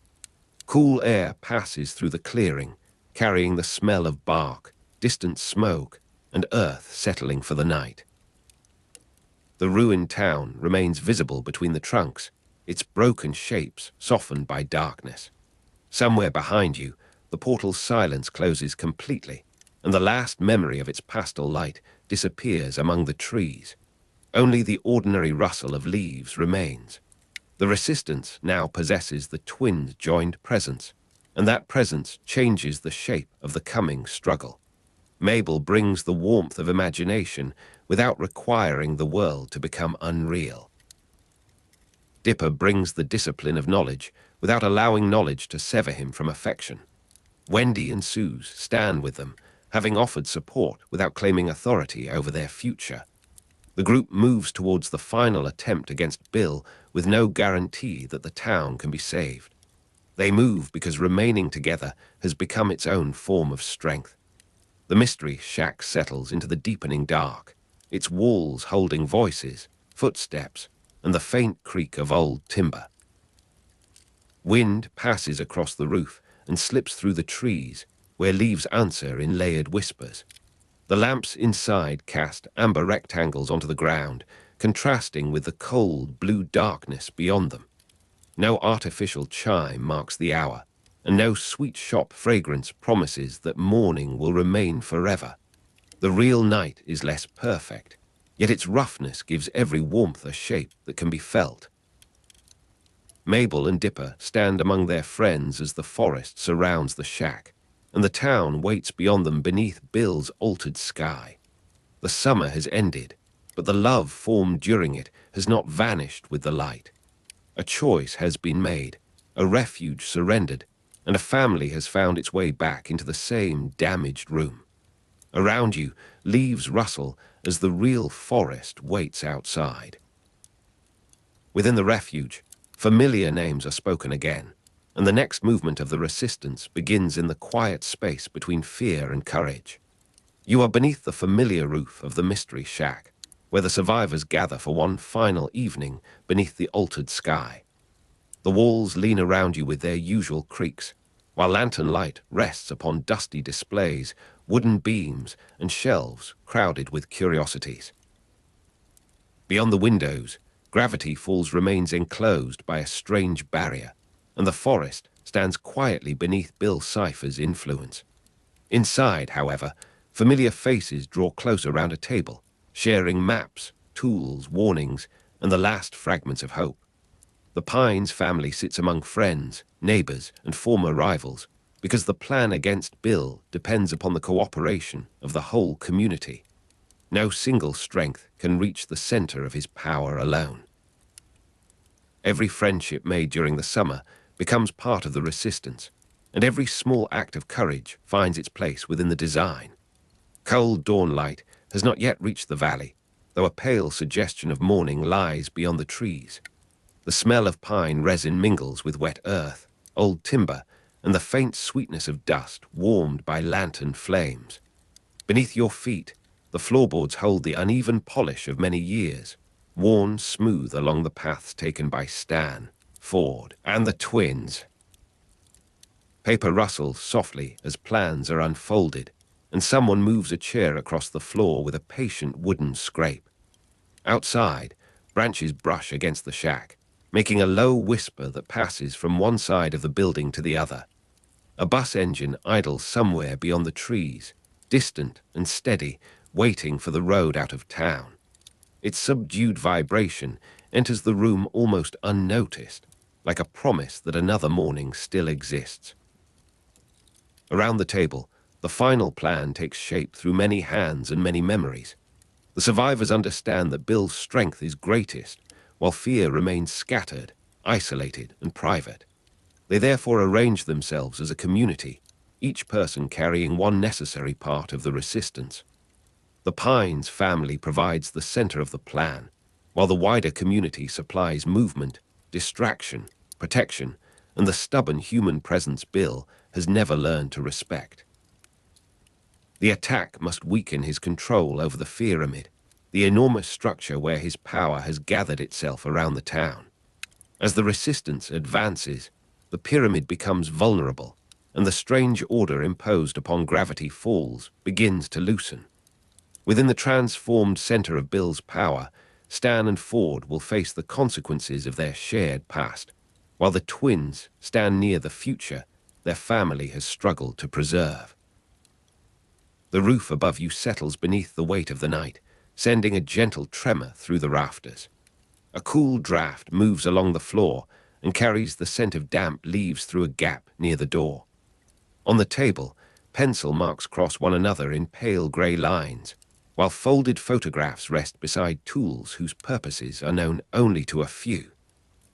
Cool air passes through the clearing, carrying the smell of bark, distant smoke, and earth settling for the night. The ruined town remains visible between the trunks, its broken shapes softened by darkness. Somewhere behind you, the portal's silence closes completely, and the last memory of its pastel light disappears among the trees. Only the ordinary rustle of leaves remains. The resistance now possesses the twins' joined presence, and that presence changes the shape of the coming struggle. Mabel brings the warmth of imagination without requiring the world to become unreal. Dipper brings the discipline of knowledge without allowing knowledge to sever him from affection. Wendy and Suze stand with them, having offered support without claiming authority over their future. The group moves towards the final attempt against Bill with no guarantee that the town can be saved. They move because remaining together has become its own form of strength. The mystery shack settles into the deepening dark, its walls holding voices, footsteps, and the faint creak of old timber. Wind passes across the roof and slips through the trees, where leaves answer in layered whispers. The lamps inside cast amber rectangles onto the ground, contrasting with the cold blue darkness beyond them. No artificial chime marks the hour, and no sweet shop fragrance promises that morning will remain forever. The real night is less perfect, yet its roughness gives every warmth a shape that can be felt. Mabel and Dipper stand among their friends as the forest surrounds the shack, and the town waits beyond them beneath Bill's altered sky. The summer has ended, but the love formed during it has not vanished with the light. A choice has been made, a refuge surrendered, and a family has found its way back into the same damaged room. Around you, leaves rustle as the real forest waits outside. Within the refuge, familiar names are spoken again, and the next movement of the resistance begins in the quiet space between fear and courage. You are beneath the familiar roof of the mystery shack, where the survivors gather for one final evening beneath the altered sky. The walls lean around you with their usual creaks, while lantern light rests upon dusty displays, wooden beams, and shelves crowded with curiosities. Beyond the windows, Gravity Falls remains enclosed by a strange barrier, and the forest stands quietly beneath Bill Cipher's influence. Inside, however, familiar faces draw close around a table, sharing maps, tools, warnings, and the last fragments of hope. The Pines family sits among friends, neighbors, and former rivals, because the plan against Bill depends upon the cooperation of the whole community. No single strength can reach the center of his power alone. Every friendship made during the summer becomes part of the resistance, and every small act of courage finds its place within the design. Cold dawn light has not yet reached the valley, though a pale suggestion of morning lies beyond the trees. The smell of pine resin mingles with wet earth, old timber, and the faint sweetness of dust warmed by lantern flames. Beneath your feet, the floorboards hold the uneven polish of many years, worn smooth along the paths taken by Stan, Ford, and the twins. Paper rustles softly as plans are unfolded, and someone moves a chair across the floor with a patient wooden scrape. Outside, branches brush against the shack, making a low whisper that passes from one side of the building to the other. A bus engine idles somewhere beyond the trees, distant and steady, waiting for the road out of town. Its subdued vibration enters the room almost unnoticed, like a promise that another morning still exists. Around the table, the final plan takes shape through many hands and many memories. The survivors understand that Bill's strength is greatest, while fear remains scattered, isolated, and private. They therefore arrange themselves as a community, each person carrying one necessary part of the resistance. The Pines family provides the center of the plan, while the wider community supplies movement, distraction, protection, and the stubborn human presence Bill has never learned to respect. The attack must weaken his control over the pyramid, the enormous structure where his power has gathered itself around the town. As the resistance advances, the pyramid becomes vulnerable, and the strange order imposed upon Gravity Falls begins to loosen. Within the transformed center of Bill's power, Stan and Ford will face the consequences of their shared past, while the twins stand near the future their family has struggled to preserve. The roof above you settles beneath the weight of the night, sending a gentle tremor through the rafters. A cool draft moves along the floor and carries the scent of damp leaves through a gap near the door. On the table, pencil marks cross one another in pale grey lines, while folded photographs rest beside tools whose purposes are known only to a few.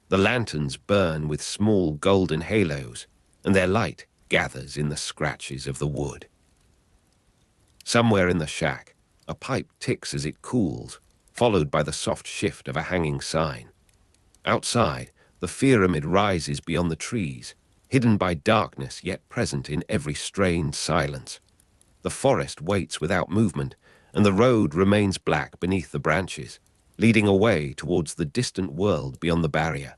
The lanterns burn with small golden halos, and their light gathers in the scratches of the wood. Somewhere in the shack, a pipe ticks as it cools, followed by the soft shift of a hanging sign. Outside, the pyramid rises beyond the trees, hidden by darkness yet present in every strained silence. The forest waits without movement, and the road remains black beneath the branches, leading away towards the distant world beyond the barrier.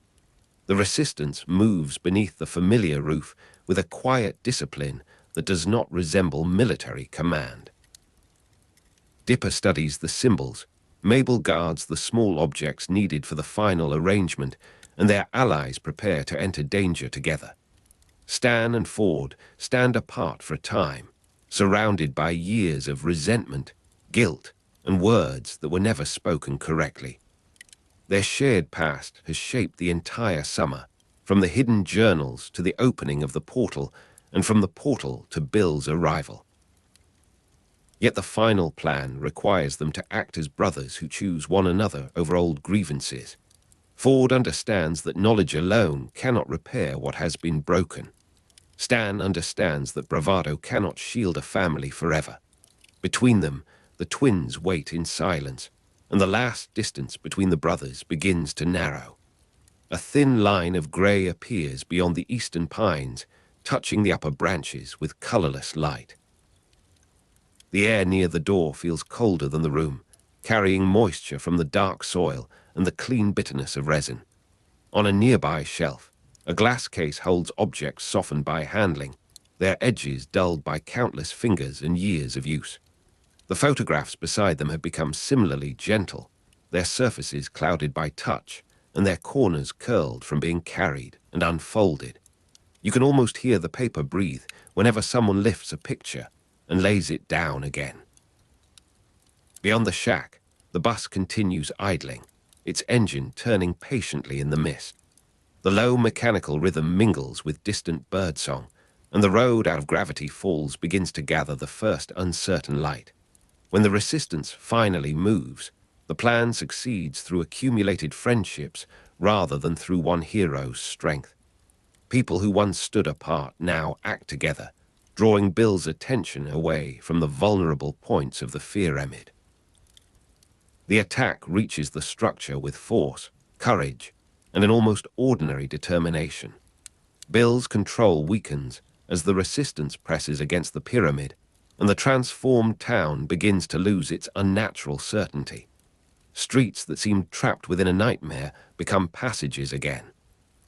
The resistance moves beneath the familiar roof with a quiet discipline that does not resemble military command. Dipper studies the symbols, Mabel guards the small objects needed for the final arrangement, and their allies prepare to enter danger together. Stan and Ford stand apart for a time, surrounded by years of resentment, guilt, and words that were never spoken correctly. Their shared past has shaped the entire summer, from the hidden journals to the opening of the portal, and from the portal to Bill's arrival. Yet the final plan requires them to act as brothers who choose one another over old grievances. Ford understands that knowledge alone cannot repair what has been broken. Stan understands that bravado cannot shield a family forever. Between them, the twins wait in silence, and the last distance between the brothers begins to narrow. A thin line of grey appears beyond the eastern pines, touching the upper branches with colorless light. The air near the door feels colder than the room, carrying moisture from the dark soil and the clean bitterness of resin. On a nearby shelf, A glass case holds objects softened by handling, their edges dulled by countless fingers and years of use. The photographs beside them have become similarly gentle, their surfaces clouded by touch, and their corners curled from being carried and unfolded. You can almost hear the paper breathe whenever someone lifts a picture and lays it down again. Beyond the shack, the bus continues idling, its engine turning patiently in the mist. The low mechanical rhythm mingles with distant birdsong, and the road out of Gravity Falls begins to gather the first uncertain light. When the resistance finally moves, the plan succeeds through accumulated friendships rather than through one hero's strength. People who once stood apart now act together, drawing Bill's attention away from the vulnerable points of the pyramid. The attack reaches the structure with force, courage, and an almost ordinary determination. Bill's control weakens as the resistance presses against the pyramid, and the transformed town begins to lose its unnatural certainty. Streets that seemed trapped within a nightmare become passages again.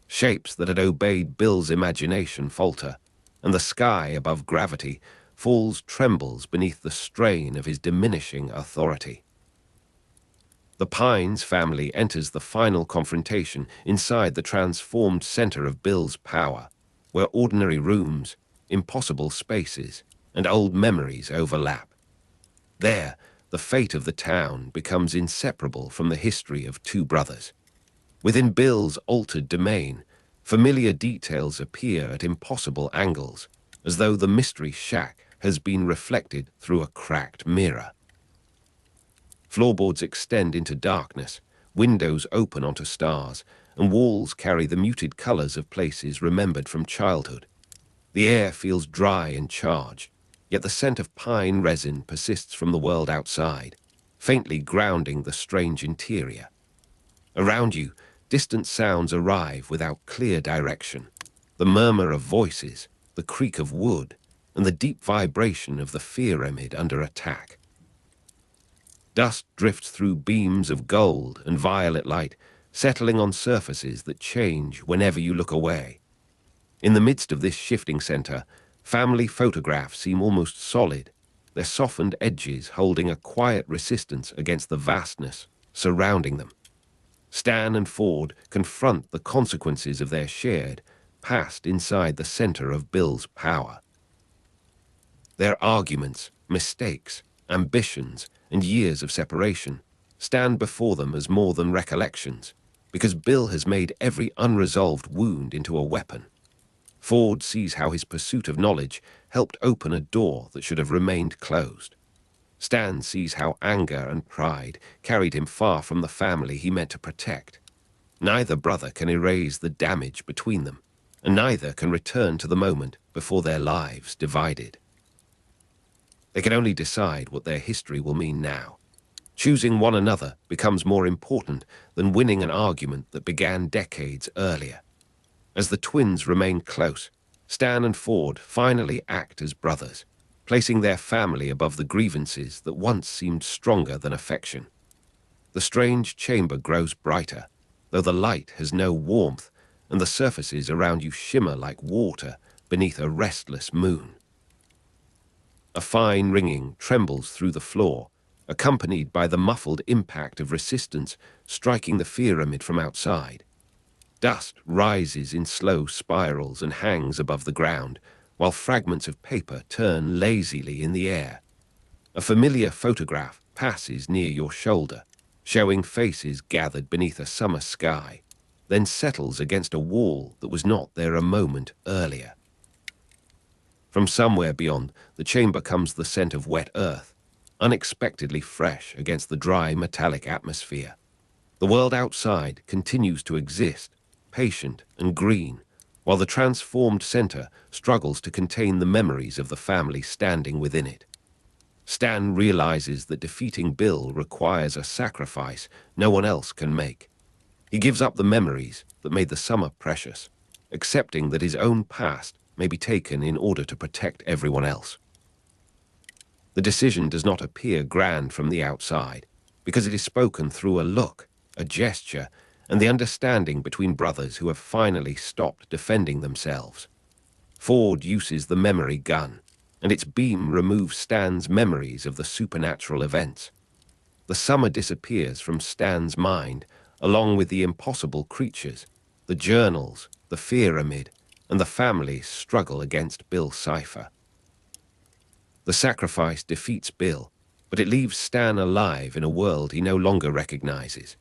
Shapes that had obeyed Bill's imagination falter, and the sky above Gravity Falls trembles beneath the strain of his diminishing authority. The Pines family enters the final confrontation inside the transformed center of Bill's power, where ordinary rooms, impossible spaces, and old memories overlap. There, the fate of the town becomes inseparable from the history of two brothers. Within Bill's altered domain, familiar details appear at impossible angles, as though the mystery shack has been reflected through a cracked mirror. Floorboards extend into darkness, windows open onto stars, and walls carry the muted colors of places remembered from childhood. The air feels dry and charged, yet the scent of pine resin persists from the world outside, faintly grounding the strange interior. Around you, distant sounds arrive without clear direction. The murmur of voices, the creak of wood, and the deep vibration of the pyramid under attack. Dust drifts through beams of gold and violet light, settling on surfaces that change whenever you look away. In the midst of this shifting center, family photographs seem almost solid, their softened edges holding a quiet resistance against the vastness surrounding them. Stan and Ford confront the consequences of their shared past inside the center of Bill's power. Their arguments, mistakes, ambitions, and years of separation stand before them as more than recollections, because Bill has made every unresolved wound into a weapon. Ford sees how his pursuit of knowledge helped open a door that should have remained closed. Stan sees how anger and pride carried him far from the family he meant to protect. Neither brother can erase the damage between them, and neither can return to the moment before their lives divided. They can only decide what their history will mean now. Choosing one another becomes more important than winning an argument that began decades earlier. As the twins remain close, Stan and Ford finally act as brothers, placing their family above the grievances that once seemed stronger than affection. The strange chamber grows brighter, though the light has no warmth, and the surfaces around you shimmer like water beneath a restless moon. A fine ringing trembles through the floor, accompanied by the muffled impact of resistance striking the pyramid from outside. Dust rises in slow spirals and hangs above the ground, while fragments of paper turn lazily in the air. A familiar photograph passes near your shoulder, showing faces gathered beneath a summer sky, then settles against a wall that was not there a moment earlier. From somewhere beyond, the chamber comes the scent of wet earth, unexpectedly fresh against the dry metallic atmosphere. The world outside continues to exist, patient and green, while the transformed center struggles to contain the memories of the family standing within it. Stan realizes that defeating Bill requires a sacrifice no one else can make. He gives up the memories that made the summer precious, accepting that his own past may be taken in order to protect everyone else. The decision does not appear grand from the outside, because it is spoken through a look, a gesture, and the understanding between brothers who have finally stopped defending themselves. Ford uses the memory gun, and its beam removes Stan's memories of the supernatural events. The summer disappears from Stan's mind, along with the impossible creatures, the journals, the pyramid, and the family's struggle against Bill Cipher. The sacrifice defeats Bill, but it leaves Stan alive in a world he no longer recognizes.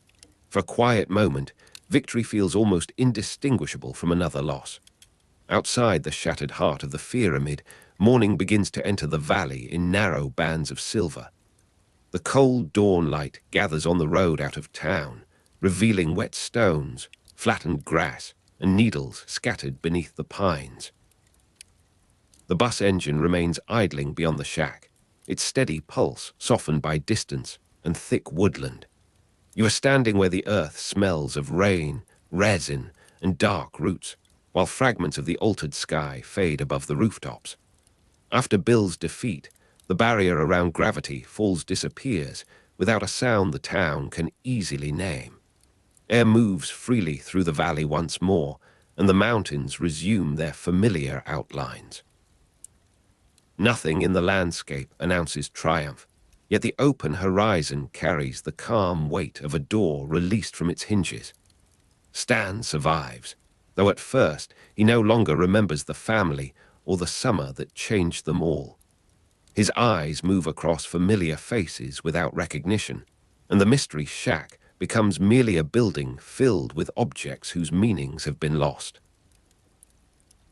For a quiet moment, victory feels almost indistinguishable from another loss. Outside the shattered heart of the pyramid, morning begins to enter the valley in narrow bands of silver. The cold dawn light gathers on the road out of town, revealing wet stones, flattened grass, and needles scattered beneath the pines. The bus engine remains idling beyond the shack, its steady pulse softened by distance and thick woodland. You are standing where the earth smells of rain, resin, and dark roots, while fragments of the altered sky fade above the rooftops. After Bill's defeat, the barrier around Gravity Falls disappears without a sound the town can easily name. Air moves freely through the valley once more, and the mountains resume their familiar outlines. Nothing in the landscape announces triumph, yet the open horizon carries the calm weight of a door released from its hinges. Stan survives, though at first he no longer remembers the family or the summer that changed them all. His eyes move across familiar faces without recognition, and the mystery shack becomes merely a building filled with objects whose meanings have been lost.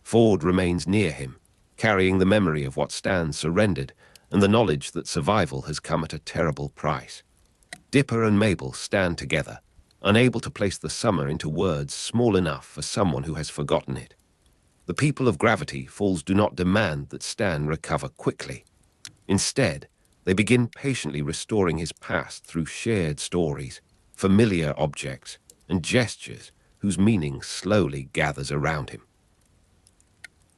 Ford remains near him, carrying the memory of what Stan surrendered and the knowledge that survival has come at a terrible price. Dipper and Mabel stand together, unable to place the summer into words small enough for someone who has forgotten it. The people of Gravity Falls do not demand that Stan recover quickly. Instead, they begin patiently restoring his past through shared stories, familiar objects, and gestures whose meaning slowly gathers around him.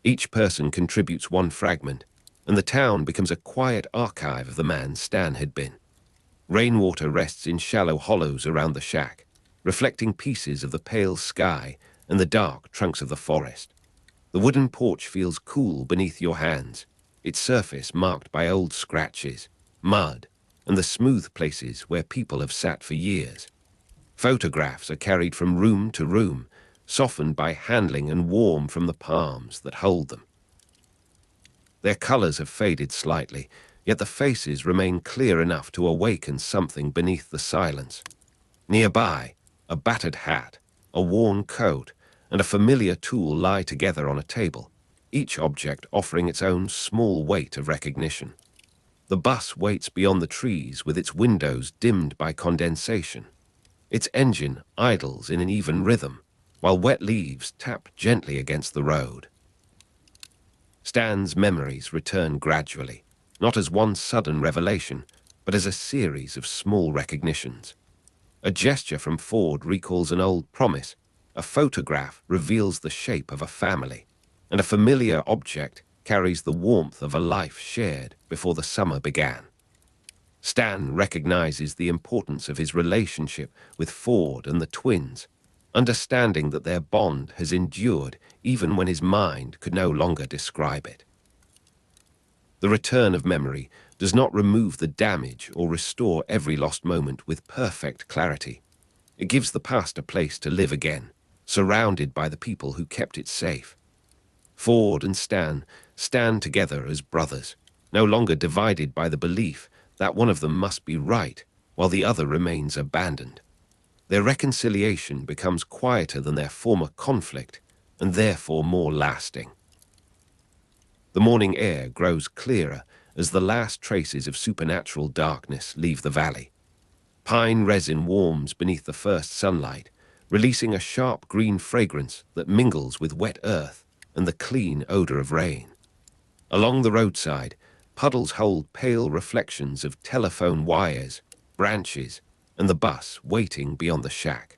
Each person contributes one fragment, and the town becomes a quiet archive of the man Stan had been. Rainwater rests in shallow hollows around the shack, reflecting pieces of the pale sky and the dark trunks of the forest. The wooden porch feels cool beneath your hands, its surface marked by old scratches, mud, and the smooth places where people have sat for years. Photographs are carried from room to room, softened by handling and warm from the palms that hold them. Their colors have faded slightly, yet the faces remain clear enough to awaken something beneath the silence. Nearby, a battered hat, a worn coat, and a familiar tool lie together on a table, each object offering its own small weight of recognition. The bus waits beyond the trees with its windows dimmed by condensation. Its engine idles in an even rhythm, while wet leaves tap gently against the road. Stan's memories return gradually, not as one sudden revelation, but as a series of small recognitions. A gesture from Ford recalls an old promise, a photograph reveals the shape of a family, and a familiar object carries the warmth of a life shared before the summer began. Stan recognizes the importance of his relationship with Ford and the twins, understanding that their bond has endured even when his mind could no longer describe it. The return of memory does not remove the damage or restore every lost moment with perfect clarity. It gives the past a place to live again, surrounded by the people who kept it safe. Ford and Stan stand together as brothers, no longer divided by the belief that one of them must be right while the other remains abandoned. Their reconciliation becomes quieter than their former conflict and therefore more lasting. The morning air grows clearer as the last traces of supernatural darkness leave the valley. Pine resin warms beneath the first sunlight, releasing a sharp green fragrance that mingles with wet earth and the clean odor of rain. Along the roadside, puddles hold pale reflections of telephone wires, branches, and the bus waiting beyond the shack.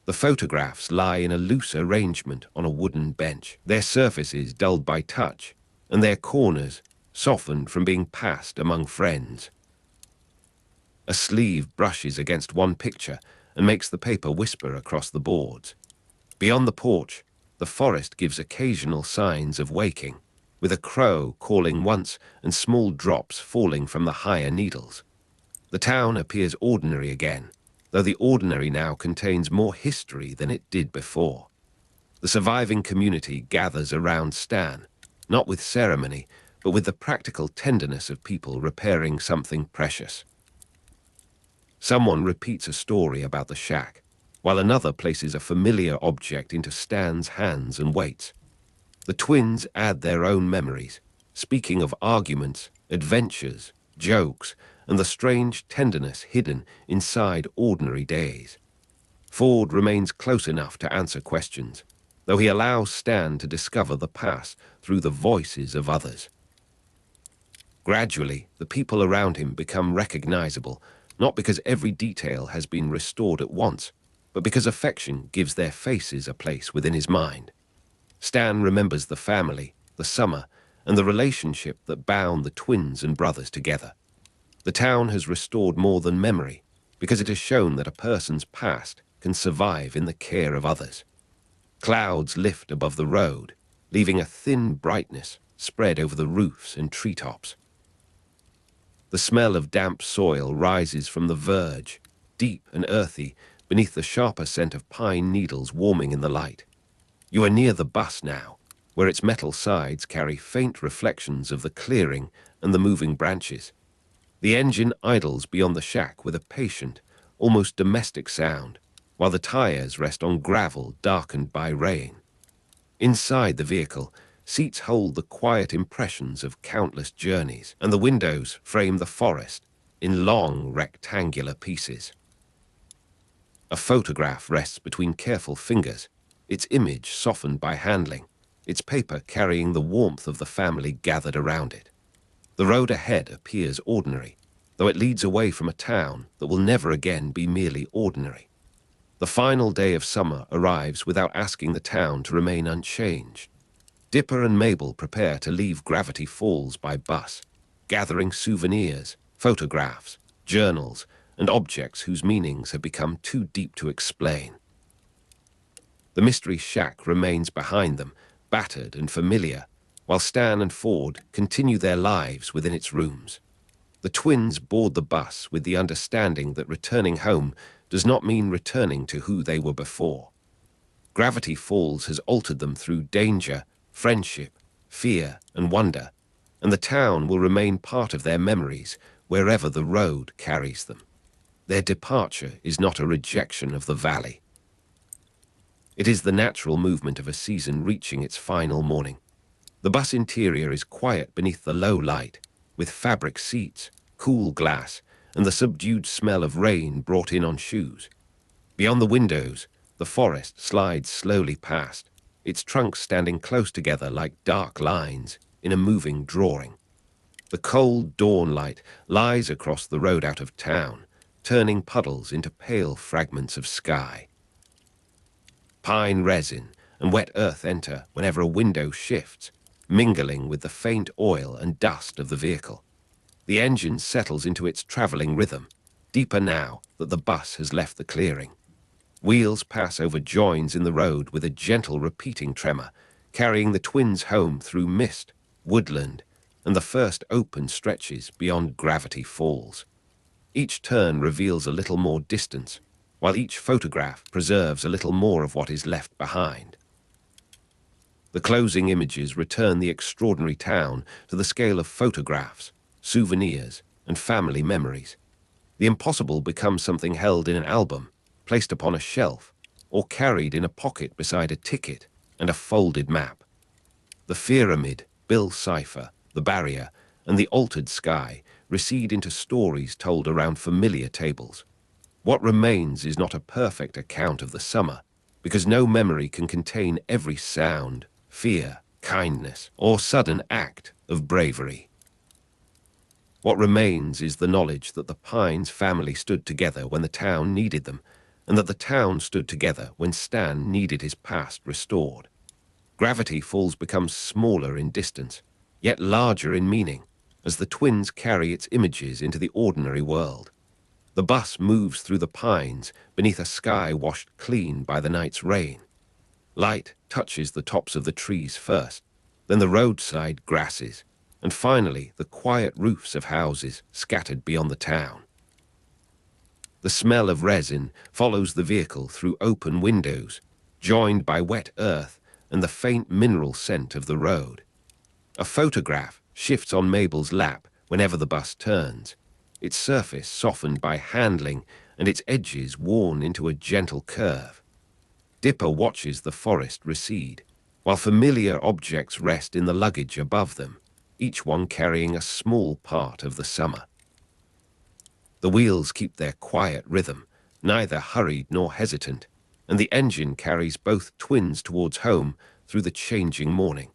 The photographs lie in a loose arrangement on a wooden bench, their surfaces dulled by touch, and their corners softened from being passed among friends. A sleeve brushes against one picture, and makes the paper whisper across the boards. Beyond the porch, the forest gives occasional signs of waking, with a crow calling once and small drops falling from the higher needles. The town appears ordinary again, though the ordinary now contains more history than it did before. The surviving community gathers around Stan, not with ceremony, but with the practical tenderness of people repairing something precious. Someone repeats a story about the shack, while another places a familiar object into Stan's hands and waits. The twins add their own memories, speaking of arguments, adventures, jokes, and the strange tenderness hidden inside ordinary days. Ford remains close enough to answer questions, though he allows Stan to discover the past through the voices of others. Gradually, the people around him become recognizable, not because every detail has been restored at once, but because affection gives their faces a place within his mind. Stan remembers the family, the summer, and the relationship that bound the twins and brothers together. The town has restored more than memory, because it has shown that a person's past can survive in the care of others. Clouds lift above the road, leaving a thin brightness spread over the roofs and treetops. The smell of damp soil rises from the verge, deep and earthy, beneath the sharper scent of pine needles warming in the light. You are near the bus now, where its metal sides carry faint reflections of the clearing and the moving branches. The engine idles beyond the shack with a patient, almost domestic sound, while the tires rest on gravel darkened by rain. Inside the vehicle, seats hold the quiet impressions of countless journeys, and the windows frame the forest in long rectangular pieces. A photograph rests between careful fingers, its image softened by handling, its paper carrying the warmth of the family gathered around it. The road ahead appears ordinary, though it leads away from a town that will never again be merely ordinary. The final day of summer arrives without asking the town to remain unchanged. Dipper and Mabel prepare to leave Gravity Falls by bus, gathering souvenirs, photographs, journals, and objects whose meanings have become too deep to explain. The mystery shack remains behind them, battered and familiar, while Stan and Ford continue their lives within its rooms. The twins board the bus with the understanding that returning home does not mean returning to who they were before. Gravity Falls has altered them through danger, friendship, fear, and wonder, and the town will remain part of their memories wherever the road carries them. Their departure is not a rejection of the valley. It is the natural movement of a season reaching its final morning. The bus interior is quiet beneath the low light, with fabric seats, cool glass, and the subdued smell of rain brought in on shoes. Beyond the windows, the forest slides slowly past, its trunks standing close together like dark lines in a moving drawing. The cold dawn light lies across the road out of town, turning puddles into pale fragments of sky. Pine resin and wet earth enter whenever a window shifts, mingling with the faint oil and dust of the vehicle. The engine settles into its traveling rhythm, deeper now that the bus has left the clearing. Wheels pass over joins in the road with a gentle repeating tremor, carrying the twins home through mist, woodland, and the first open stretches beyond Gravity Falls. Each turn reveals a little more distance, while each photograph preserves a little more of what is left behind. The closing images return the extraordinary town to the scale of photographs, souvenirs, and family memories. The impossible becomes something held in an album, placed upon a shelf, or carried in a pocket beside a ticket and a folded map. The pyramid, Bill Cipher, the barrier, and the altered sky recede into stories told around familiar tables. What remains is not a perfect account of the summer, because no memory can contain every sound, fear, kindness, or sudden act of bravery. What remains is the knowledge that the Pines family stood together when the town needed them, and that the town stood together when Stan needed his past restored. Gravity Falls becomes smaller in distance, yet larger in meaning, as the twins carry its images into the ordinary world. The bus moves through the pines beneath a sky washed clean by the night's rain. Light touches the tops of the trees first, then the roadside grasses, and finally the quiet roofs of houses scattered beyond the town. The smell of resin follows the vehicle through open windows, joined by wet earth and the faint mineral scent of the road. A photograph shifts on Mabel's lap whenever the bus turns, its surface softened by handling and its edges worn into a gentle curve. Dipper watches the forest recede, while familiar objects rest in the luggage above them, each one carrying a small part of the summer. The wheels keep their quiet rhythm, neither hurried nor hesitant, and the engine carries both twins towards home through the changing morning.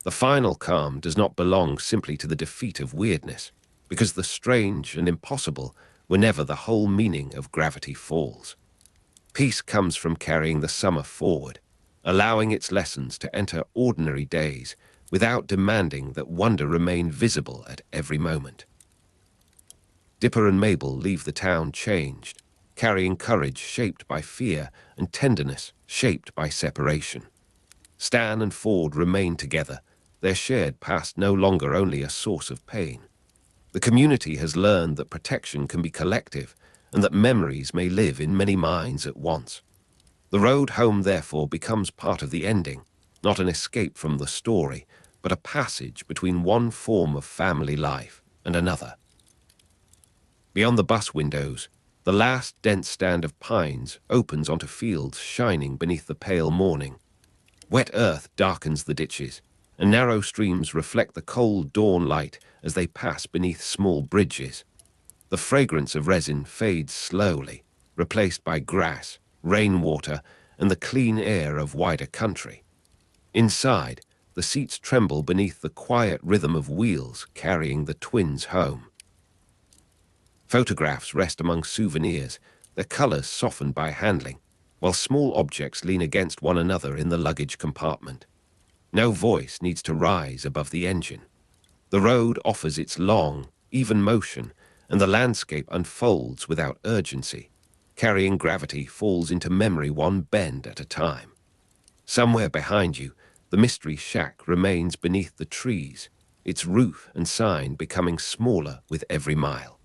The final calm does not belong simply to the defeat of weirdness, because the strange and impossible were never the whole meaning of Gravity Falls. Peace comes from carrying the summer forward, allowing its lessons to enter ordinary days without demanding that wonder remain visible at every moment. Dipper and Mabel leave the town changed, carrying courage shaped by fear and tenderness shaped by separation. Stan and Ford remain together, their shared past no longer only a source of pain. The community has learned that protection can be collective and that memories may live in many minds at once. The road home, therefore, becomes part of the ending, not an escape from the story, but a passage between one form of family life and another. Beyond the bus windows, the last dense stand of pines opens onto fields shining beneath the pale morning. Wet earth darkens the ditches, and narrow streams reflect the cold dawn light as they pass beneath small bridges. The fragrance of resin fades slowly, replaced by grass, rainwater, and the clean air of wider country. Inside, the seats tremble beneath the quiet rhythm of wheels carrying the twins home. Photographs rest among souvenirs, their colors softened by handling, while small objects lean against one another in the luggage compartment. No voice needs to rise above the engine. The road offers its long, even motion, and the landscape unfolds without urgency. Carrying Gravity Falls into memory one bend at a time. Somewhere behind you, the mystery shack remains beneath the trees, its roof and sign becoming smaller with every mile.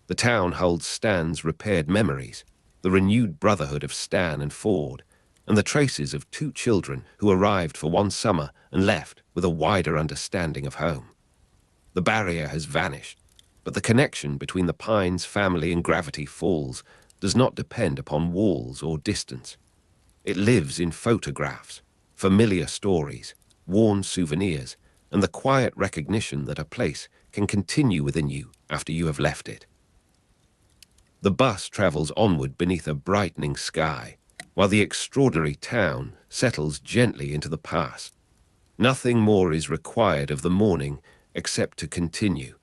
The town holds Stan's repaired memories, the renewed brotherhood of Stan and Ford, and the traces of two children who arrived for one summer and left with a wider understanding of home. The barrier has vanished, but the connection between the Pines family and Gravity Falls does not depend upon walls or distance. It lives in photographs, familiar stories, worn souvenirs, and the quiet recognition that a place can continue within you after you have left it. The bus travels onward beneath a brightening sky, while the extraordinary town settles gently into the past. Nothing more is required of the morning except to continue.